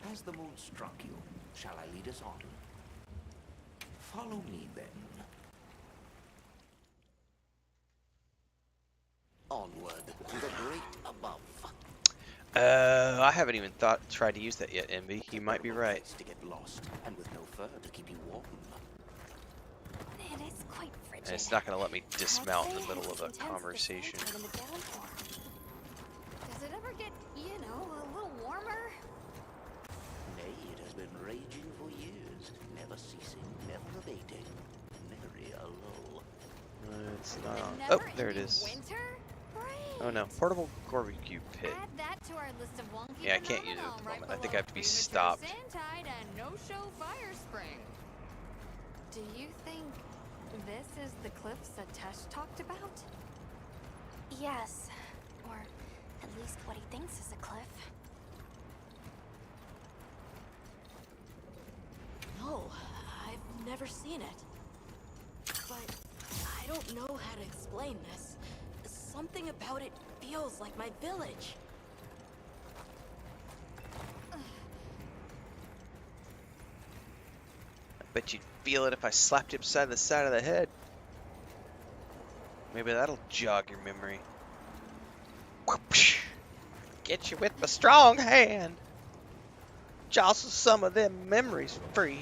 Has the moon struck you? Shall I lead us on? Follow me then. Onward to the great above. I haven't even tried to use that yet, Envy. You might be right. To get lost, and with no fur to keep you warm. It is quite frigid. And it's not going to let me dismount in the middle of a conversation. Does it ever get, you know, a little warmer? Nay, it has been raging for years, never ceasing, never abating. Nary a lull. It's not on. Oh, there it is. Winter? Great. Oh no, portable barbecue pit. Add that to our list of wonky Yeah, I can't use it at the phenomenon moment. right I think I have to be below stopped. premature sand tide and no-show fire spring. Do you think this is the cliffs that Tesh talked about? Yes. Or at least what he thinks is a cliff. No, I've never seen it. But I don't know how to explain this. Something about it feels like my village. I bet you'd feel it if I slapped you upside the side of the head. Maybe that'll jog your memory. Get you with my strong hand. Jostle some of them memories free.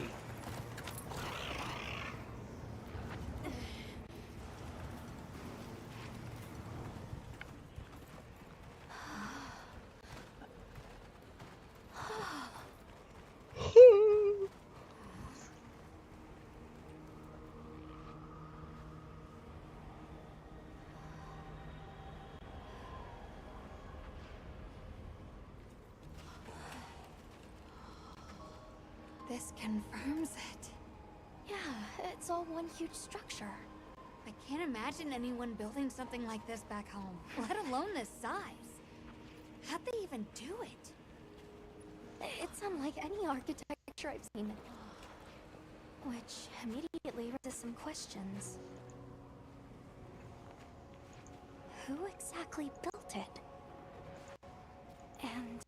This confirms it. Yeah, it's all one huge structure. I can't imagine anyone building something like this back home, let alone this size. How'd they even do it? It's unlike any architecture I've seen. Which immediately raises some questions. Who exactly built it? And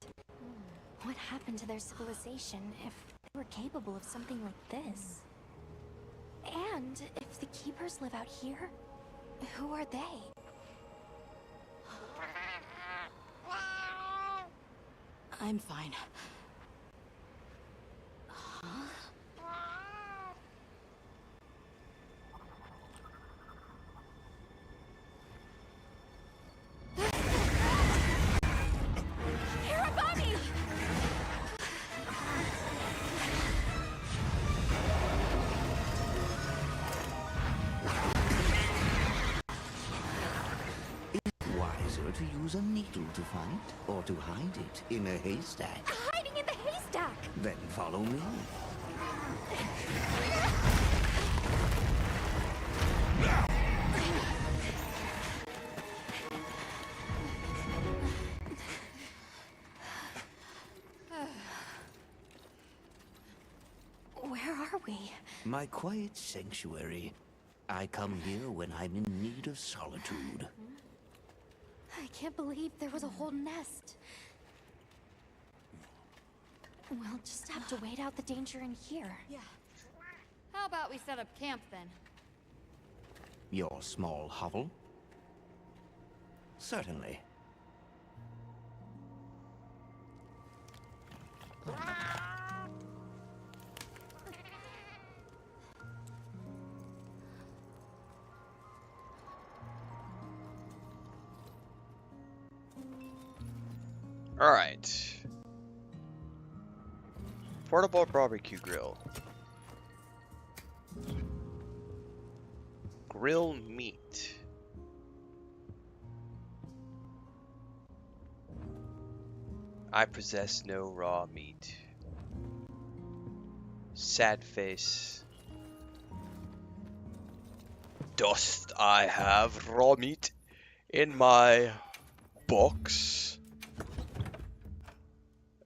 What happened to their civilization if they were capable of something like this? And if the keepers live out here, who are they? I'm fine. Huh? Hirabami! Wiser to use a needle to fight, or to hide it in a haystack. Hiding in the haystack! Then follow me. Where are we? My quiet sanctuary. I come here when I'm in need of solitude. I can't believe there was a whole nest. We'll just have to wait out the danger in here. Yeah. How about we set up camp then? Your small hovel? Certainly. All right. Portable barbecue grill. Grill meat. I possess no raw meat. Sad face. Dost I have raw meat in my box?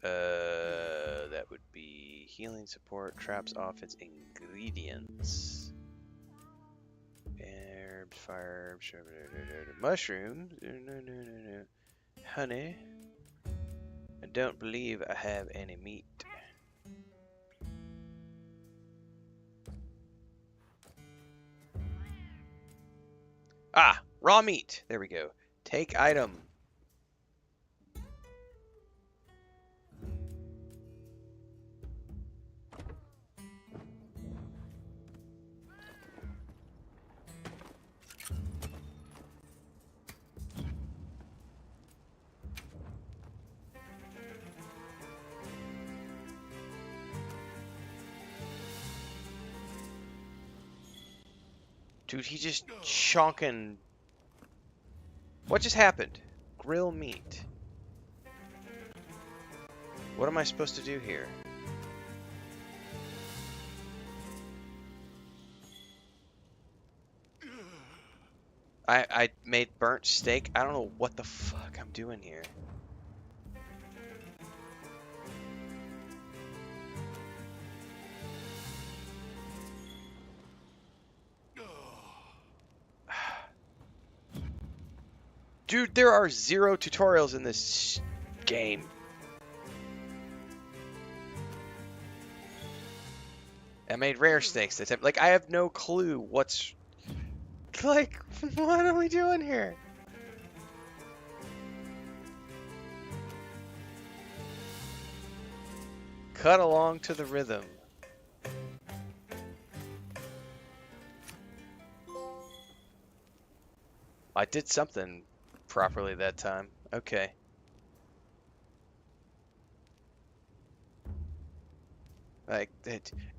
That would be healing support, traps, offense, ingredients. Herbs, fire, mushrooms, honey. I don't believe I have any meat. Ah, raw meat. There we go. Take item. Dude, he just chonking. What just happened? Grill meat. What am I supposed to do here? I made burnt steak. I don't know what the fuck I'm doing here. Dude, there are 0 tutorials in this game. I made rare steaks this time. Like, I have no clue what's... Like, what are we doing here? Cut along to the rhythm. I did something properly that time. Okay. Like,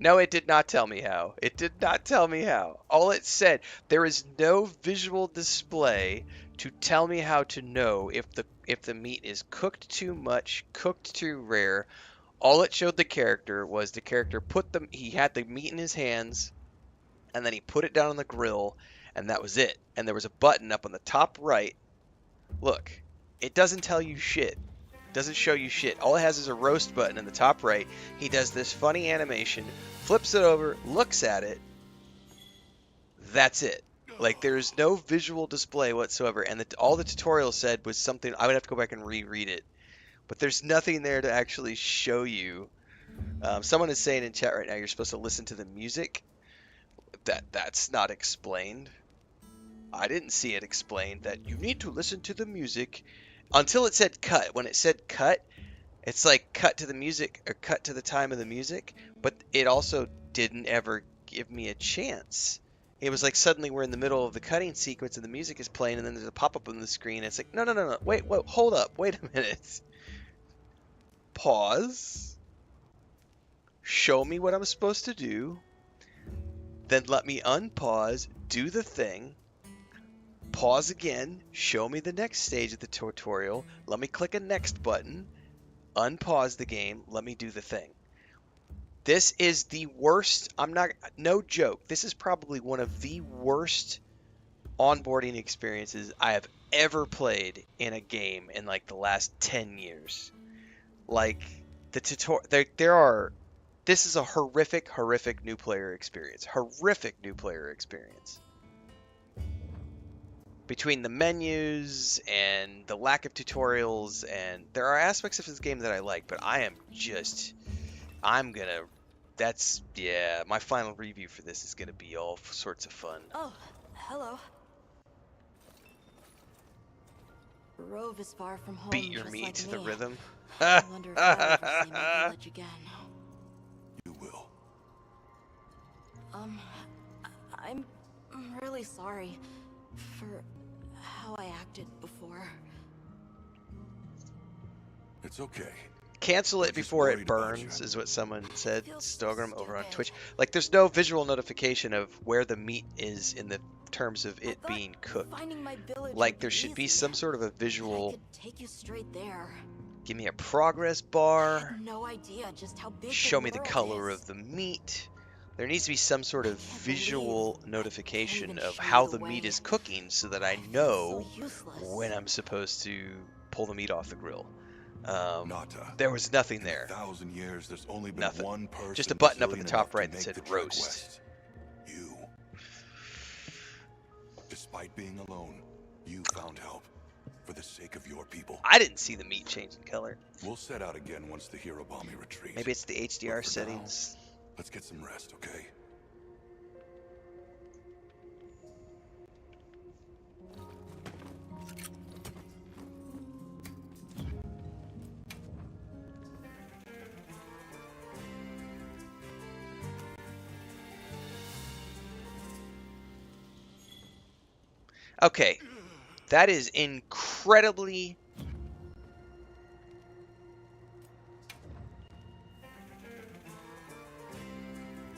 no, it did not tell me how. It did not tell me how. All it said, there is no visual display to tell me how to know if the meat is cooked too much, cooked too rare. All it showed the character was the character he had the meat in his hands, and then he put it down on the grill, and that was it. And there was a button up on the top right. Look, it doesn't tell you shit. Doesn't show you shit. All it has is a roast button in the top right. He does this funny animation, flips it over, looks at it. That's it. Like, there's no visual display whatsoever. And all the tutorial said was something, I would have to go back and reread it, but there's nothing there to actually show you. Someone is saying in chat right now you're supposed to listen to the music. That's not explained. I didn't see it explained that you need to listen to the music until it said cut. When it said cut, it's like cut to the music or cut to the time of the music, but it also didn't ever give me a chance. It was like suddenly we're in the middle of the cutting sequence and the music is playing and then there's a pop-up on the screen. It's like, no, wait, hold up, wait a minute. Pause. Show me what I'm supposed to do. Then let me unpause, do the thing. Pause again, show me the next stage of the tutorial. Let me click a next button. Unpause the game, let me do the thing. This is the worst, no joke, this is probably one of the worst onboarding experiences I have ever played in a game in like the last 10 years. Like, the tutorial, this is a horrific new player experience. Horrific new player experience. Between the menus and the lack of tutorials, and there are aspects of this game that I like, but my final review for this is gonna be all sorts of fun. Oh, hello. Rove is far from home. Beat your just meat like to the me. rhythm. I wonder if I'll ever see my village again. You will. I'm really sorry for how I acted before. It's okay. Cancel it before it burns, is what someone said. Stogram over on Twitch. Like, there's no visual notification of where the meat is in the terms of it being cooked. Like, there should be some sort of a visual. I could take you straight there. Give me a progress bar. I had no idea just how big Show the me the world color is. of the meat. There needs to be some sort of visual notification of how the meat is cooking so that I know when I'm supposed to pull the meat off the grill. There was nothing there. 1,000 years, there's only been Nothing. one person Just a button up at the resilient top enough right to that make said the trek roast. west. You. Despite being alone, you found help for the sake of your people. I didn't see the meat change in color. We'll set out again once the Hirobami retreat. Maybe it's the HDR But for settings. now, let's get some rest, okay? Okay, that is incredibly...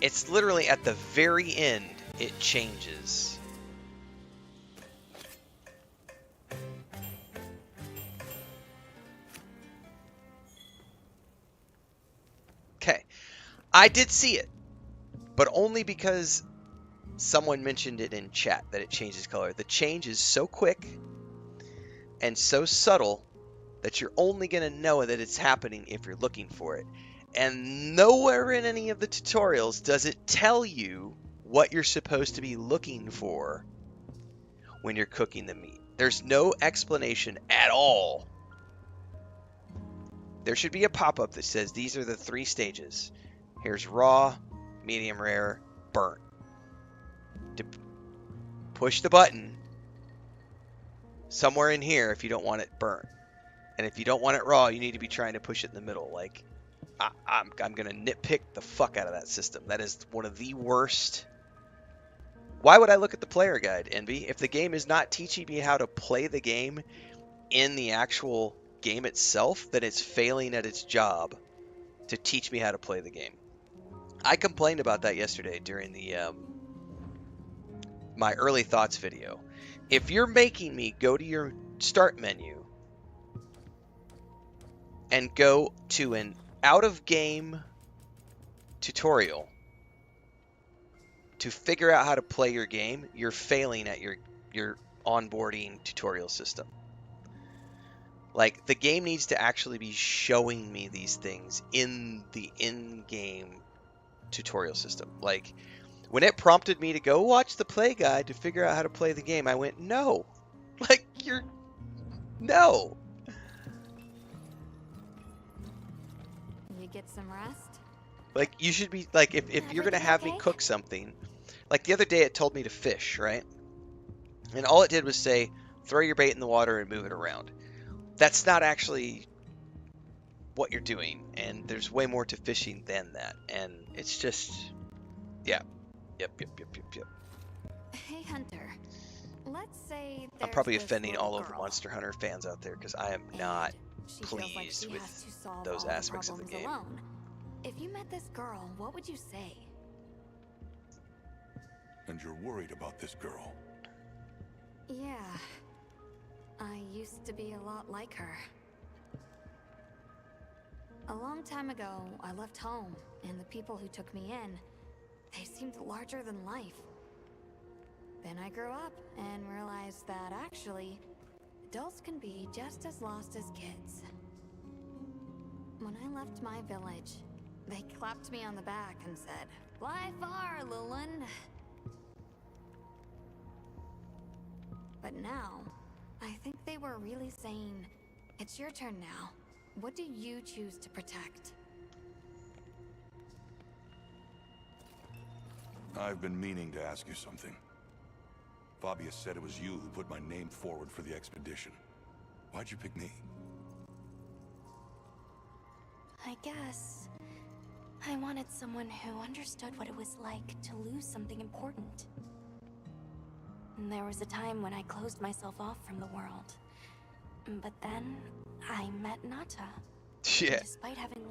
It's literally at the very end, it changes. Okay, I did see it, but only because someone mentioned it in chat that it changes color. The change is so quick and so subtle that you're only going to know that it's happening if you're looking for it. And nowhere in any of the tutorials does it tell you what you're supposed to be looking for when you're cooking the meat. There's no explanation at all. There should be a pop-up that says these are the 3 stages. Here's raw, medium rare, burnt. To push the button somewhere in here if you don't want it burnt. And if you don't want it raw, you need to be trying to push it in the middle. Like, I'm going to nitpick the fuck out of that system. That is one of the worst. Why would I look at the player guide, Envy? If the game is not teaching me how to play the game in the actual game itself, then it's failing at its job to teach me how to play the game. I complained about that yesterday during the my early thoughts video. If you're making me go to your start menu and go to an out-of-game tutorial to figure out how to play your game, you're failing at your onboarding tutorial system. Like, the game needs to actually be showing me these things in the in-game tutorial system. Like, when it prompted me to go watch the play guide to figure out how to play the game, I went, no. Like, no. get some rest? Like, you should be, like, if you're going to have me cook something, like the other day it told me to fish, right? And all it did was say, throw your bait in the water and move it around. That's not actually what you're doing, and there's way more to fishing than that. And it's just, yeah. Yep. Hey, Hunter. Let's say I'm probably offending all of the Monster Hunter fans out there because I am not pleased with those aspects of the game. Alone. If you met this girl, what would you say? And you're worried about this girl? Yeah. I used to be a lot like her. A long time ago, I left home, and the people who took me in, they seemed larger than life. Then I grew up and realized that actually, adults can be just as lost as kids. When I left my village, they clapped me on the back and said, "Fly far, little one." But now, I think they were really saying, "It's your turn now. What do you choose to protect?" I've been meaning to ask you something. Fabius said it was you who put my name forward for the expedition. Why'd you pick me? I guess I wanted someone who understood what it was like to lose something important. And there was a time when I closed myself off from the world. But then I met Nata. Yeah.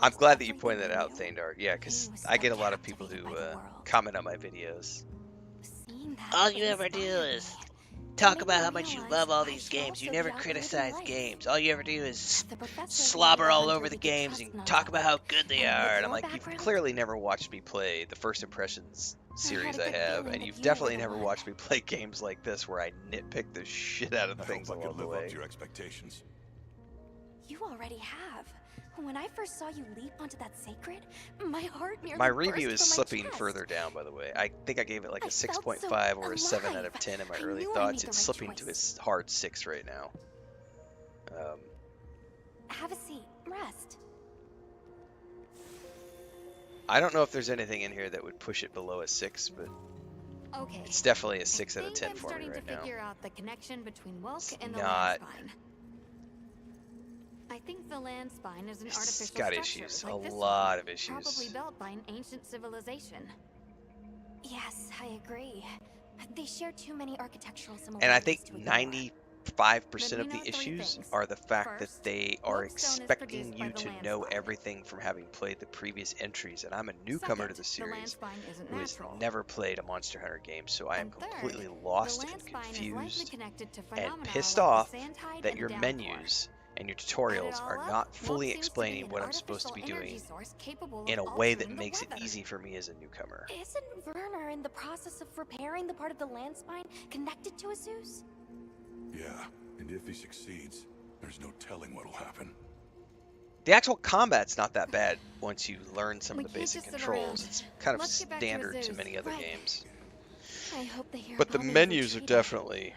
I'm glad that you pointed that out, Thandar. Yeah, because I get a lot of people who comment on my videos. All you ever do is talk about how much you love all these games. You never criticize games. All you ever do is slobber all over the games and talk about how good they are. And I'm like, you've clearly never watched me play the First Impressions series I have, and you've definitely never watched me play games like this where I nitpick the shit out of things along the way. I hope I can live up to your expectations. You already have. When I first saw you leap onto that sacred, my heart nearly My burst review is from my slipping chest. further down, by the way. I think I gave it like a 6.5 or a 7 out of 10 in my early thoughts. It's slipping to a hard 6 right now. Have a seat. Rest. I don't know if there's anything in here that would push it below a 6, but Okay. it's definitely a 6 out of 10 for me right now. I'm starting to figure out the connection between Wilk and the not- land spine. I think the land spine is an It's artificial got structure, issues, like a this lot one, of issues. Probably built by an ancient civilization. Yes, I agree. They share too many architectural similarities. And I think to ignore. 95% of the issues are the fact that they are expecting you to know everything from having played the previous entries. And I'm a newcomer to the series who has never played a Monster Hunter game, so I am completely lost and confused and pissed off that your menus and your tutorials are not fully explaining what I'm supposed to be doing in a way that makes it easy for me as a newcomer. Isn't Werner in the process of repairing the part of the land spine connected to a Zeus? Yeah, and if he succeeds, there's no telling what'll happen. The actual combat's not that bad once you learn some of the basic controls. It's kind of standard to many other games. I hope they hear But the about me menus are retreating. definitely...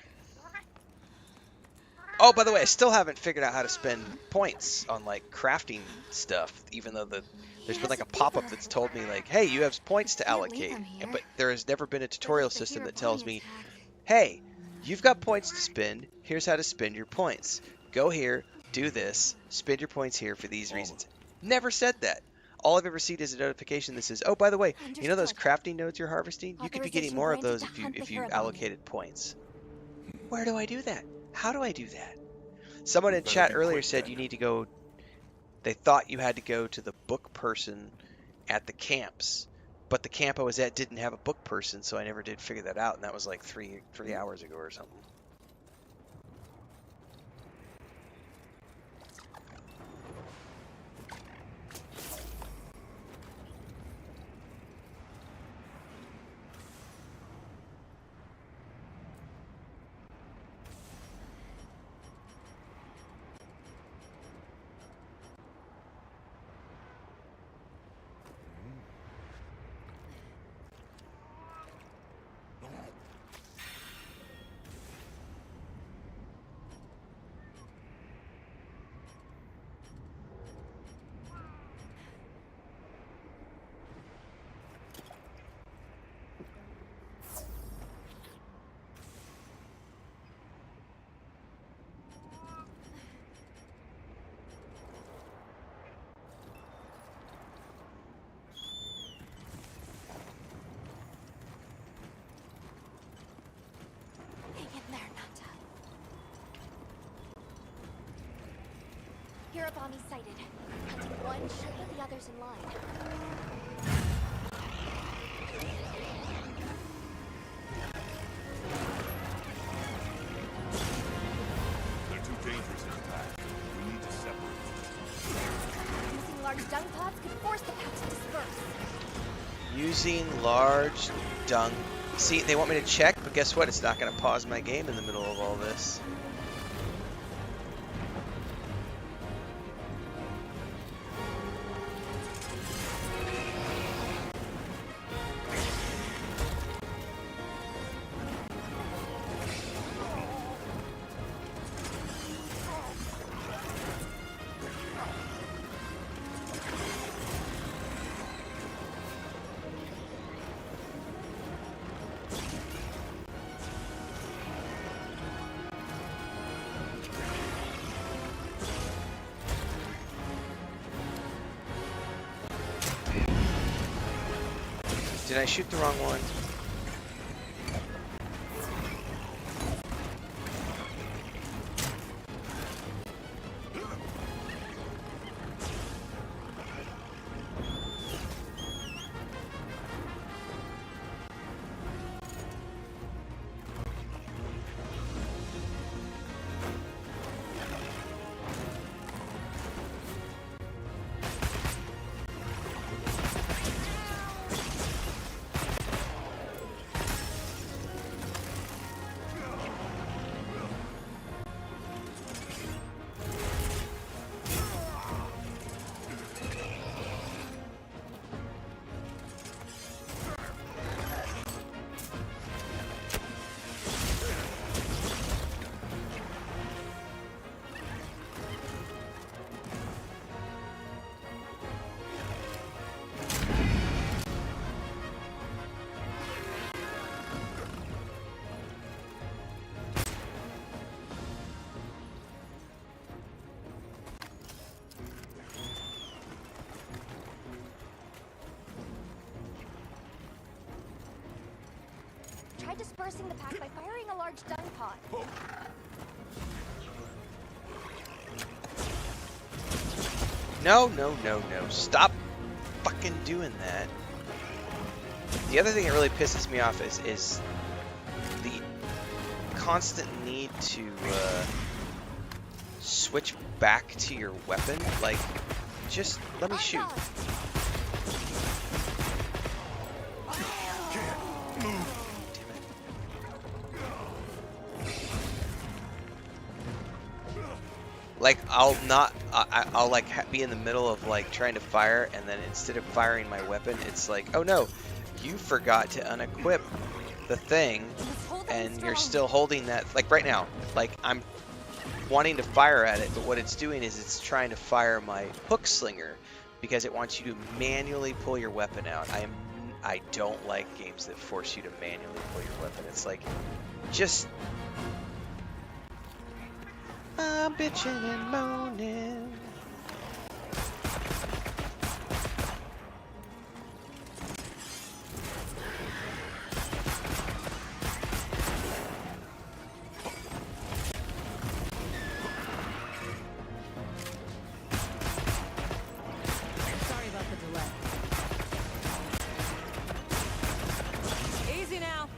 Oh, by the way, I still haven't figured out how to spend points on, like, crafting stuff, even though there's been, like, a pop-up that's told me, like, hey, you have points to allocate. But there has never been a tutorial system that tells me, hey, you've got points to spend, here's how to spend your points. Go here, do this, spend your points here for these reasons. Never said that. All I've ever seen is a notification that says, oh, by the way, you know those crafting nodes you're harvesting? You could be getting more of those if you allocated points. Where do I do that? How do I do that? Someone in chat earlier said you need to go... They thought you had to go to the book person at the camps. But the camp I was at didn't have a book person, so I never did figure that out. And that was like 3 hours ago or something. Arabami sighted. Hunting one should put the others in line. They're too dangerous in the pack. We need to separate them. Using large dung pods could force the pack to disperse. Using large dung. See, they want me to check, but guess what? It's not going to pause my game in the middle of all this. Did I shoot the wrong one? Try dispersing the pack by firing a large dung pod. No, no, no, no. Stop fucking doing that. The other thing that really pisses me off is the constant need to switch back to your weapon. Like, just let me shoot. Like, I'll like be in the middle of like trying to fire, and then instead of firing my weapon, it's like, oh no, you forgot to unequip the thing, and you're still holding that. Like right now, like I'm wanting to fire at it, but what it's doing is it's trying to fire my hook slinger because it wants you to manually pull your weapon out. I don't like games that force you to manually pull your weapon. It's like, just I'm bitching and moaning. Sorry about the delay. Easy now.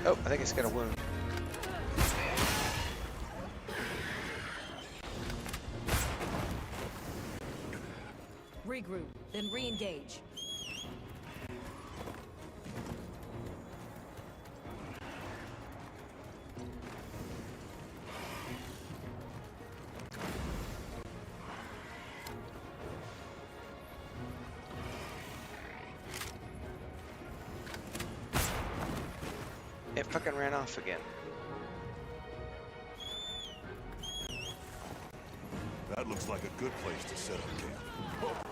Oh, I think it's got a wound. Regroup, then re-engage. It fucking ran off again. That looks like a good place to set up camp.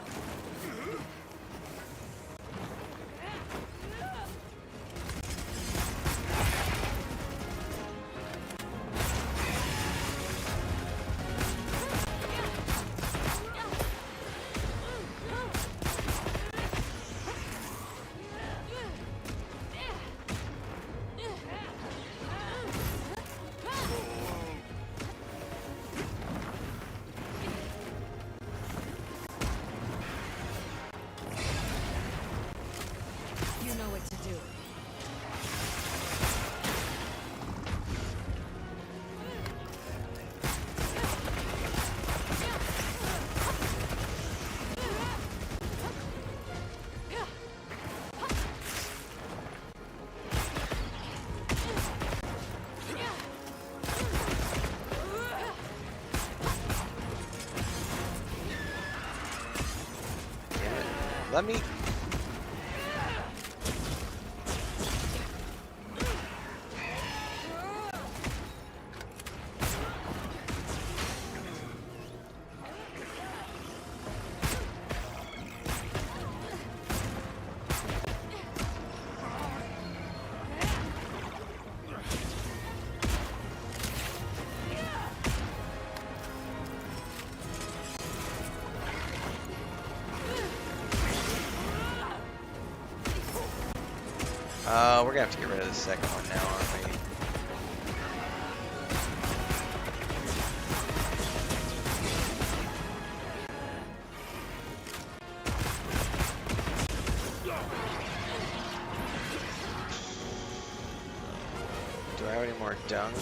Let me. We're gonna have to get rid of the second one now, aren't we? Do I have any more dung?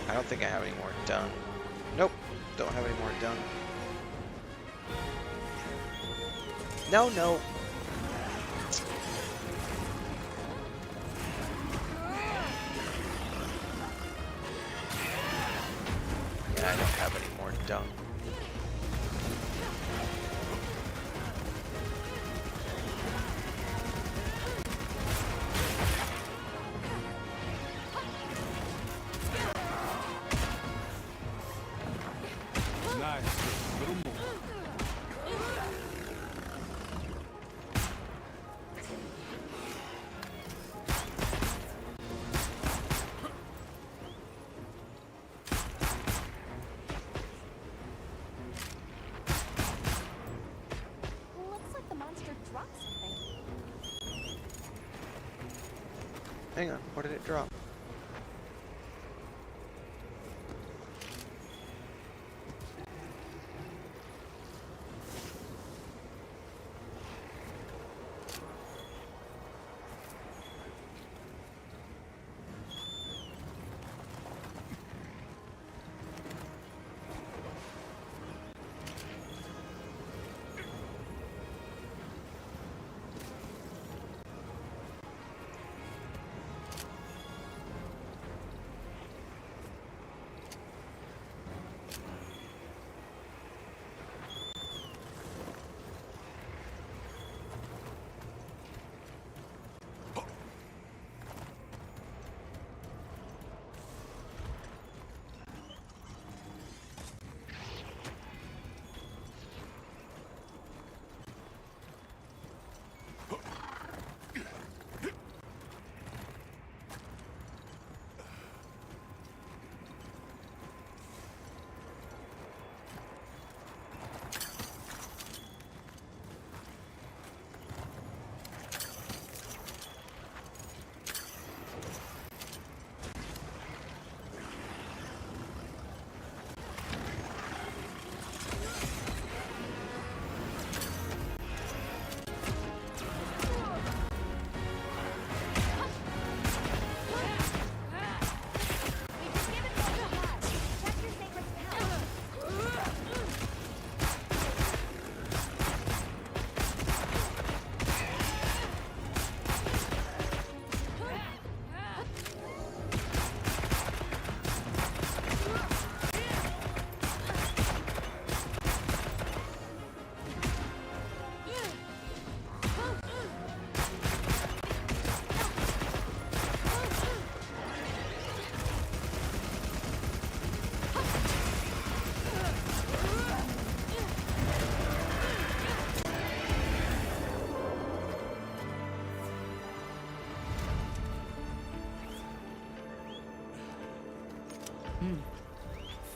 I don't think I have any more dung. Nope, don't have any more dung. No, no. Yeah, I don't have any more dung. Hang on, what did it drop?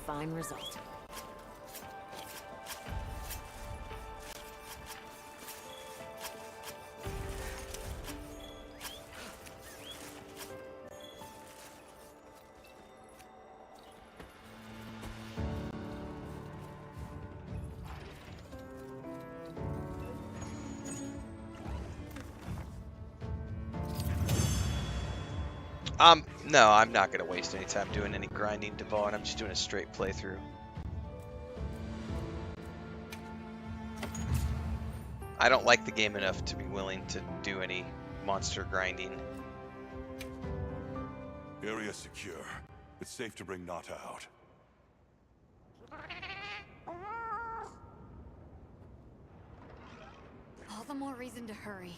fine result. No, I'm not going to waste any time doing any grinding Devon. I'm just doing a straight playthrough. I don't like the game enough to be willing to do any monster grinding. Area secure. It's safe to bring Nata out. All the more reason to hurry.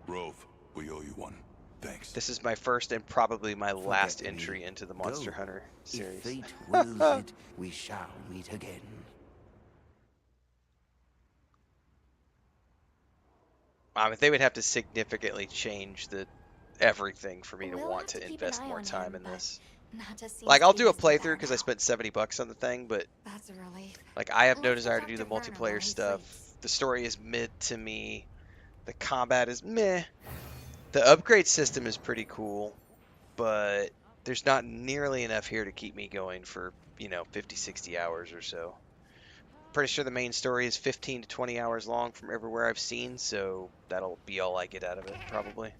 Rove, we owe you one. Thanks. This is my first and probably my last entry into the Monster Hunter series. If fate wills it, we shall meet again. They would have to significantly change everything for me to want to invest more time in this. Like, I'll do a playthrough because I spent $70 on the thing, but that's a relief. Like, I have no desire to do the multiplayer stuff. The story is mid to me. The combat is meh. The upgrade system is pretty cool, but there's not nearly enough here to keep me going for, 50, 60 hours or so. Pretty sure the main story is 15 to 20 hours long from everywhere I've seen, so that'll be all I get out of it, probably.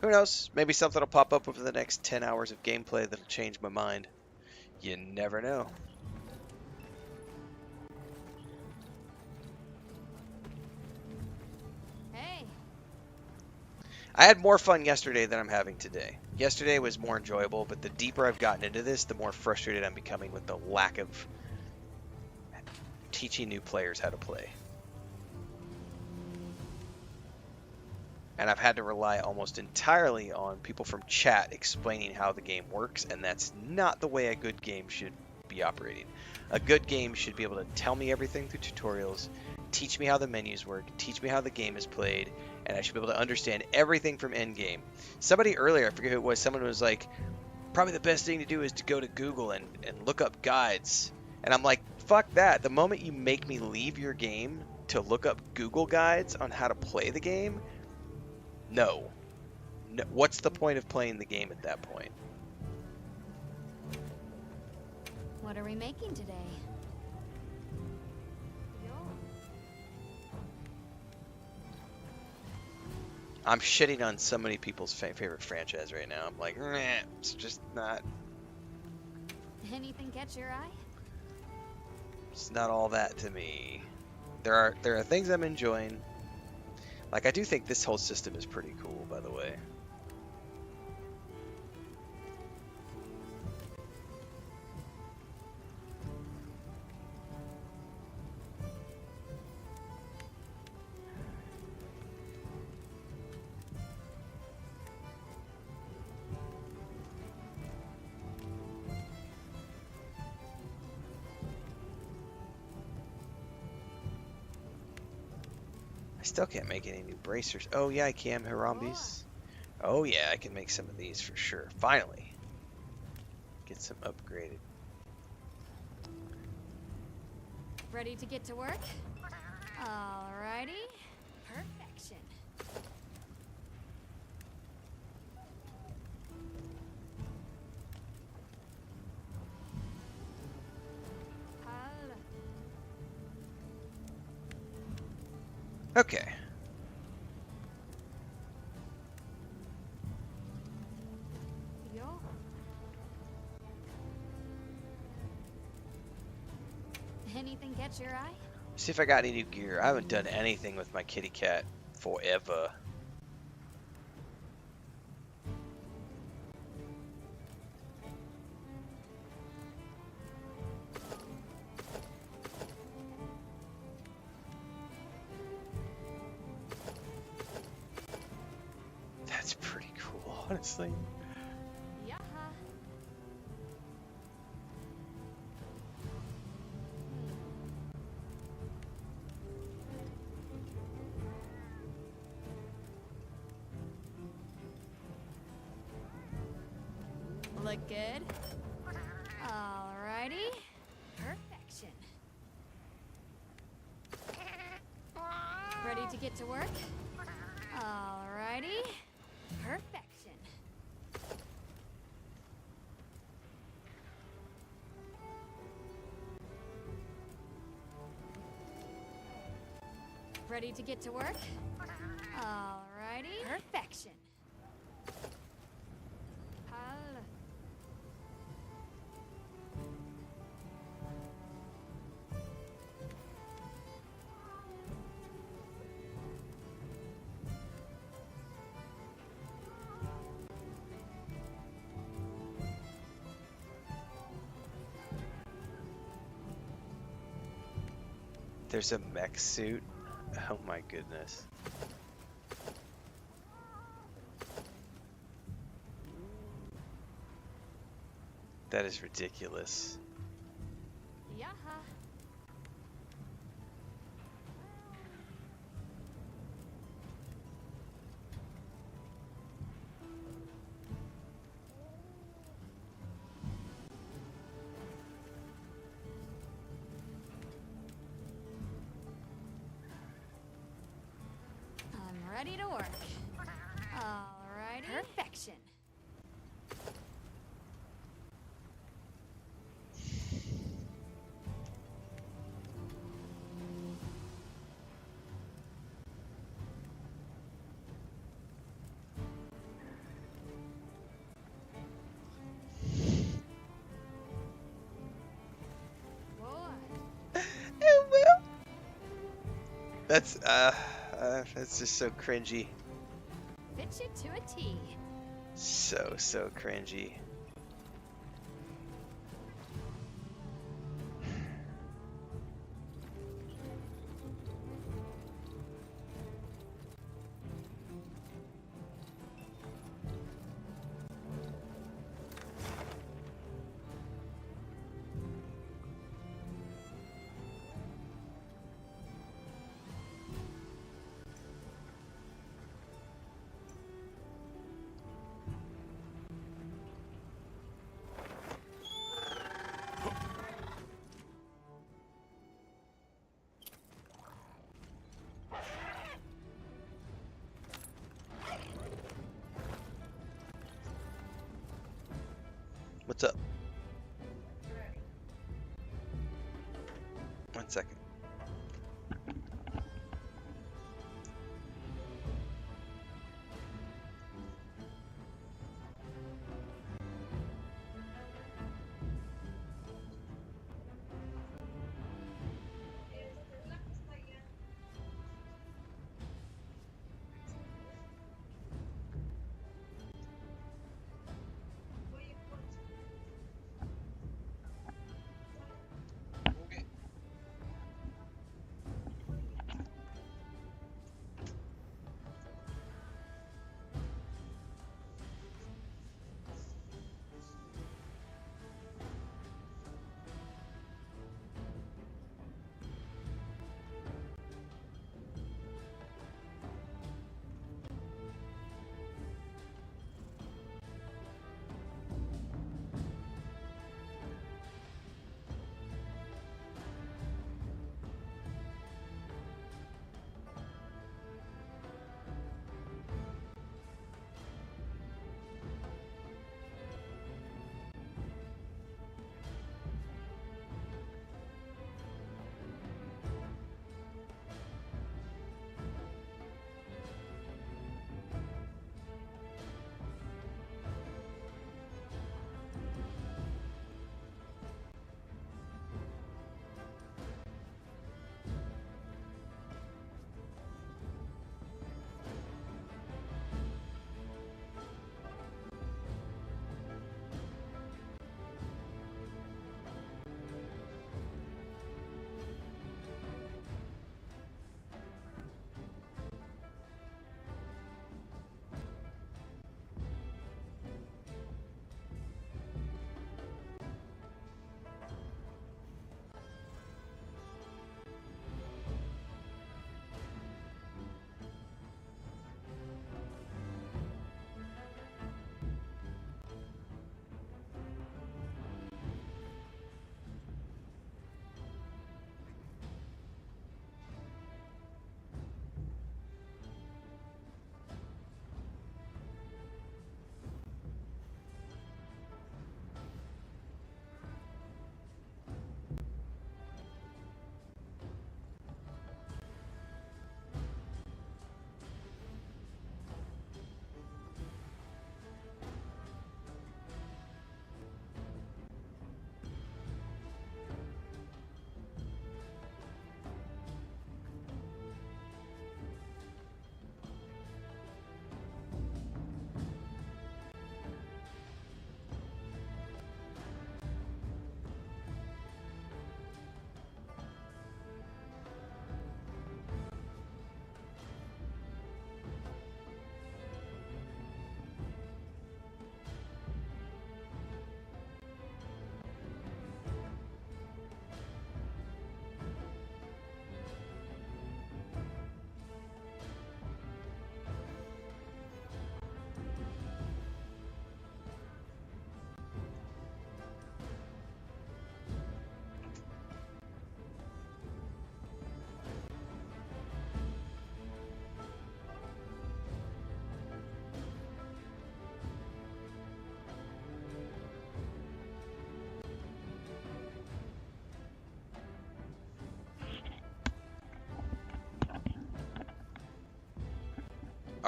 Who knows? Maybe something will pop up over the next 10 hours of gameplay that'll change my mind. You never know. Hey. I had more fun yesterday than I'm having today. Yesterday was more enjoyable, but the deeper I've gotten into this, the more frustrated I'm becoming with the lack of teaching new players how to play. And I've had to rely almost entirely on people from chat explaining how the game works, and that's not the way a good game should be operating. A good game should be able to tell me everything through tutorials, teach me how the menus work, teach me how the game is played, and I should be able to understand everything from endgame. Somebody earlier, I forget who it was, someone was like, probably the best thing to do is to go to Google and look up guides. And I'm like, fuck that. The moment you make me leave your game to look up Google guides on how to play the game, no. What's the point of playing the game at that point? What are we making today? I'm shitting on so many people's favorite franchise right now. I'm like, meh, it's just not. Anything catch your eye? It's not all that to me. There are things I'm enjoying. Like, I do think this whole system is pretty cool, by the way. Still can't make any new bracers. Oh yeah, I can, Harambis. Oh yeah, I can make some of these for sure. Finally. Get some upgraded. Ready to get to work? Alrighty. Perfection. Okay. Yo. Anything catch your eye? See if I got any new gear. I haven't done anything with my kitty cat forever. That's pretty cool, honestly. Yeah. look good. Alrighty. Perfection. Ready to get to work? Alrighty. Perfection. Ready to get to work? Alrighty. Perfection. Hal. There's a mech suit. Oh my goodness. That is ridiculous. Yaha. I'm ready to work. Alrighty. Perfection. That's just so cringy. Fit you to a T. So cringy. What's up? One second.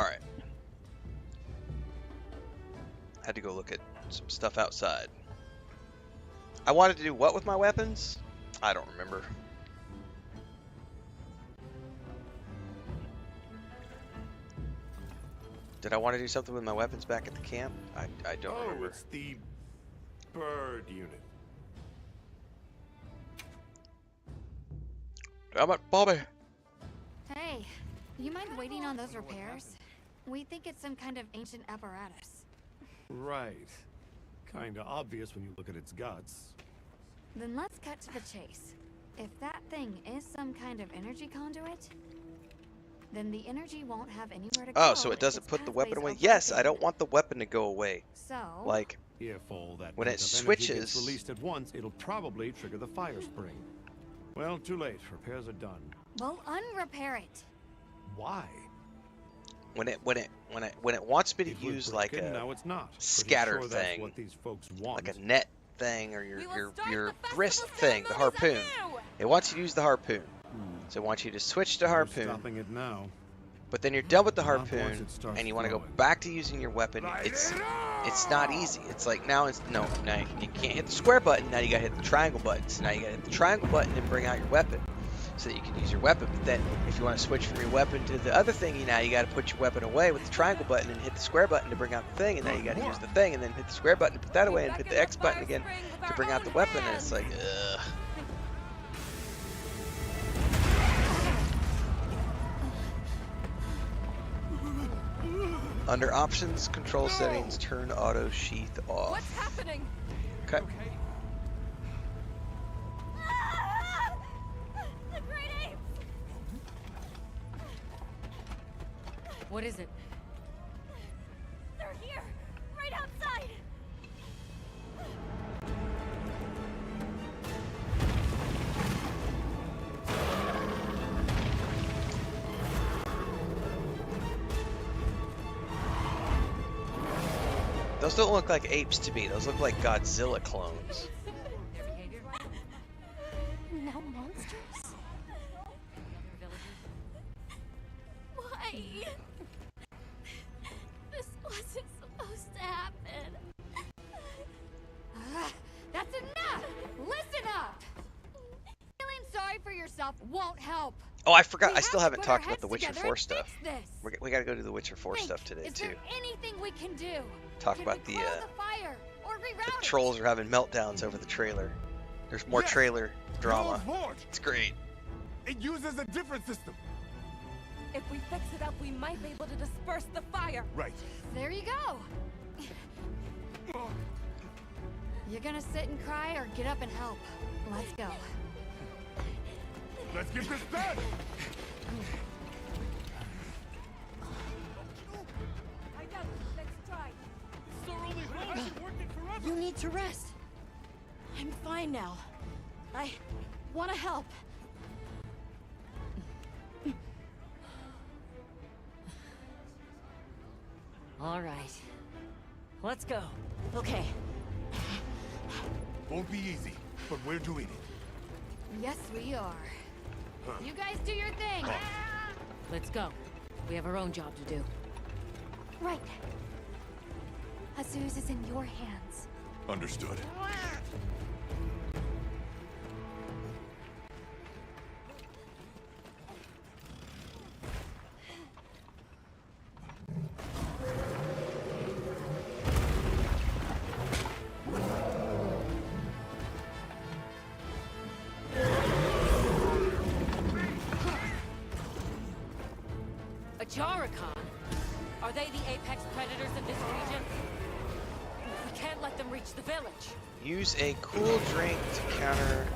Alright. Had to go look at some stuff outside. I wanted to do what with my weapons? I don't remember. Did I want to do something with my weapons back at the camp? I don't remember. It's the bird unit. Damn it, Bobby. Hey, you mind waiting on those repairs? We think it's some kind of ancient apparatus. Right. Kinda obvious when you look at its guts. Then let's cut to the chase. If that thing is some kind of energy conduit, then the energy won't have anywhere to go. Oh, so it doesn't put the weapon away? Yes, I don't want the weapon to go away. So, like, if all that when it pent-up energy switches, gets released at once, it'll probably trigger the fire spring. Well, too late. Repairs are done. well, unrepair it. Why? when it wants me to It was use like broken, a now it's not. Pretty scatter sure that's thing, what these folks want. like a net thing, or your wrist thing, the harpoon. It wants you to use the harpoon. So it wants you to switch to harpoon. Stopping it now. But then you're done with the Not once harpoon, it starts and you want to go flowing. back to using your weapon. It's not easy. It's like now now you can't hit the square button. Now you gotta hit the triangle button. So now you gotta hit the triangle button and bring out your weapon, so that you can use your weapon. But then if you want to switch from your weapon to the other thingy, now you gotta put your weapon away with the triangle button and hit the square button to bring out the thing. And now you gotta use the thing and then hit the square button to put that away and hit the X button again to bring out the weapon. And it's like, ugh. Under options, control settings, turn auto sheath off. What's happening? Okay. The great apes! What is it? They're here! Right outside! Those don't look like apes to me. Those look like Godzilla clones. Now monsters? Why? This wasn't supposed to happen. That's enough! Listen up! Feeling sorry for yourself won't help. Oh, I forgot. We I still have to haven't put our talked about the heads Witcher together 4 and stuff. fix this. We gotta go do the Witcher 4 stuff today Is too. there anything we can do? Talk Can about we the close the fire or reroute the it? trolls are having meltdowns over the trailer. There's more Yes! trailer drama. Lord, It's great. it uses a different system. If we fix it up, we might be able to disperse the fire. Right. There you go. You're gonna sit and cry or get up and help. Let's go. Let's get this done. I doubt it. Let's try. You need to rest. I'm fine now. I want to help. All right. Let's go. Okay. Won't be easy, but we're doing it. Yes, we are. You guys do your thing. Let's go. We have our own job to do. Right. Azuz is in your hands. Understood. Ajarakan? Are they the apex predators of this region? We can't let them reach the village. Use a cool drink to counter.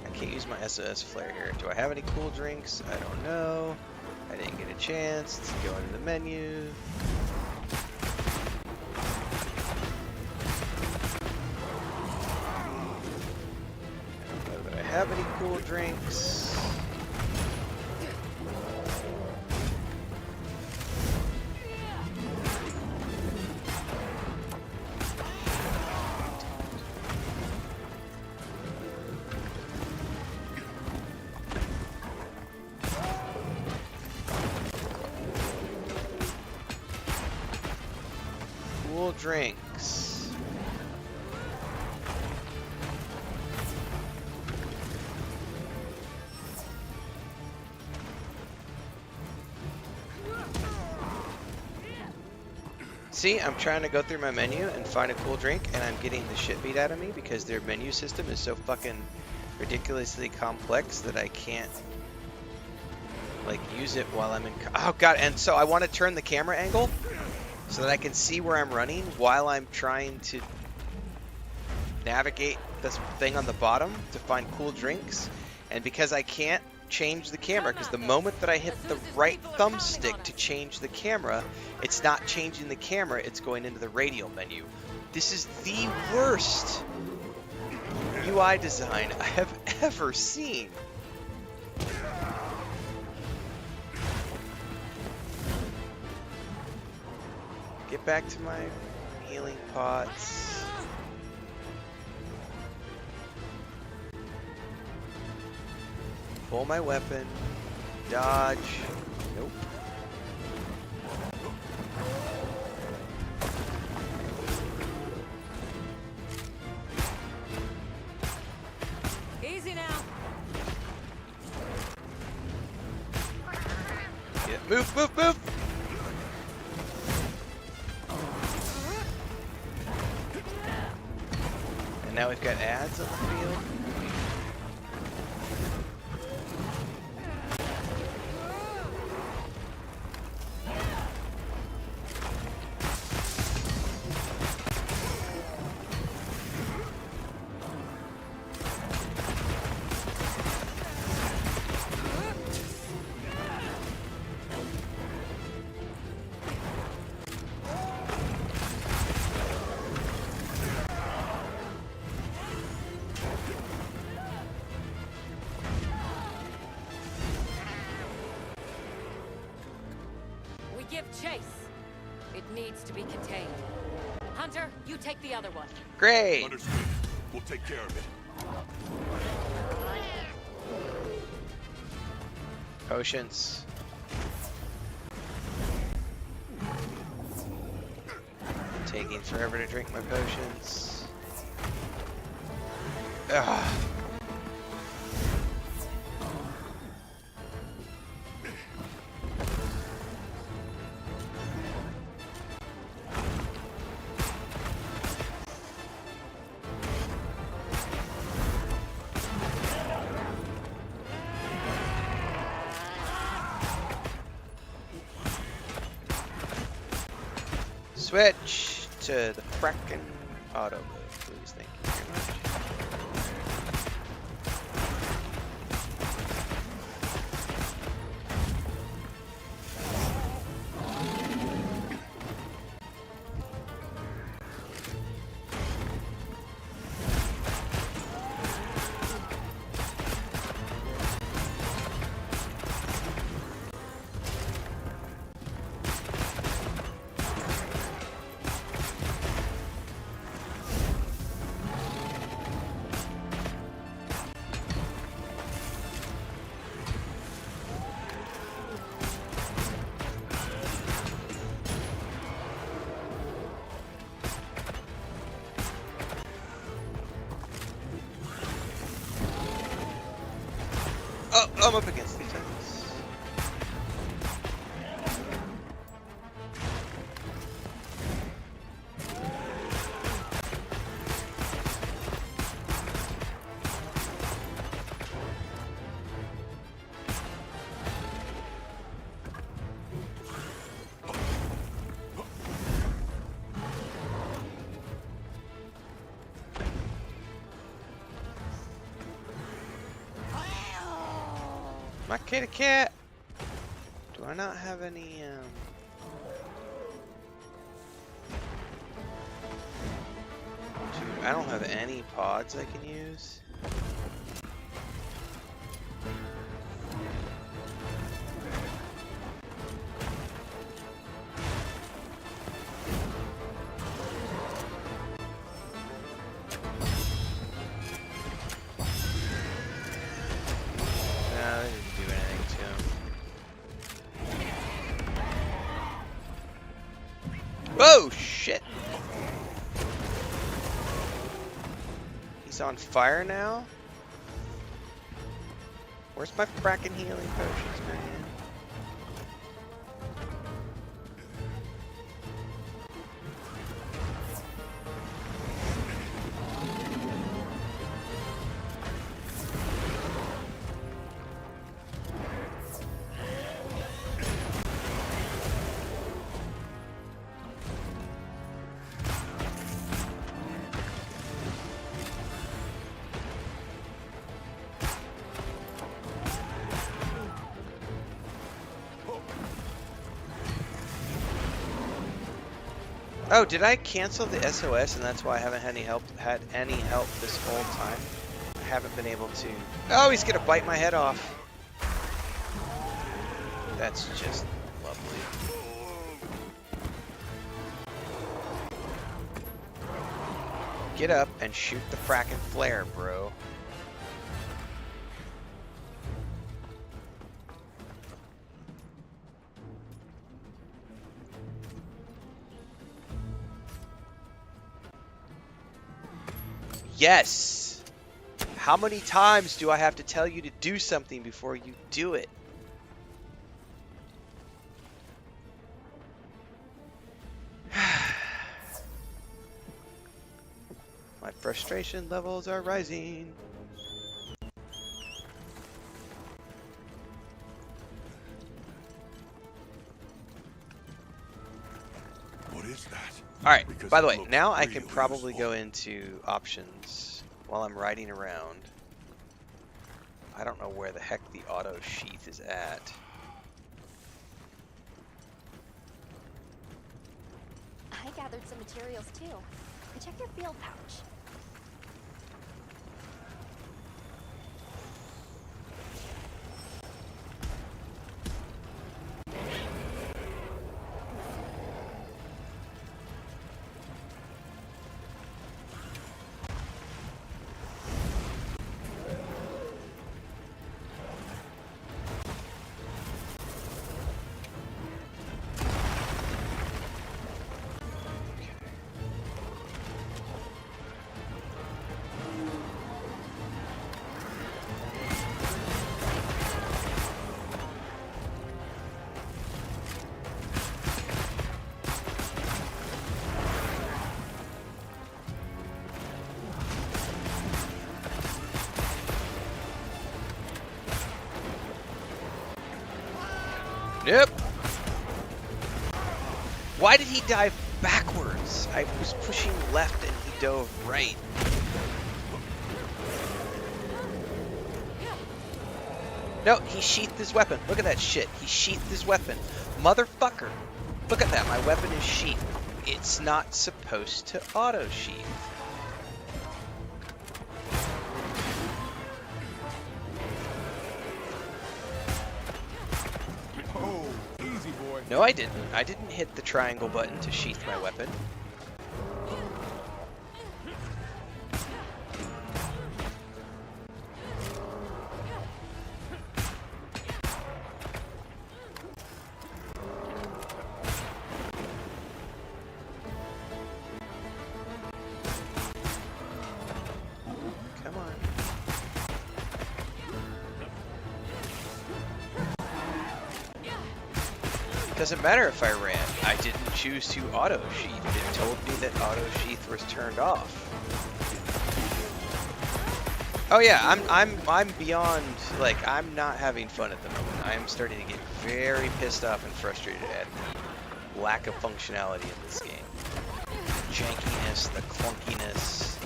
I can't use my SOS flare here. Do I have any cool drinks? I don't know. I didn't get a chance to go into the menu. I don't know that I have any cool drinks. drinks. See, I'm trying to go through my menu and find a cool drink, and I'm getting the shit beat out of me because their menu system is so fucking ridiculously complex that I can't, like, use it while I'm in... Oh, God, and so I want to turn the camera angle so that I can see where I'm running while I'm trying to navigate this thing on the bottom to find cool drinks. And because I can't change the camera, because the moment that I hit the right thumbstick to change the camera, it's not changing the camera, it's going into the radial menu. This is the worst UI design I have ever seen. Get back to my healing pots. Pull my weapon. Dodge. Nope. Easy now. Yeah, move, move, move! And now we've got ads on the field. Give chase. It needs to be contained. Hunter, you take the other one. Great. Understood. We'll take care of it. Potions. Taking forever to drink my potions. Ugh. Switch to the frackin' auto mode, please. Thank you very much. Oh, I'm up against these enemies. My kitty cat! Do I not have any, Dude, I don't have any pods I can use. Oh shit! on fire now? Where's my fracking healing potions, man? Oh, did I cancel the SOS and that's why I haven't had any help this whole time? I haven't been able to. Oh, he's gonna bite my head off. That's just lovely. Get up and shoot the frackin' flare, bro. Yes! How many times do I have to tell you to do something before you do it? My frustration levels are rising. What is that? Alright, by the way, now I can probably go into options while I'm riding around. I don't know where the heck the auto sheath is at. I gathered some materials too. Check your field pouch. Yep. Why did he dive backwards? I was pushing left and he dove right. No, he sheathed his weapon. Look at that shit. He sheathed his weapon. Motherfucker. Look at that. My weapon is sheathed. It's not supposed to auto sheath. No, I didn't. I didn't hit the triangle button to sheath my weapon. Come on. Doesn't matter if I ran. I didn't choose to auto sheath. It told me that auto sheath was turned off. Oh yeah, I'm beyond, like, I'm not having fun at the moment. I am starting to get very pissed off and frustrated at the lack of functionality in this game. The jankiness, the clunkiness,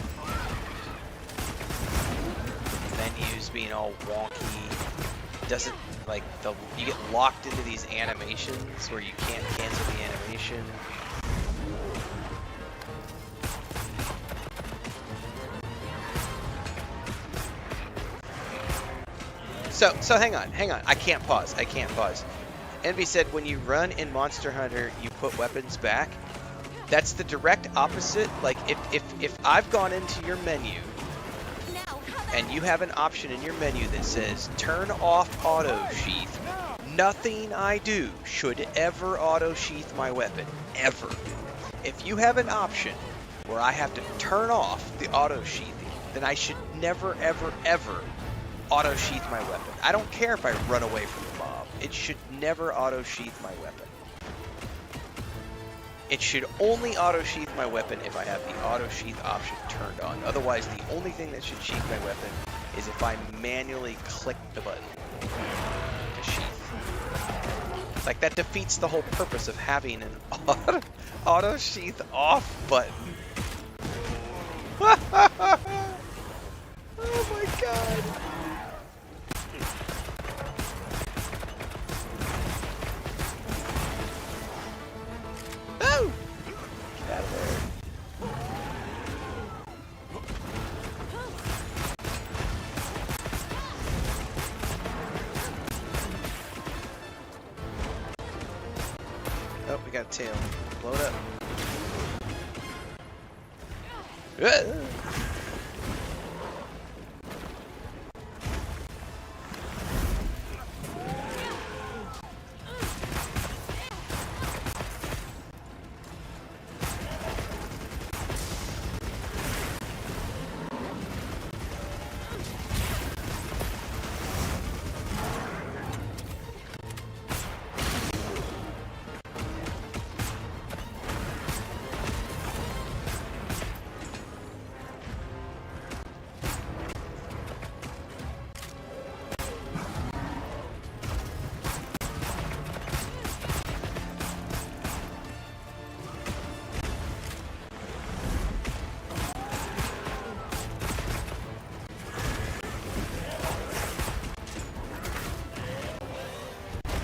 the menus being all wonky. Doesn't, like, you get locked into these animations where you can't cancel the animation. So hang on. I can't pause. Envy said when you run in Monster Hunter, you put weapons back. That's the direct opposite. Like, if I've gone into your menu and you have an option in your menu that says turn off auto sheath, nothing I do should ever auto sheath my weapon, ever. If you have an option where I have to turn off the auto sheathing, then I should never, ever, ever auto-sheath my weapon. I don't care if I run away from the mob. It should never auto-sheath my weapon. It should only auto-sheath my weapon if I have the auto-sheath option turned on. Otherwise, the only thing that should sheath my weapon is if I manually click the button to sheath. Like, that defeats the whole purpose of having an auto-sheath off button. Oh my god! Oh! Get out of there. Oh, we got a tail. Blow it up.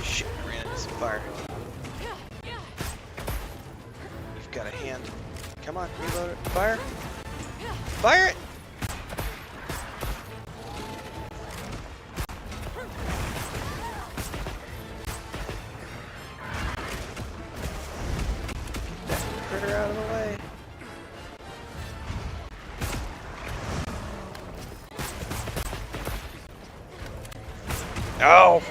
Shit, I ran into some fire. You've got a hand. Come on, reload it. Fire! Fire it! Get that critter out of the way. Oh!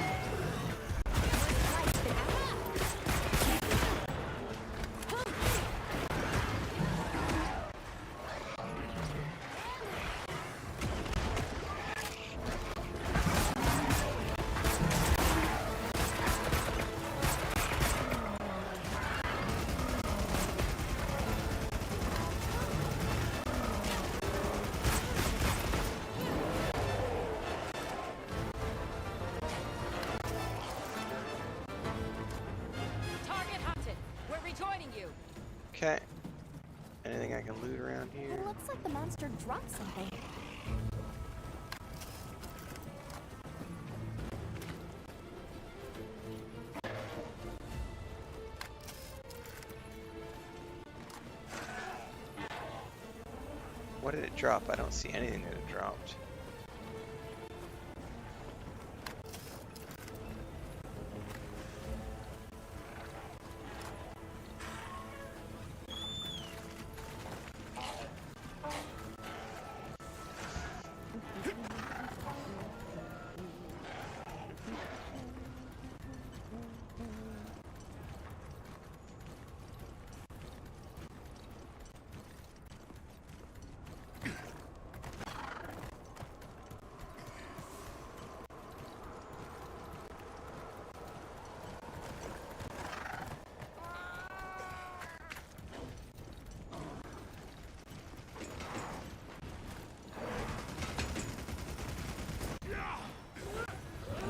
Okay. Anything I can loot around here? It looks like the monster dropped something. What did it drop? I don't see anything that it dropped.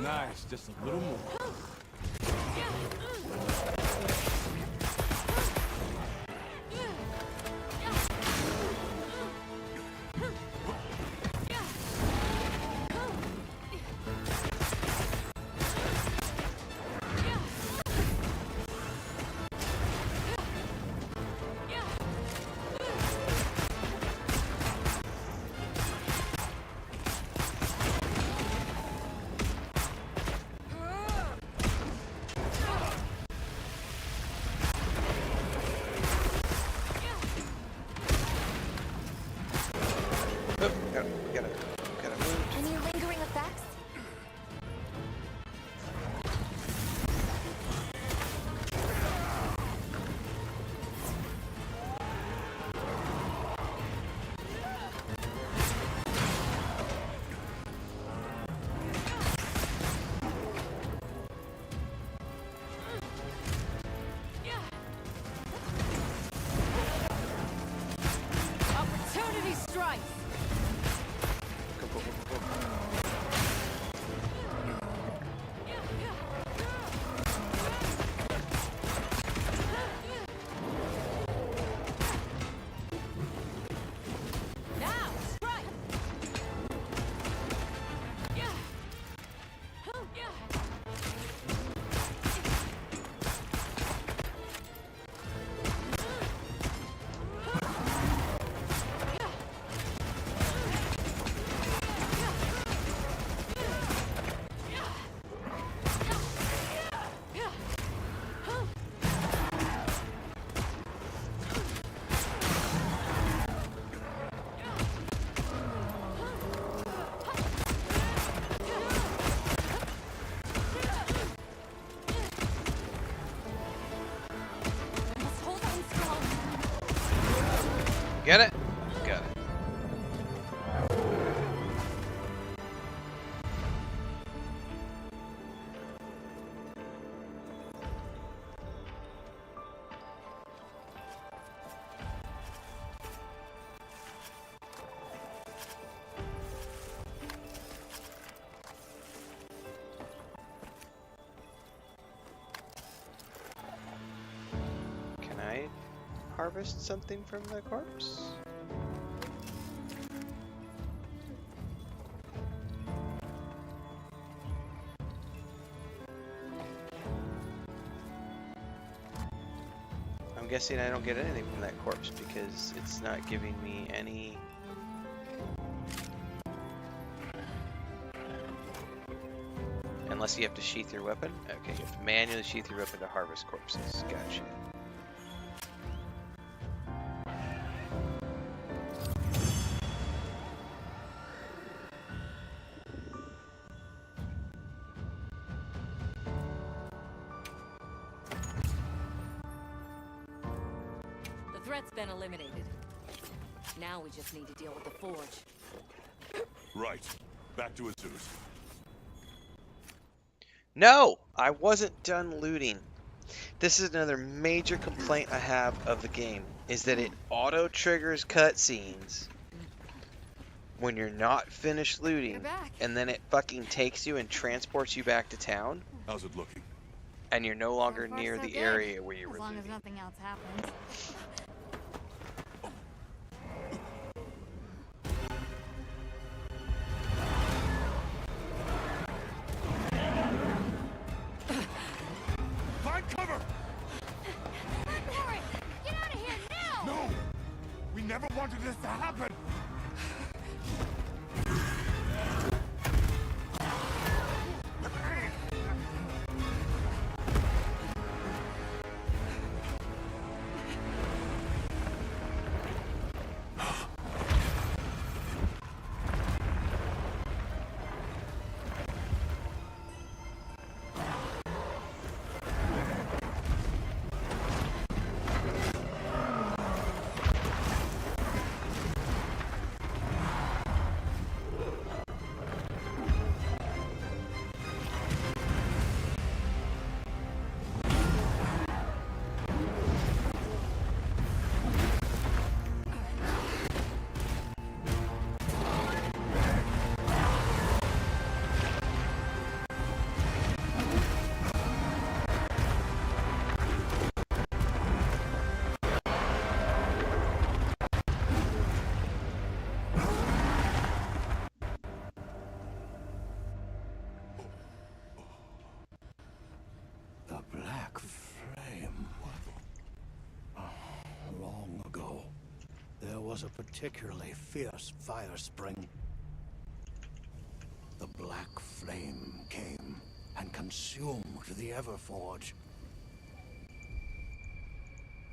Nice, just a little more. Get it? Got it. Can I harvest something from the corpse? I'm guessing I don't get anything from that corpse because it's not giving me any... Unless you have to sheath your weapon? Okay, you have to manually sheath your weapon to harvest corpses. Gotcha. The threat's been eliminated. Now we just need to deal with the forge. Right. Back to Azus. No! I wasn't done looting. This is another major complaint I have of the game, is that it auto-triggers cutscenes when you're not finished looting, and then it fucking takes you and transports you back to town, How's it looking? and you're no longer So far, near so the good. area where you were As long as looting. nothing else happens. Find cover! Hurry! Get out of here now! No! We never wanted this to happen! The Black Flame. Long ago, there was a particularly fierce fire spring. The Black Flame came and consumed the Everforge.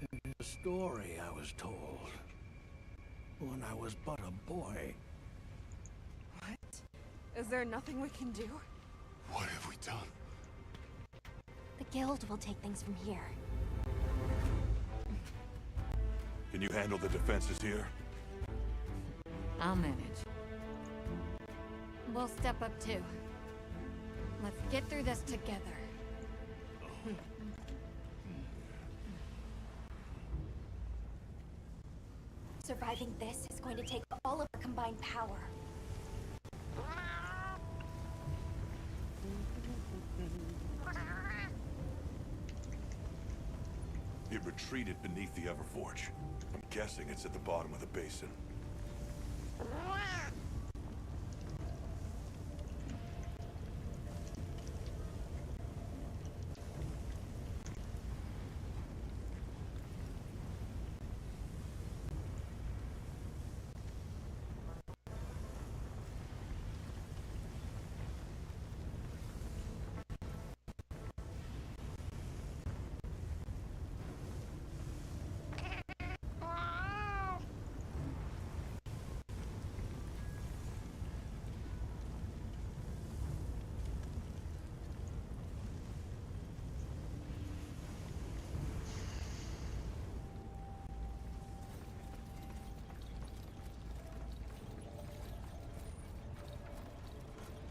It is a story I was told when I was but a boy. What? Is there nothing we can do? What have we done? The guild will take things from here. Can you handle the defenses here? I'll manage. We'll step up too. Let's get through this together. Surviving this is going to take all of our combined power. It retreated beneath the Everforge. I'm guessing it's at the bottom of the basin.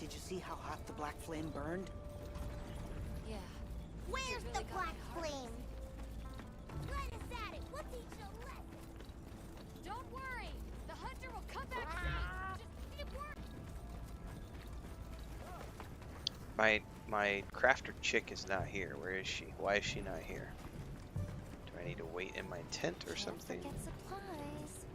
Did you see how hot the black flame burned? Yeah. Where's the black flame? Let us at it. We'll teach you a lesson. Don't worry. The hunter will come back safe. Just keep working. My crafter chick is not here. Where is she? Why is she not here? Do I need to wait in my tent or something? Get supplies.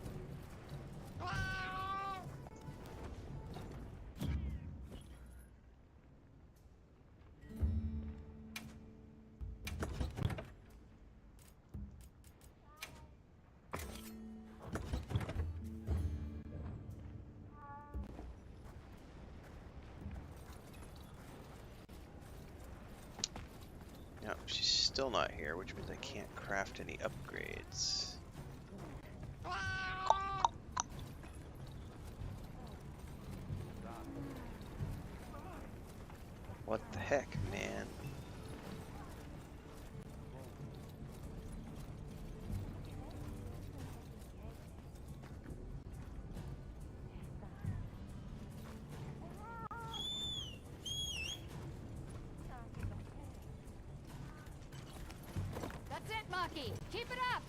No, she's still not here, which means I can't craft any upgrades. What the heck, man? That's it, Maki. Keep it up.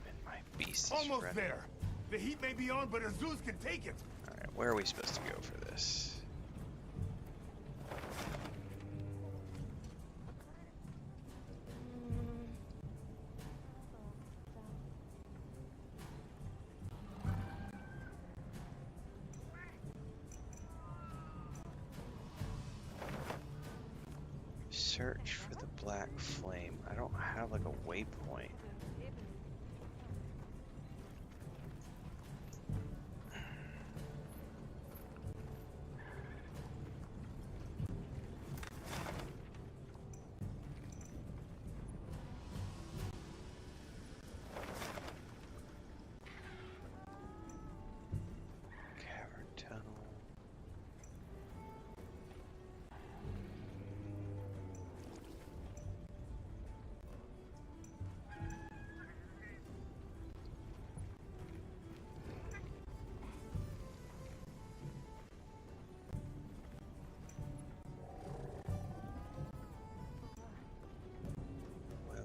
And my beast is Almost running. there. The heat may be on, but Azuz can take it. Alright, where are we supposed to go for this? Search for the black flame. I don't have like a waypoint. Cavern tunnel.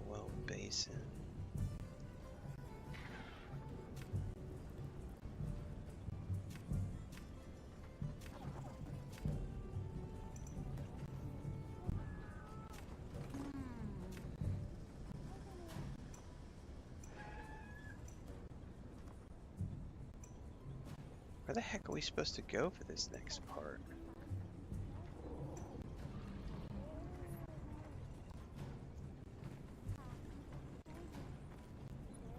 Well, basin. Where the heck are we supposed to go for this next part?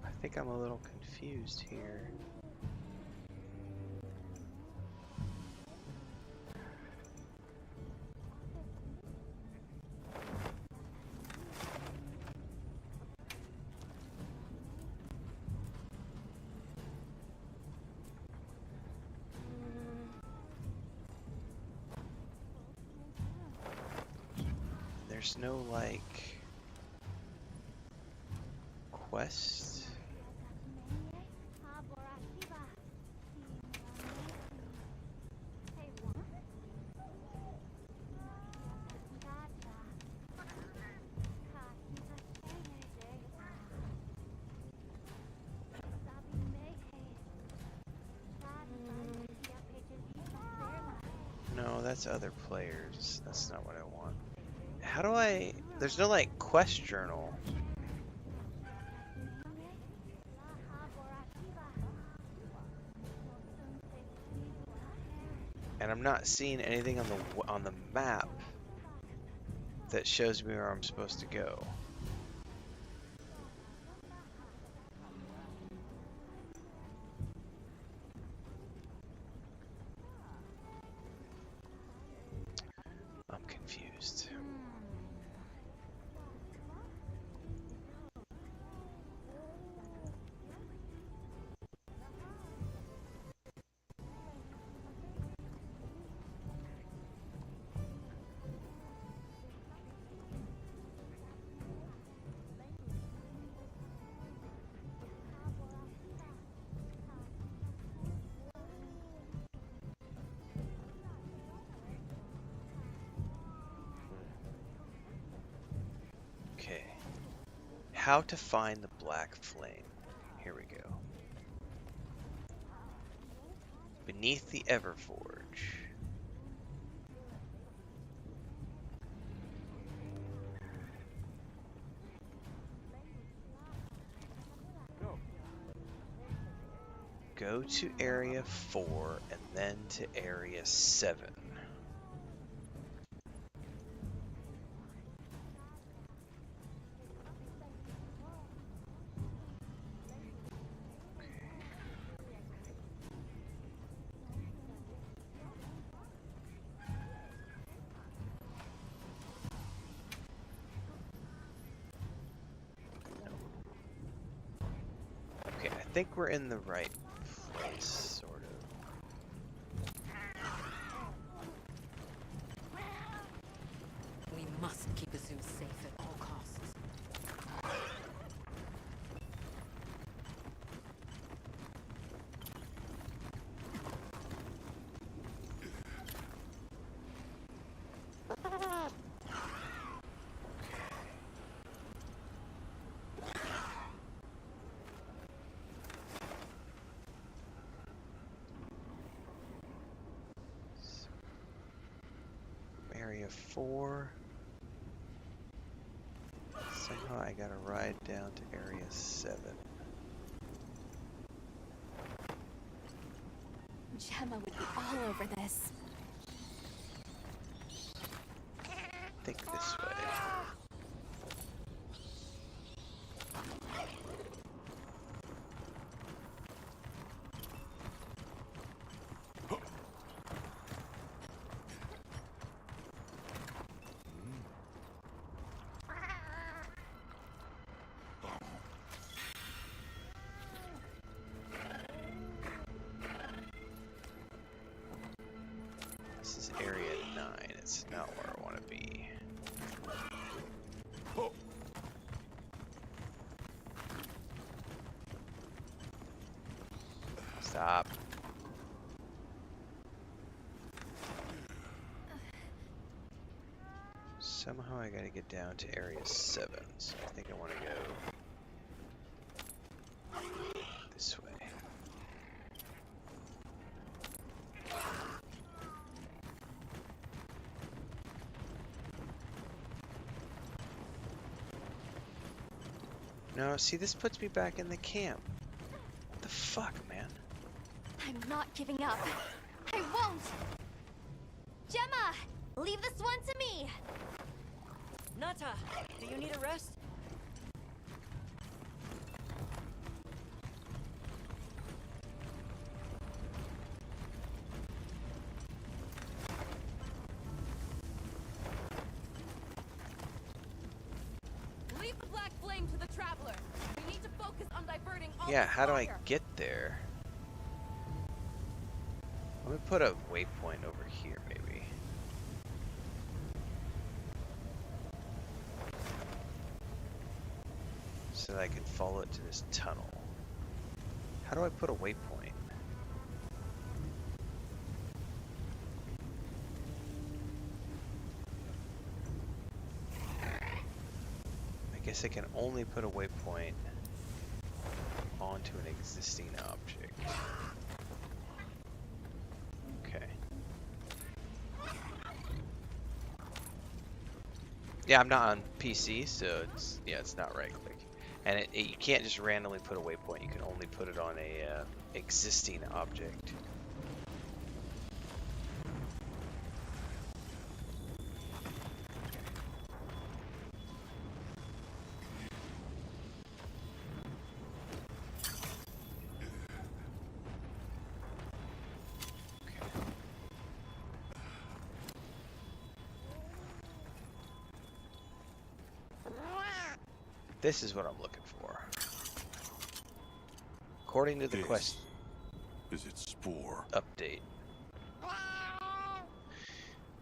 I think I'm a little confused here. There's no like quest. No, that's other players. That's not what I want. How do I... There's no, like, quest journal. And I'm not seeing anything on the map that shows me where I'm supposed to go. I'm confused. how to find the black flame. Here we go. Beneath the Everforge. Go to area 4 and then to area 7. Okay, I think we're in the right place, sort of. We must keep the zoo safe at all costs. Area 4. Somehow I gotta ride down to area 7. Gemma would be all over this. Think this way. This is area 9. It's not where I want to be. Stop. Somehow I gotta get down to area 7, so I think I want to go this way. No, see, this puts me back in the camp. What the fuck, man? I'm not giving up. I won't! Gemma! Leave this one to me! Nata, do you need a rest? Leave the black flame to the traveler. We need to focus on diverting all Yeah, the how do I fire. get there? Let me put a waypoint over here, maybe. So that I can follow it to this tunnel. How do I put a waypoint? I guess I can only put a waypoint onto an existing object. Okay. Yeah, I'm not on PC, so it's not right click. And you can't just randomly put a waypoint, you can only put it on a existing object. This is what I'm looking for. According to the quest Is it Spore? update.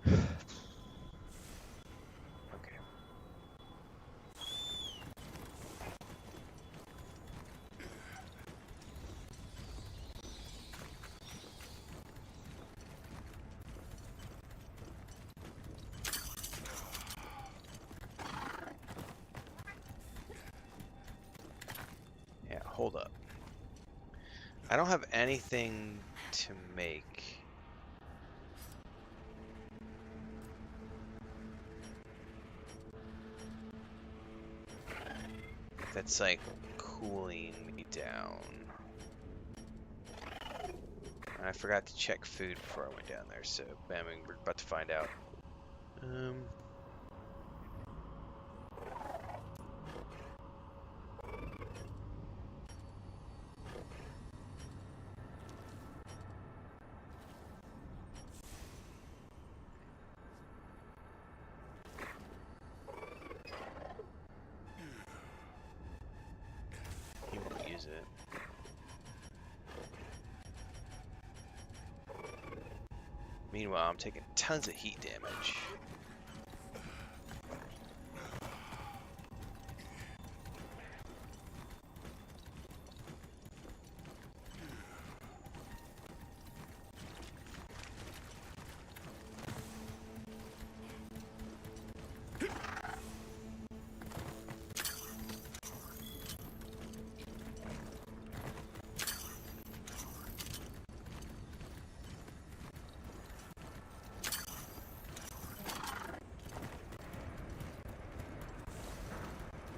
Okay. hold up. I don't have anything to make. That's like cooling me down. I forgot to check food before I went down there, so I mean, we're about to find out. He won't use it. Meanwhile, I'm taking tons of heat damage.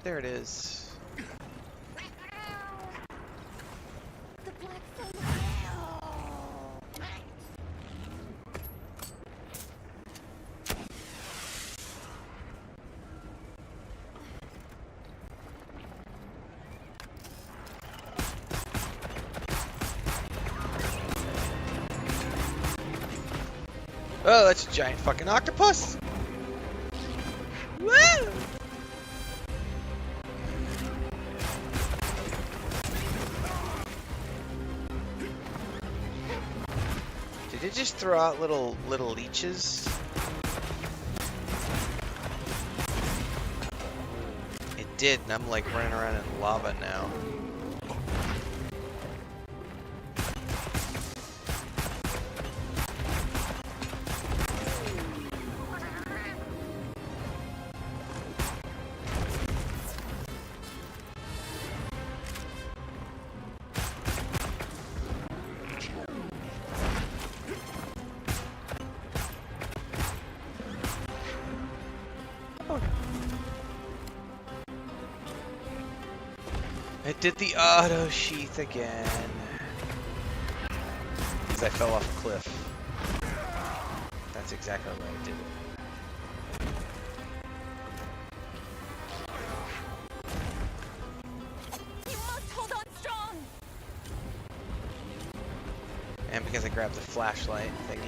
There it is. The black thing. Oh, that's a giant fucking octopus! Woo! Did it just throw out little leeches? It did, and I'm like running around in lava now. It did the auto sheath again. Because I fell off a cliff. That's exactly why I did it. You must hold on strong. And because I grabbed the flashlight thingy.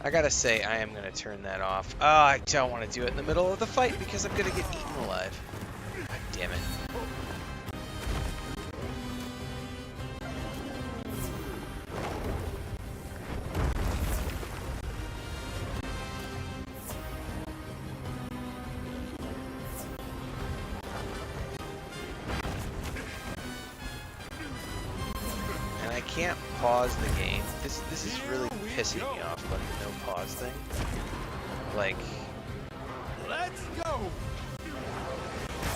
I gotta say, I am gonna turn that off. Oh, I don't want to do it in the middle of the fight because I'm gonna get eaten alive. God damn it. And I can't pause the game. This is really pissing me off, but the no pause thing. Like, Let's go.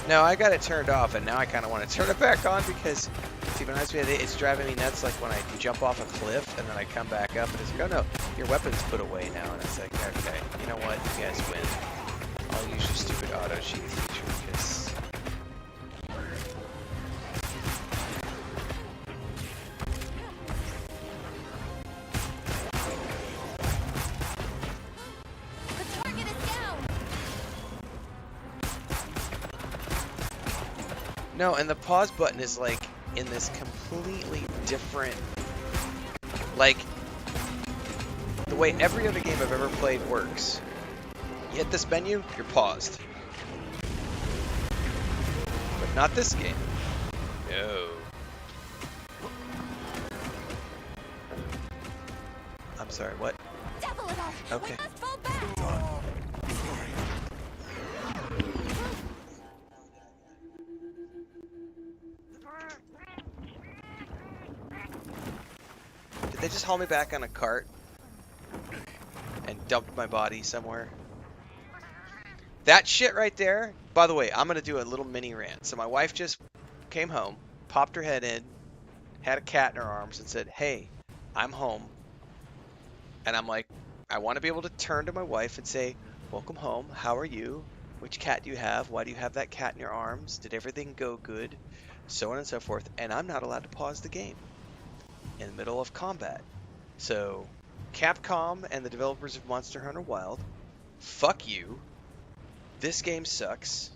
no, I got it turned off, and now I kind of want to turn it back on because, to be honest with you, it's driving me nuts. Like when I jump off a cliff and then I come back up, and it's like, oh no, your weapon's put away now, and it's like, okay, you know what, you guys win. I'll use your stupid auto sheath feature because. No, and the pause button is like in this completely different, like, the way every other game I've ever played works. You hit this menu, you're paused. But not this game. No. I'm sorry, what? Devil it all! Okay. We must fall back! Did they just haul me back on a cart and dumped my body somewhere? That shit right there, by the way, I'm going to do a little mini rant. So my wife just came home, popped her head in, had a cat in her arms and said, "Hey, I'm home." And I'm like, I want to be able to turn to my wife and say, "Welcome home. How are you? Which cat do you have? Why do you have that cat in your arms? Did everything go good?" So on and so forth. And I'm not allowed to pause the game in the middle of combat. So, Capcom and the developers of Monster Hunter Wild, fuck you. This game sucks.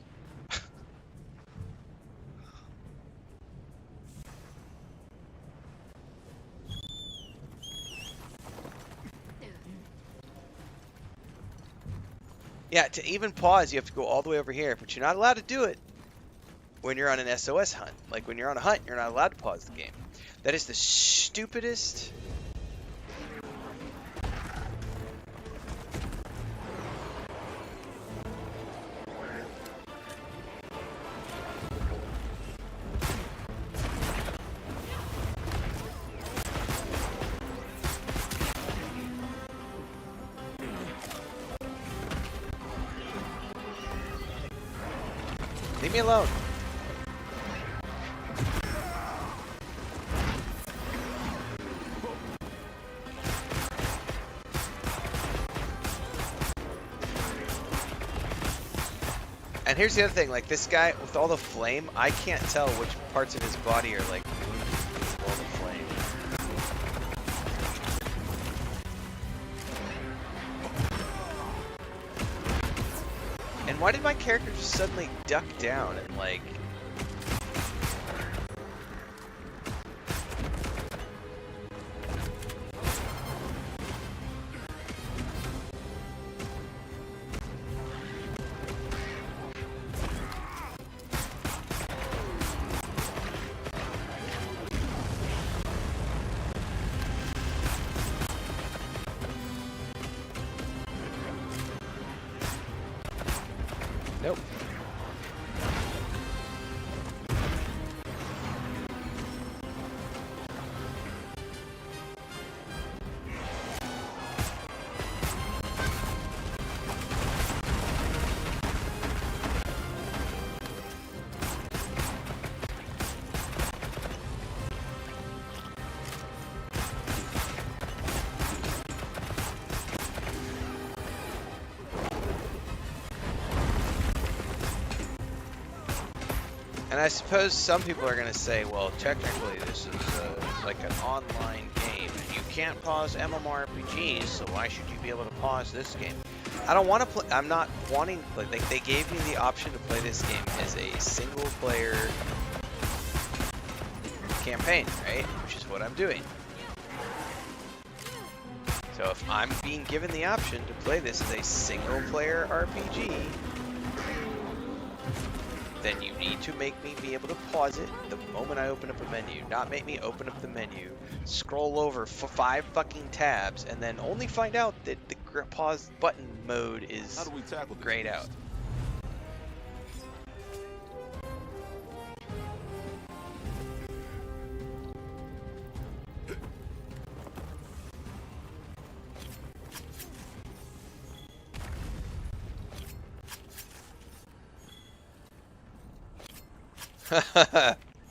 Yeah, to even pause, you have to go all the way over here, but you're not allowed to do it when you're on an SOS hunt. Like, when you're on a hunt, you're not allowed to pause the game. That is the stupidest... Leave me alone. And here's the other thing, like this guy with all the flame, I can't tell which parts of his body are like immune to all the flame. And why did my character just suddenly duck down and like... Nope. And I suppose some people are going to say, well, technically this is like an online game, and you can't pause MMORPGs, so why should you be able to pause this game? I don't want to play, I'm not wanting to play, like they gave me the option to play this game as a single player campaign, right? Which is what I'm doing. So if I'm being given the option to play this as a single player RPG, then you need to make me be able to pause it the moment I open up a menu. Not make me open up the menu, scroll over 5 fucking tabs, and then only find out that the pause button mode is grayed out.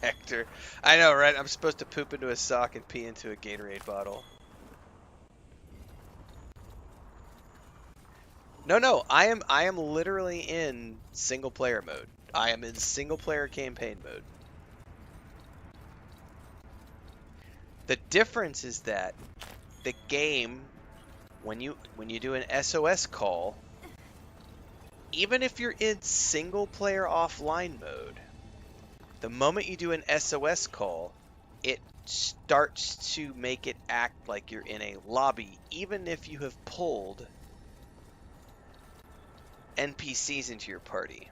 Hector. I know, right? I'm supposed to poop into a sock and pee into a Gatorade bottle. No, I am literally in single player mode. I am in single player campaign mode. The difference is that the game, when you do an SOS call, even if you're in single player offline mode, the moment you do an SOS call, it starts to make it act like you're in a lobby, even if you have pulled NPCs into your party.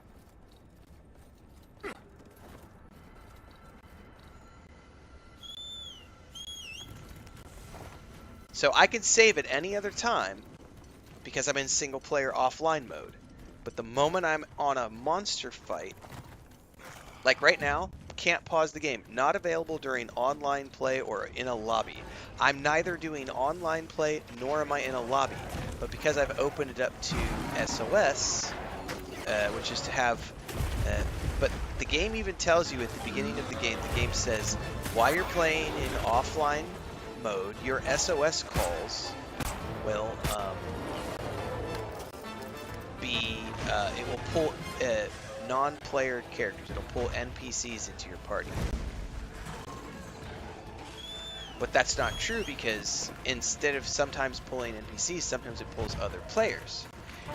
So I can save at any other time because I'm in single player offline mode. But the moment I'm on a monster fight, like right now, can't pause the game. Not available during online play or in a lobby. I'm neither doing online play nor am I in a lobby. But because I've opened it up to SOS, which is to have... but the game even tells you at the beginning of the game says, while you're playing in offline mode, your SOS calls will it will pull non-player characters. It'll pull NPCs into your party. But that's not true because instead of sometimes pulling NPCs, sometimes it pulls other players.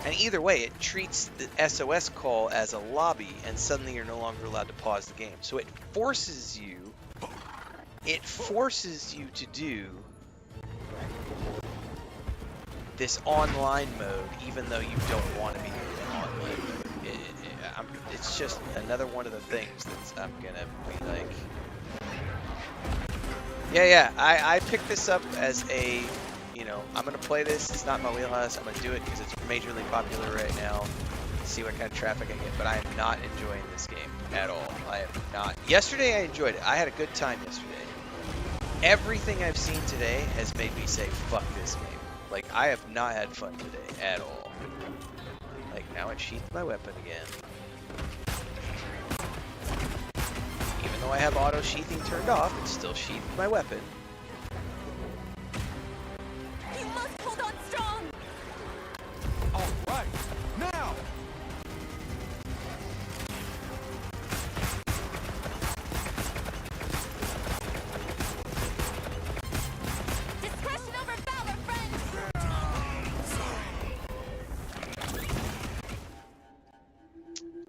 And either way, it treats the SOS call as a lobby, and suddenly you're no longer allowed to pause the game. So it forces you to do this online mode, even though you don't want to be doing online mode. It's just another one of the things that I'm gonna be like, yeah, I picked this up as a, you know, I'm gonna play this. It's not my wheelhouse. I'm gonna do it because it's majorly popular right now. See what kind of traffic I get, but I am not enjoying this game at all. I am not. Yesterday I enjoyed it. I had a good time yesterday. Everything I've seen today has made me say, fuck this game. Like, I have not had fun today at all. Like, now it sheathed my weapon again. Even though I have auto sheathing turned off, it still sheathed my weapon. You must hold on strong! All right, now! Discretion over valor, friend!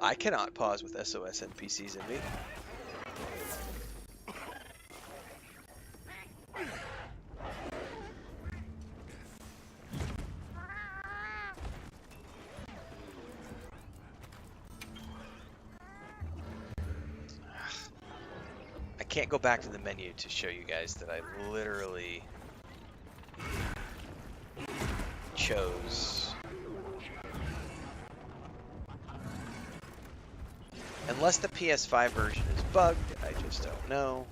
I cannot pause with SOS NPCs in me. I can't go back to the menu to show you guys that I literally chose. Unless the PS5 version is bugged, I just don't know.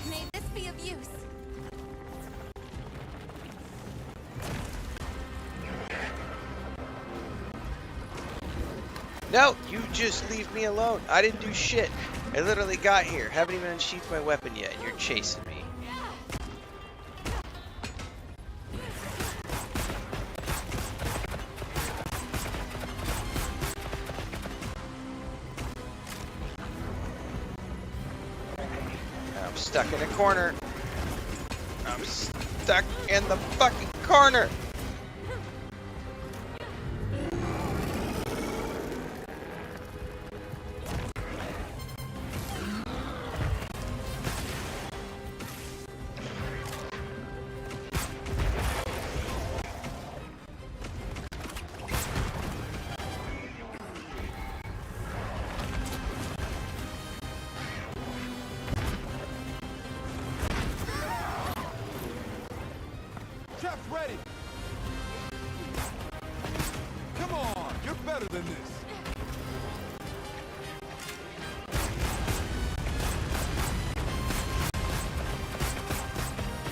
May this be of use. No, you just leave me alone. I didn't do shit. I literally got here. Haven't even unsheathed my weapon yet, and you're chasing me. I'm stuck in a corner. I'm stuck in the fucking corner. ready. Come on, you're better than this.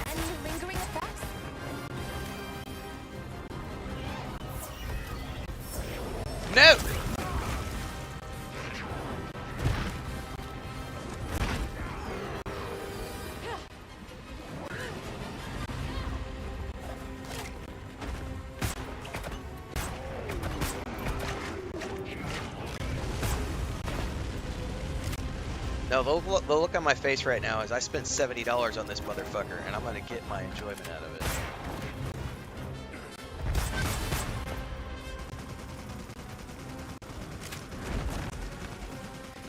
Any lingering effects? No! No, the look on my face right now is I spent $70 on this motherfucker, and I'm gonna get my enjoyment out of it.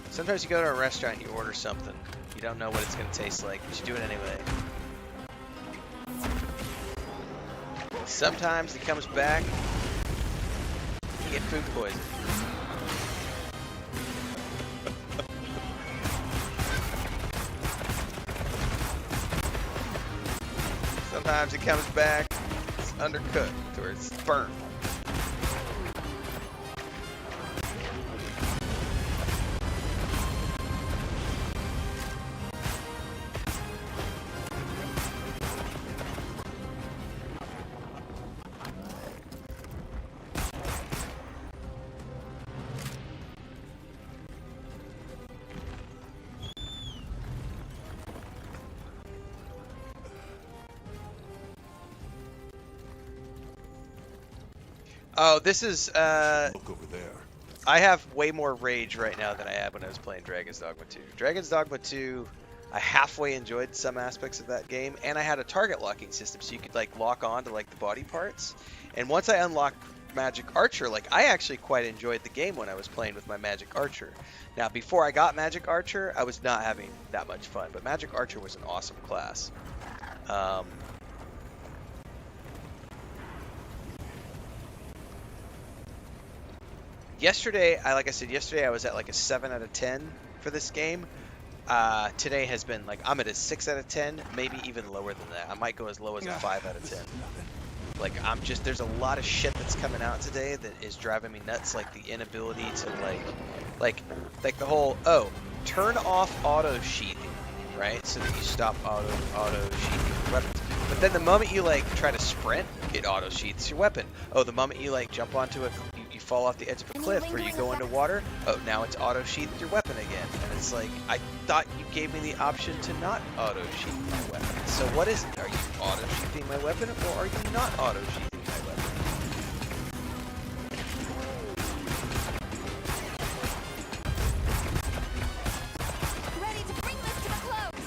Sometimes you go to a restaurant and you order something, you don't know what it's gonna taste like, but you do it anyway. Sometimes it comes back, you get food poisoning. Sometimes it comes back, it's undercooked or it's burnt. Oh, this is, Look over there. I have way more rage right now than I had when I was playing Dragon's Dogma 2. Dragon's Dogma 2, I halfway enjoyed some aspects of that game, and I had a target locking system, so you could, like, lock on to, like, the body parts. And once I unlocked Magic Archer, like, I actually quite enjoyed the game when I was playing with my Magic Archer. Now, before I got Magic Archer, I was not having that much fun, but Magic Archer was an awesome class. Yesterday, like I said, yesterday I was at like a 7 out of 10 for this game. Today has been like, I'm at a 6 out of 10, maybe even lower than that. I might go as low as a 5 out of 10. Like, there's a lot of shit that's coming out today that is driving me nuts. Like the inability to like the whole, turn off auto sheathing, right? So that you stop auto sheathing weapons. But then the moment you like try to sprint, it auto sheaths your weapon. Oh, the moment you like jump onto a, you fall off the edge of a cliff or you go into water, oh, now it's auto sheathed your weapon again. And it's like, I thought you gave me the option to not auto sheath my weapon. So what is it? Are you auto sheathing my weapon or are you not auto sheathing my weapon? Ready to bring this to a close.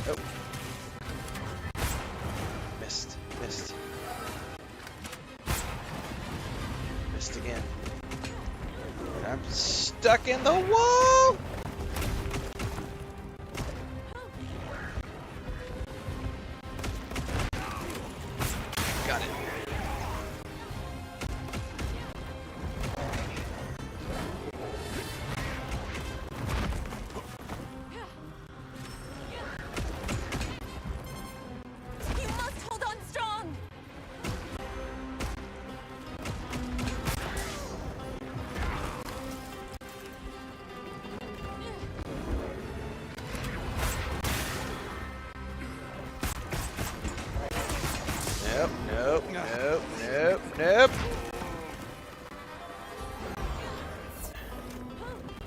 Oh. Missed. Missed again. I'm stuck in the wall! Got it. You must hold on strong. Nope.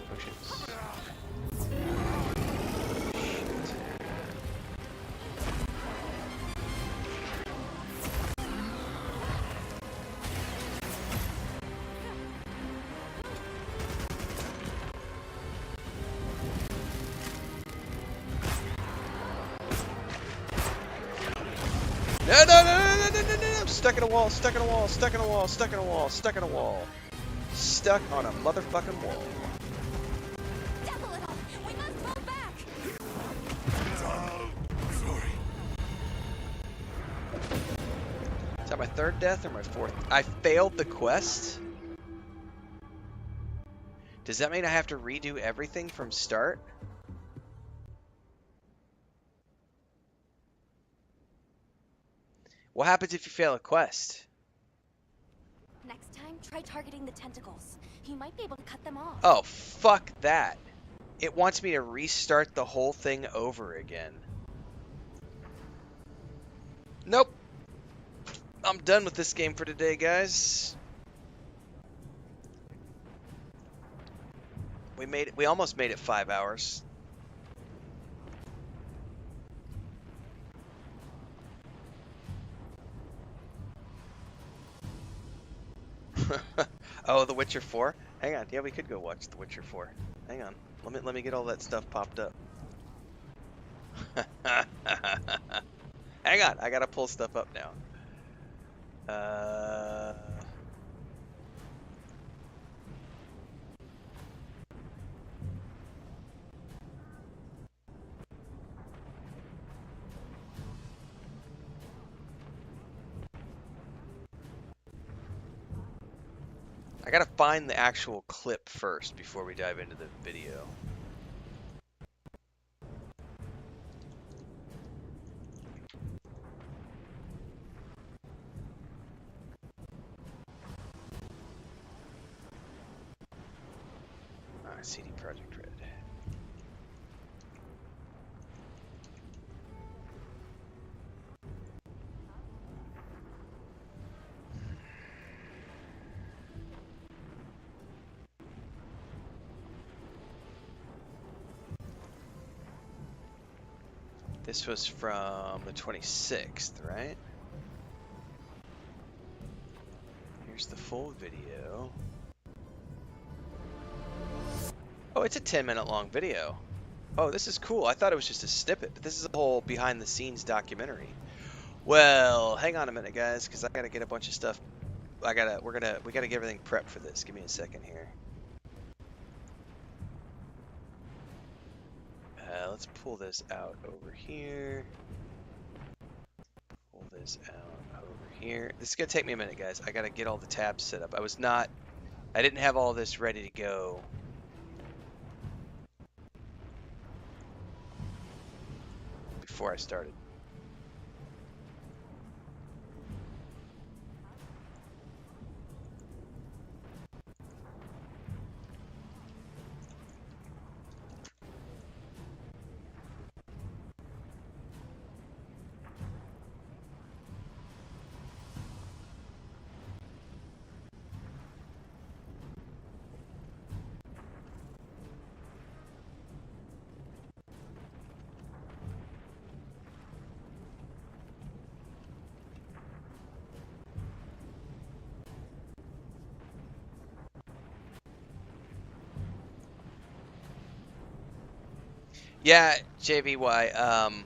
Potions. No. I'm stuck in a wall, stuck on a motherfucking wall. Devil it all. We must fall back. Sorry. Is that my third death or my fourth? I failed the quest? Does that mean I have to redo everything from start? What happens if you fail a quest? Next time, try targeting the tentacles. You might be able to cut them off. Oh, fuck that. It wants me to restart the whole thing over again. Nope. I'm done with this game for today, guys. We almost made it 5 hours. Oh, The Witcher 4? Hang on. Yeah, we could go watch The Witcher 4. Hang on. Let me get all that stuff popped up. Hang on. I gotta pull stuff up now. I gotta find the actual clip first before we dive into the video. CD Projekt Red. This was from the 26th, right? Here's the full video. Oh, it's a 10-minute long video. Oh, this is cool. I thought it was just a snippet, but this is a whole behind-the-scenes documentary. Well, hang on a minute, guys, because I gotta get a bunch of stuff. We gotta get everything prepped for this. Give me a second here. Let's pull this out over here. Pull this out over here. This is gonna take me a minute, guys. I gotta get all the tabs set up. I didn't have all this ready to go. Before I started. Yeah, JVY,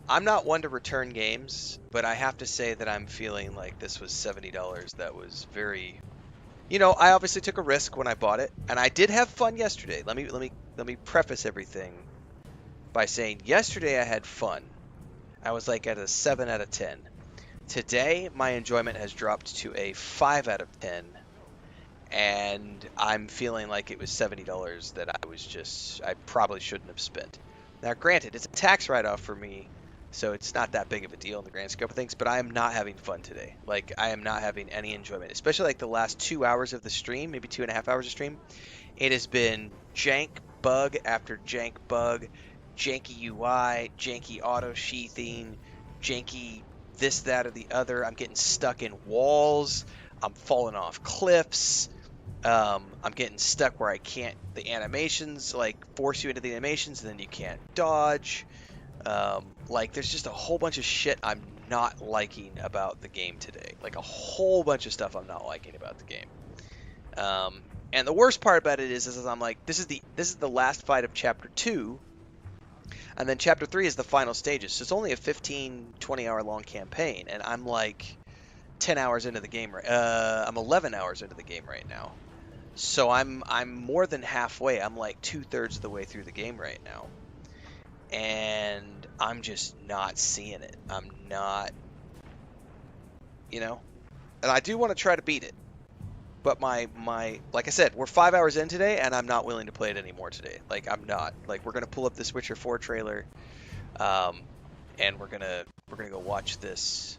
I'm not one to return games, but I have to say that I'm feeling like this was $70. That was very, you know, I obviously took a risk when I bought it, and I did have fun yesterday. Let me preface everything by saying yesterday I had fun. I was like at a 7 out of 10. Today, my enjoyment has dropped to a 5 out of 10. And I'm feeling like it was $70 that I probably shouldn't have spent. Now, granted, it's a tax write-off for me, so it's not that big of a deal in the grand scope of things, but I am not having fun today. Like, I am not having any enjoyment, especially like the last 2 hours of the stream, maybe 2.5 hours of stream. It has been jank bug after jank bug, janky UI, janky auto sheathing, janky this, that, or the other. I'm getting stuck in walls. I'm falling off cliffs. I'm getting stuck where I can't, the animations like force you into the animations and then you can't dodge. Like there's just a whole bunch of shit I'm not liking about the game today. Like a whole bunch of stuff I'm not liking about the game. And the worst part about it is I'm like, this is the last fight of chapter 2, and then chapter 3 is the final stages. So it's only a 15-20 hour long campaign, and I'm like 10 hours into the game. I'm 11 hours into the game right now. So I'm more than halfway. I'm like 2/3 of the way through the game right now. And I'm just not seeing it. I'm not, you know. And I do want to try to beat it. But my like I said, we're 5 hours in today, and I'm not willing to play it anymore today. Like I'm not. Like we're gonna pull up this Witcher 4 trailer, and we're gonna go watch this.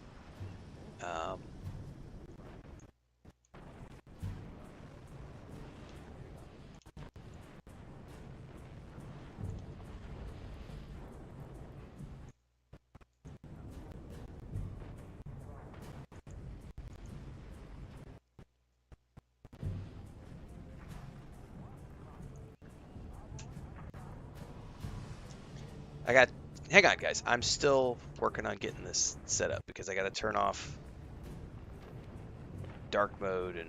Hang on, guys. I'm still working on getting this set up because I got to turn off dark mode and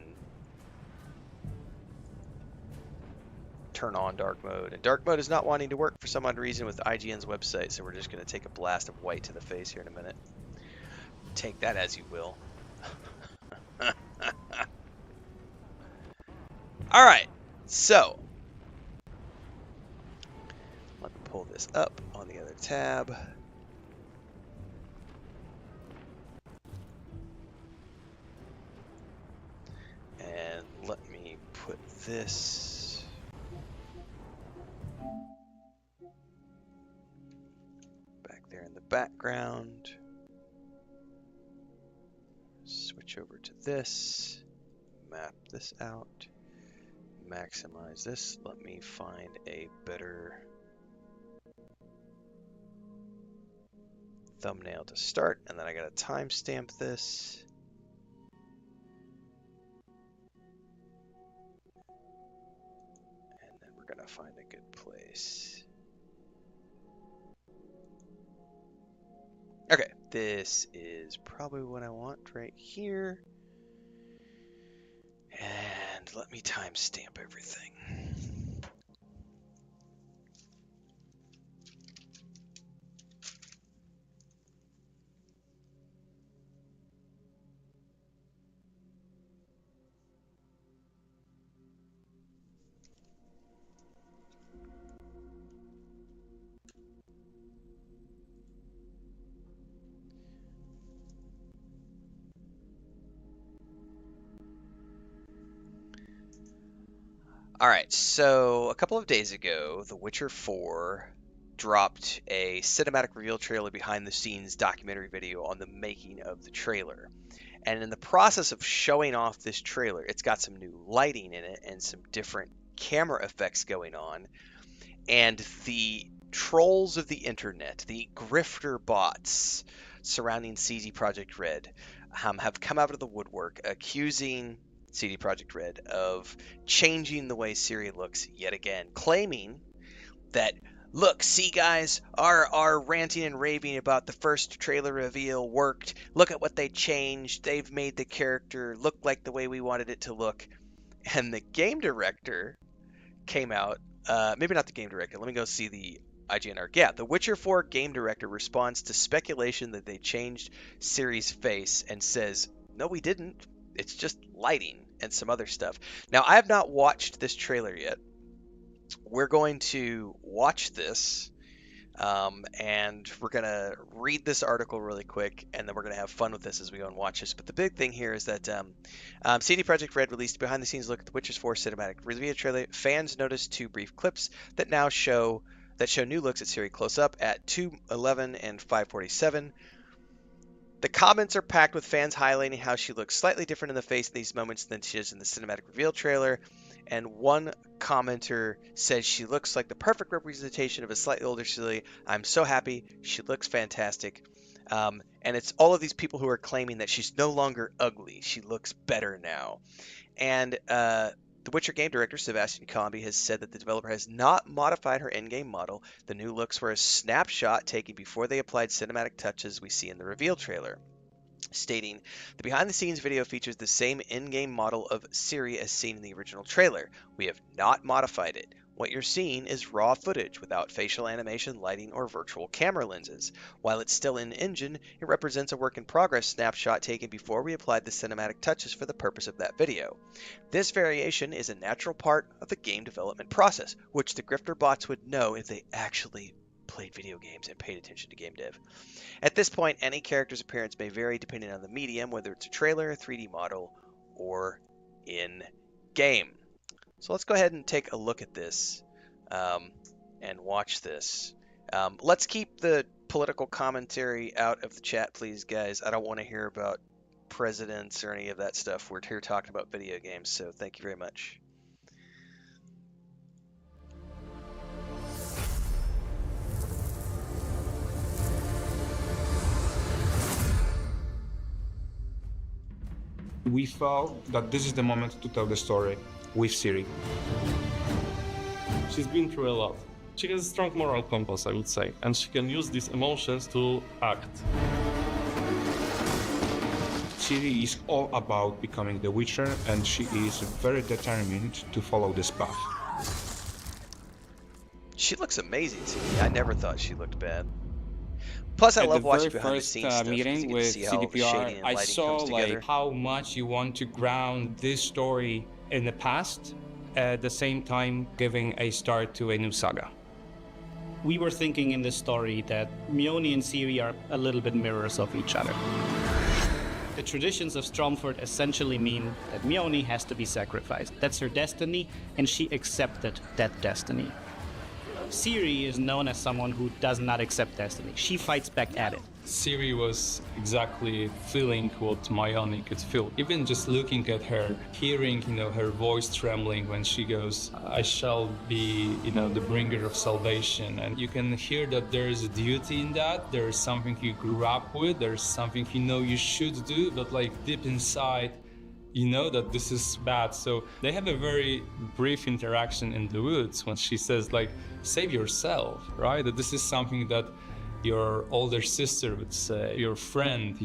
turn on dark mode. And dark mode is not wanting to work for some odd reason with IGN's website, so we're just going to take a blast of white to the face here in a minute. Take that as you will. All right, so let me pull this up on the other tab. And let me put this back there in the background. Switch over to this, map this out, maximize this. Let me find a better thumbnail to start, and then I gotta timestamp this. And then we're gonna find a good place. Okay, this is probably what I want right here. And let me timestamp everything. All right, so a couple of days ago, The Witcher 4 dropped a cinematic reveal trailer behind the scenes documentary video on the making of the trailer. And in the process of showing off this trailer, it's got some new lighting in it and some different camera effects going on. And the trolls of the internet, the grifter bots surrounding CD Projekt Red, have come out of the woodwork accusing CD Projekt Red of changing the way Ciri looks yet again, claiming that, look, see guys, our ranting and raving about the first trailer reveal worked. Look at what they changed. They've made the character look like the way we wanted it to look. And the game director came out, maybe not the game director, let me go see the IGN arc. Yeah, the Witcher 4 game director responds to speculation that they changed Ciri's face and says, no, we didn't. It's just lighting and some other stuff. Now, I have not watched this trailer yet. We're going to watch this, and we're going to read this article really quick, and then we're going to have fun with this as we go and watch this. But the big thing here is that CD Projekt Red released a behind-the-scenes look at the Witcher 4 cinematic reveal trailer. Fans noticed 2 brief clips that now show new looks at Ciri close-up at 2:11 and 5:47. The comments are packed with fans highlighting how she looks slightly different in the face in these moments than she is in the cinematic reveal trailer. And one commenter says she looks like the perfect representation of a slightly older Ciri. I'm so happy. She looks fantastic. And it's all of these people who are claiming that she's no longer ugly. She looks better now. And the Witcher game director, Sebastian Comby, has said that the developer has not modified her in-game model. The new looks were a snapshot taken before they applied cinematic touches we see in the reveal trailer, stating, the behind-the-scenes video features the same in-game model of Ciri as seen in the original trailer. We have not modified it. What you're seeing is raw footage without facial animation, lighting, or virtual camera lenses. While it's still in engine, it represents a work-in-progress snapshot taken before we applied the cinematic touches for the purpose of that video. This variation is a natural part of the game development process, which the grifter bots would know if they actually played video games and paid attention to game dev. At this point, any character's appearance may vary depending on the medium, whether it's a trailer, 3D model, or in game. So let's go ahead and take a look at this and watch this. Let's keep the political commentary out of the chat, please, guys. I don't want to hear about presidents or any of that stuff. We're here talking about video games, so thank you very much. We felt that this is the moment to tell the story with Ciri. She's been through a lot. She has a strong moral compass, I would say, and she can use these emotions to act. Ciri is all about becoming the Witcher, and she is very determined to follow this path. She looks amazing to me. I never thought she looked bad. Plus, I love watching behind the scenes stuff. Meeting with CDPR, I saw like how much you want to ground this story in the past, at the same time giving a start to a new saga. We were thinking in this story that Mjolnir and Ciri are a little bit mirrors of each other. The traditions of Stromford essentially mean that Mjolnir has to be sacrificed. That's her destiny, and she accepted that destiny. Ciri is known as someone who does not accept destiny. She fights back at it. Ciri was exactly feeling what Mjolnir could feel. Even just looking at her, hearing, her voice trembling when she goes, I shall be, the bringer of salvation. And you can hear that there is a duty in that. There is something you grew up with. There's something you should do, but like deep inside, you know that this is bad. So they have a very brief interaction in the woods when she says like, save yourself, right? That this is something that your older sister would say, your friend,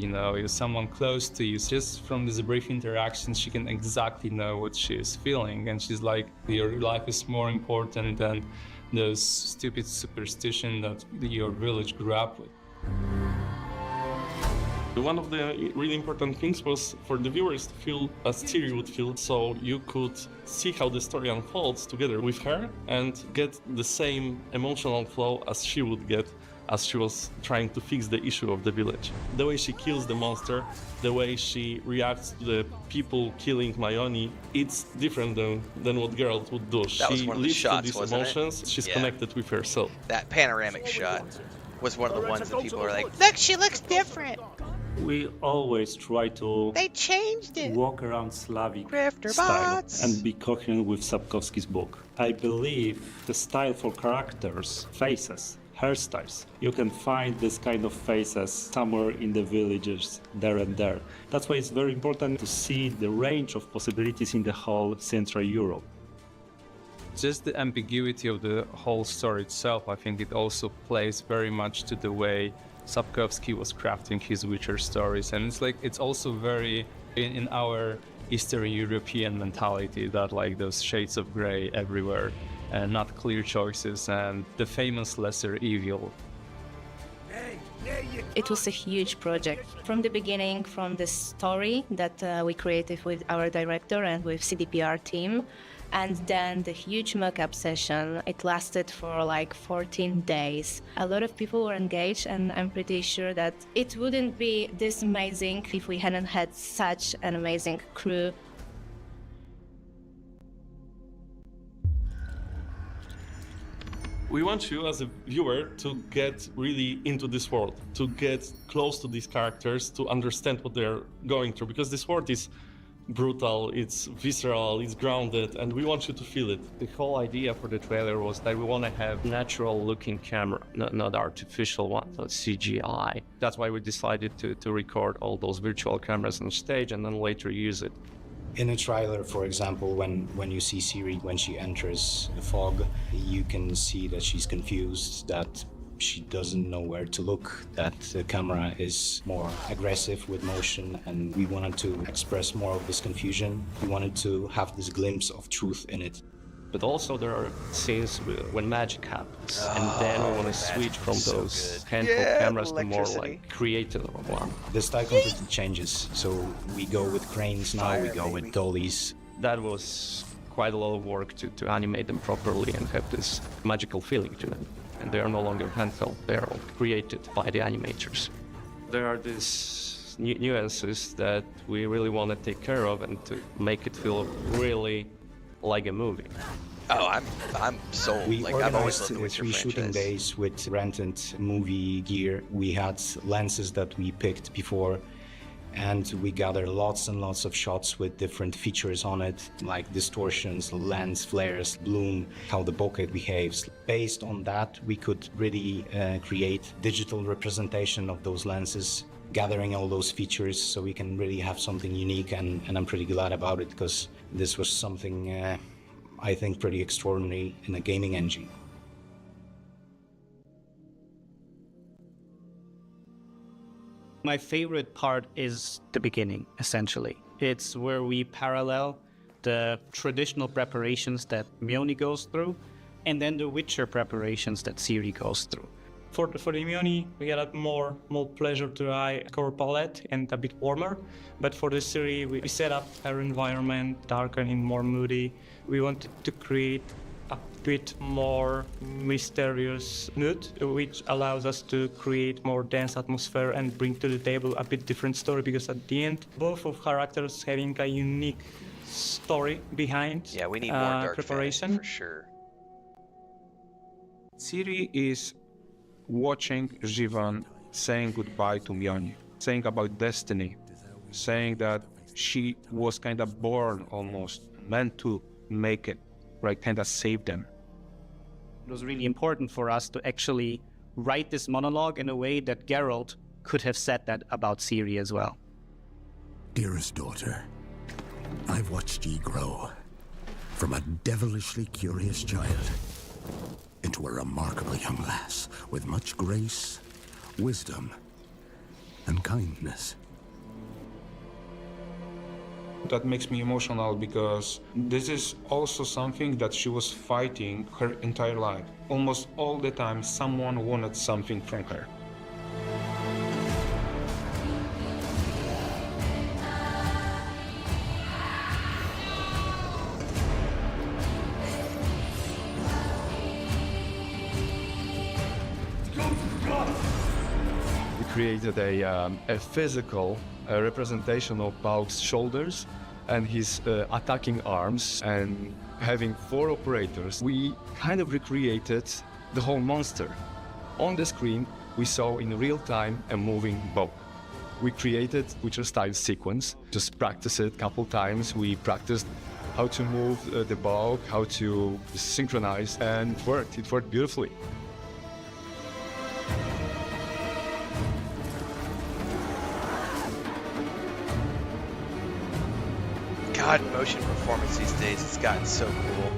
someone close to you. Just from this brief interaction, she can exactly know what she is feeling. And she's like, your life is more important than those stupid superstition that your village grew up with. One of the really important things was for the viewers to feel as Ciri would feel, so you could see how the story unfolds together with her and get the same emotional flow as she would get as she was trying to fix the issue of the village. The way she kills the monster, the way she reacts to the people killing Mjolnir, it's different than what Geralt would do. That was one of the shots, these wasn't emotions. it? She's Yeah. connected with herself. That panoramic shot was one of the ones that people were like, Look, she looks different. We always try to They changed it. walk around Slavic Grifter style bots. and be coherent with Sapkowski's book. I believe the style for characters, faces, hairstyles, you can find this kind of faces somewhere in the villages there and there. That's why it's very important to see the range of possibilities in the whole Central Europe. Just the ambiguity of the whole story itself, I think it also plays very much to the way Sapkowski was crafting his Witcher stories. And it's also very in our Eastern European mentality that like those shades of gray everywhere and not clear choices and the famous lesser evil. It was a huge project. From the beginning, from the story that we created with our director and with CDPR team, and then the huge mock-up session, it lasted for like 14 days. A lot of people were engaged, and I'm pretty sure that it wouldn't be this amazing if we hadn't had such an amazing crew. We want you as a viewer to get really into this world, to get close to these characters, to understand what they're going through, because this world is brutal, it's visceral, it's grounded, and we want you to feel it. The whole idea for the trailer was that we want to have natural looking camera, not artificial one, not CGI. That's why we decided to record all those virtual cameras on stage and then later use it. In a trailer, for example, when you see Ciri, when she enters the fog, you can see that she's confused, that she doesn't know where to look, that the camera is more aggressive with motion, and we wanted to express more of this confusion. We wanted to have this glimpse of truth in it. But also there are scenes when magic happens, and then we want to switch from those handheld cameras to more like creative one. The style completely changes, so we go with cranes now, we go with dollies. That was quite a lot of work to animate them properly and have this magical feeling to them. And they are no longer handheld, they are all created by the animators. There are these nuances that we really want to take care of and to make it feel really like a movie. Oh, I'm sold. We like I've always organized loved the Witcher 3 shooting franchise. days with rented movie gear. We had lenses that we picked before, and we gathered lots and lots of shots with different features on it, like distortions, lens flares, bloom, how the bokeh behaves. Based on that, we could really create digital representation of those lenses, gathering all those features so we can really have something unique, and I'm pretty glad about it because this was something I think pretty extraordinary in a gaming engine. My favorite part is the beginning, essentially. It's where we parallel the traditional preparations that Mjolnir goes through, and then the Witcher preparations that Ciri goes through. For the Mjolnir, we got a more pleasure to eye color palette and a bit warmer. But for the Ciri, we set up our environment darker and more moody. We wanted to create a bit more mysterious mood, which allows us to create more dense atmosphere and bring to the table a bit different story, because at the end, both of characters having a unique story behind Yeah, we need more dark preparation. fantasy for sure. Ciri is watching Jivan saying goodbye to Mjolnir, saying about destiny, saying that she was kind of born almost, meant to make it, right, kind of save them. It was really important for us to actually write this monologue in a way that Geralt could have said that about Ciri as well. Dearest daughter, I've watched ye grow from a devilishly curious child into a remarkable young lass with much grace, wisdom, and kindness. That makes me emotional because this is also something that she was fighting her entire life. Almost all the time, someone wanted something from her. We created a physical representation of Balk's shoulders and his attacking arms, and having 4 operators, we kind of recreated the whole monster. On the screen, we saw in real time a moving bow. We created Witcher-style sequence, just practice it a couple times. We practiced how to move the bow, how to synchronize, and it worked beautifully. God, motion performance these days, it's gotten so cool.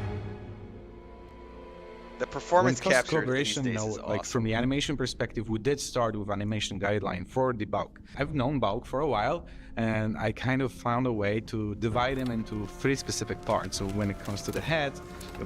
The performance When it comes to capture these collaboration, days now, is like awesome. from the animation perspective, we did start with animation guideline for the Balk. I've known Balk for a while, and I kind of found a way to divide him into 3 specific parts. So when it comes to the head,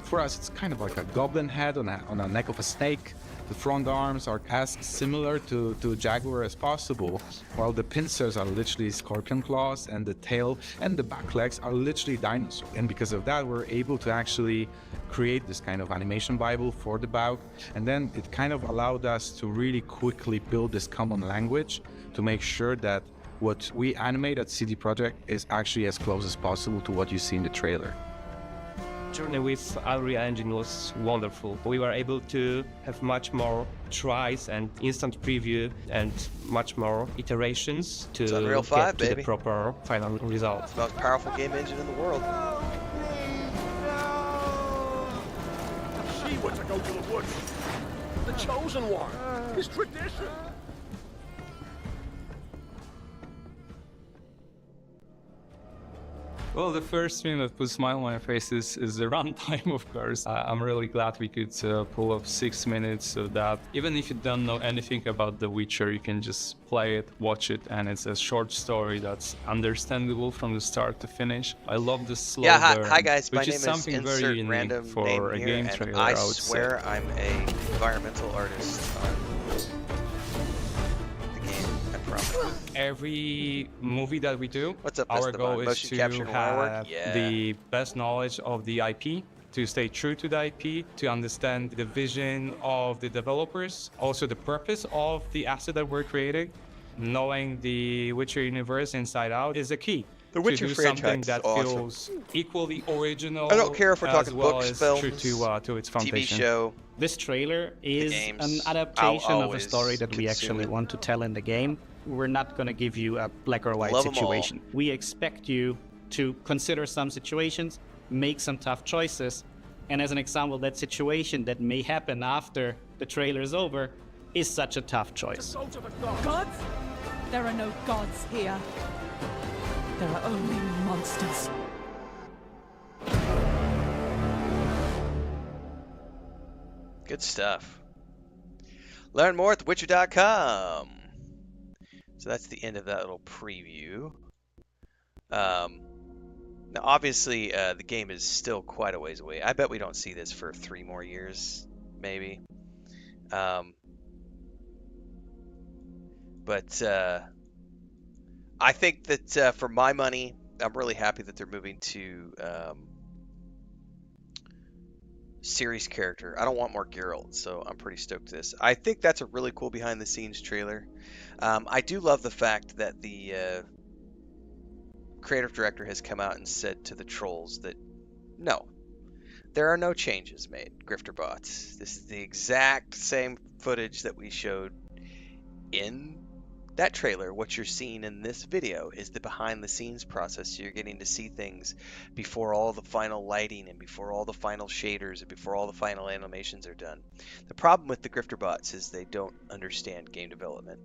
for us it's kind of like a goblin head on a neck of a snake. The front arms are as similar to jaguar as possible, while the pincers are literally scorpion claws, and the tail and the back legs are literally dinosaur. And because of that, we're able to actually create this kind of animation Bible for the Balk. And then it kind of allowed us to really quickly build this common language to make sure that what we animate at CD Projekt is actually as close as possible to what you see in the trailer. Journey with Unreal Engine was wonderful. We were able to have much more tries and instant preview and much more iterations to It's Unreal get 5, to baby. the proper final result. It's the most powerful game engine in the world. She was to go to the woods. The chosen one. His tradition. Well, the first thing that puts a smile on my face is the runtime, of course. I'm really glad we could pull off 6 minutes so that even if you don't know anything about The Witcher, you can just play it, watch it, and it's a short story that's understandable from the start to finish. I love the slow burn, hi guys, my which name is something is very insert unique random for name a here, game and trailer, I I would swear say. I'm a environmental artist on the game, I promise. Every movie that we do, What's up, our Esteban? goal is Motion to capture and wire work? have Yeah. the best knowledge of the IP, to stay true to the IP, to understand the vision of the developers, also the purpose of the asset that we're creating, knowing the Witcher universe inside out is a key. The Witcher to do something franchise that is awesome. feels equally original. I don't care if we're as talking well books, as films, true to its TV foundation. show. This trailer is games. an I'll adaptation of a always story that we consume actually it. want to tell in the game. We're not going to give you a black or white Love 'em all. situation. We expect you to consider some situations, make some tough choices, and as an example, that situation that may happen after the trailer is over is such a tough choice. Gods? There are no gods here. There are only monsters. Good stuff. Learn more at thewitcher.com. So that's the end of that little preview. Now, obviously, the game is still quite a ways away. I bet we don't see this for 3 more years, maybe. But I think that for my money, I'm really happy that they're moving to series character. I don't want more Geralt, so I'm pretty stoked to this. I think that's a really cool behind the scenes trailer. I do love the fact that the creative director has come out and said to the trolls that no, there are no changes made, Grifter bots. This is the exact same footage that we showed in that trailer. What you're seeing in this video is the behind the scenes process. So you're getting to see things before all the final lighting and before all the final shaders and before all the final animations are done. The problem with the Grifter bots is they don't understand game development.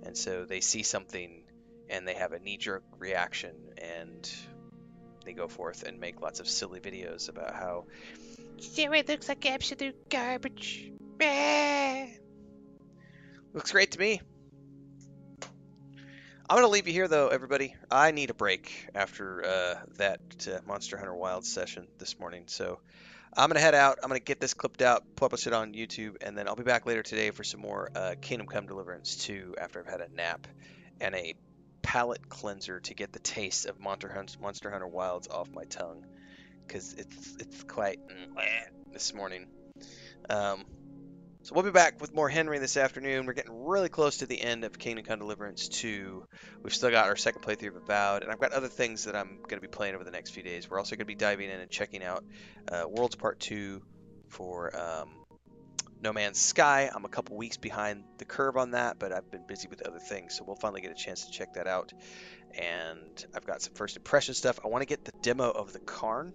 And so they see something and they have a knee-jerk reaction and they go forth and make lots of silly videos about how Siri looks like absolute garbage. Looks great to me. I'm going to leave you here, though, everybody. I need a break after that Monster Hunter Wilds session this morning. So I'm going to head out. I'm going to get this clipped out, publish it on YouTube, and then I'll be back later today for some more Kingdom Come Deliverance 2 after I've had a nap and a palate cleanser to get the taste of Monster Hunter Wilds off my tongue, because it's quite this morning. So we'll be back with more Henry this afternoon. We're getting really close to the end of Kingdom Come Deliverance 2. We've still got our second playthrough of Avowed, and I've got other things that I'm going to be playing over the next few days. We're also going to be diving in and checking out Worlds Part 2 for No Man's Sky. I'm a couple weeks behind the curve on that, but I've been busy with other things, so we'll finally get a chance to check that out. And I've got some first impression stuff. I want to get the demo of the Karn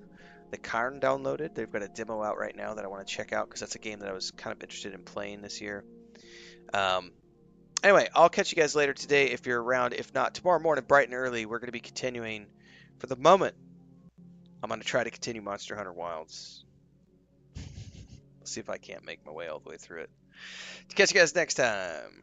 downloaded. They've got a demo out right now that I want to check out because that's a game that I was kind of interested in playing this year. Anyway, I'll catch you guys later today if you're around. If not, tomorrow morning, bright and early, we're going to be continuing. For the moment, I'm going to try to continue Monster Hunter Wilds. Let's see if I can't make my way all the way through it. Catch you guys next time.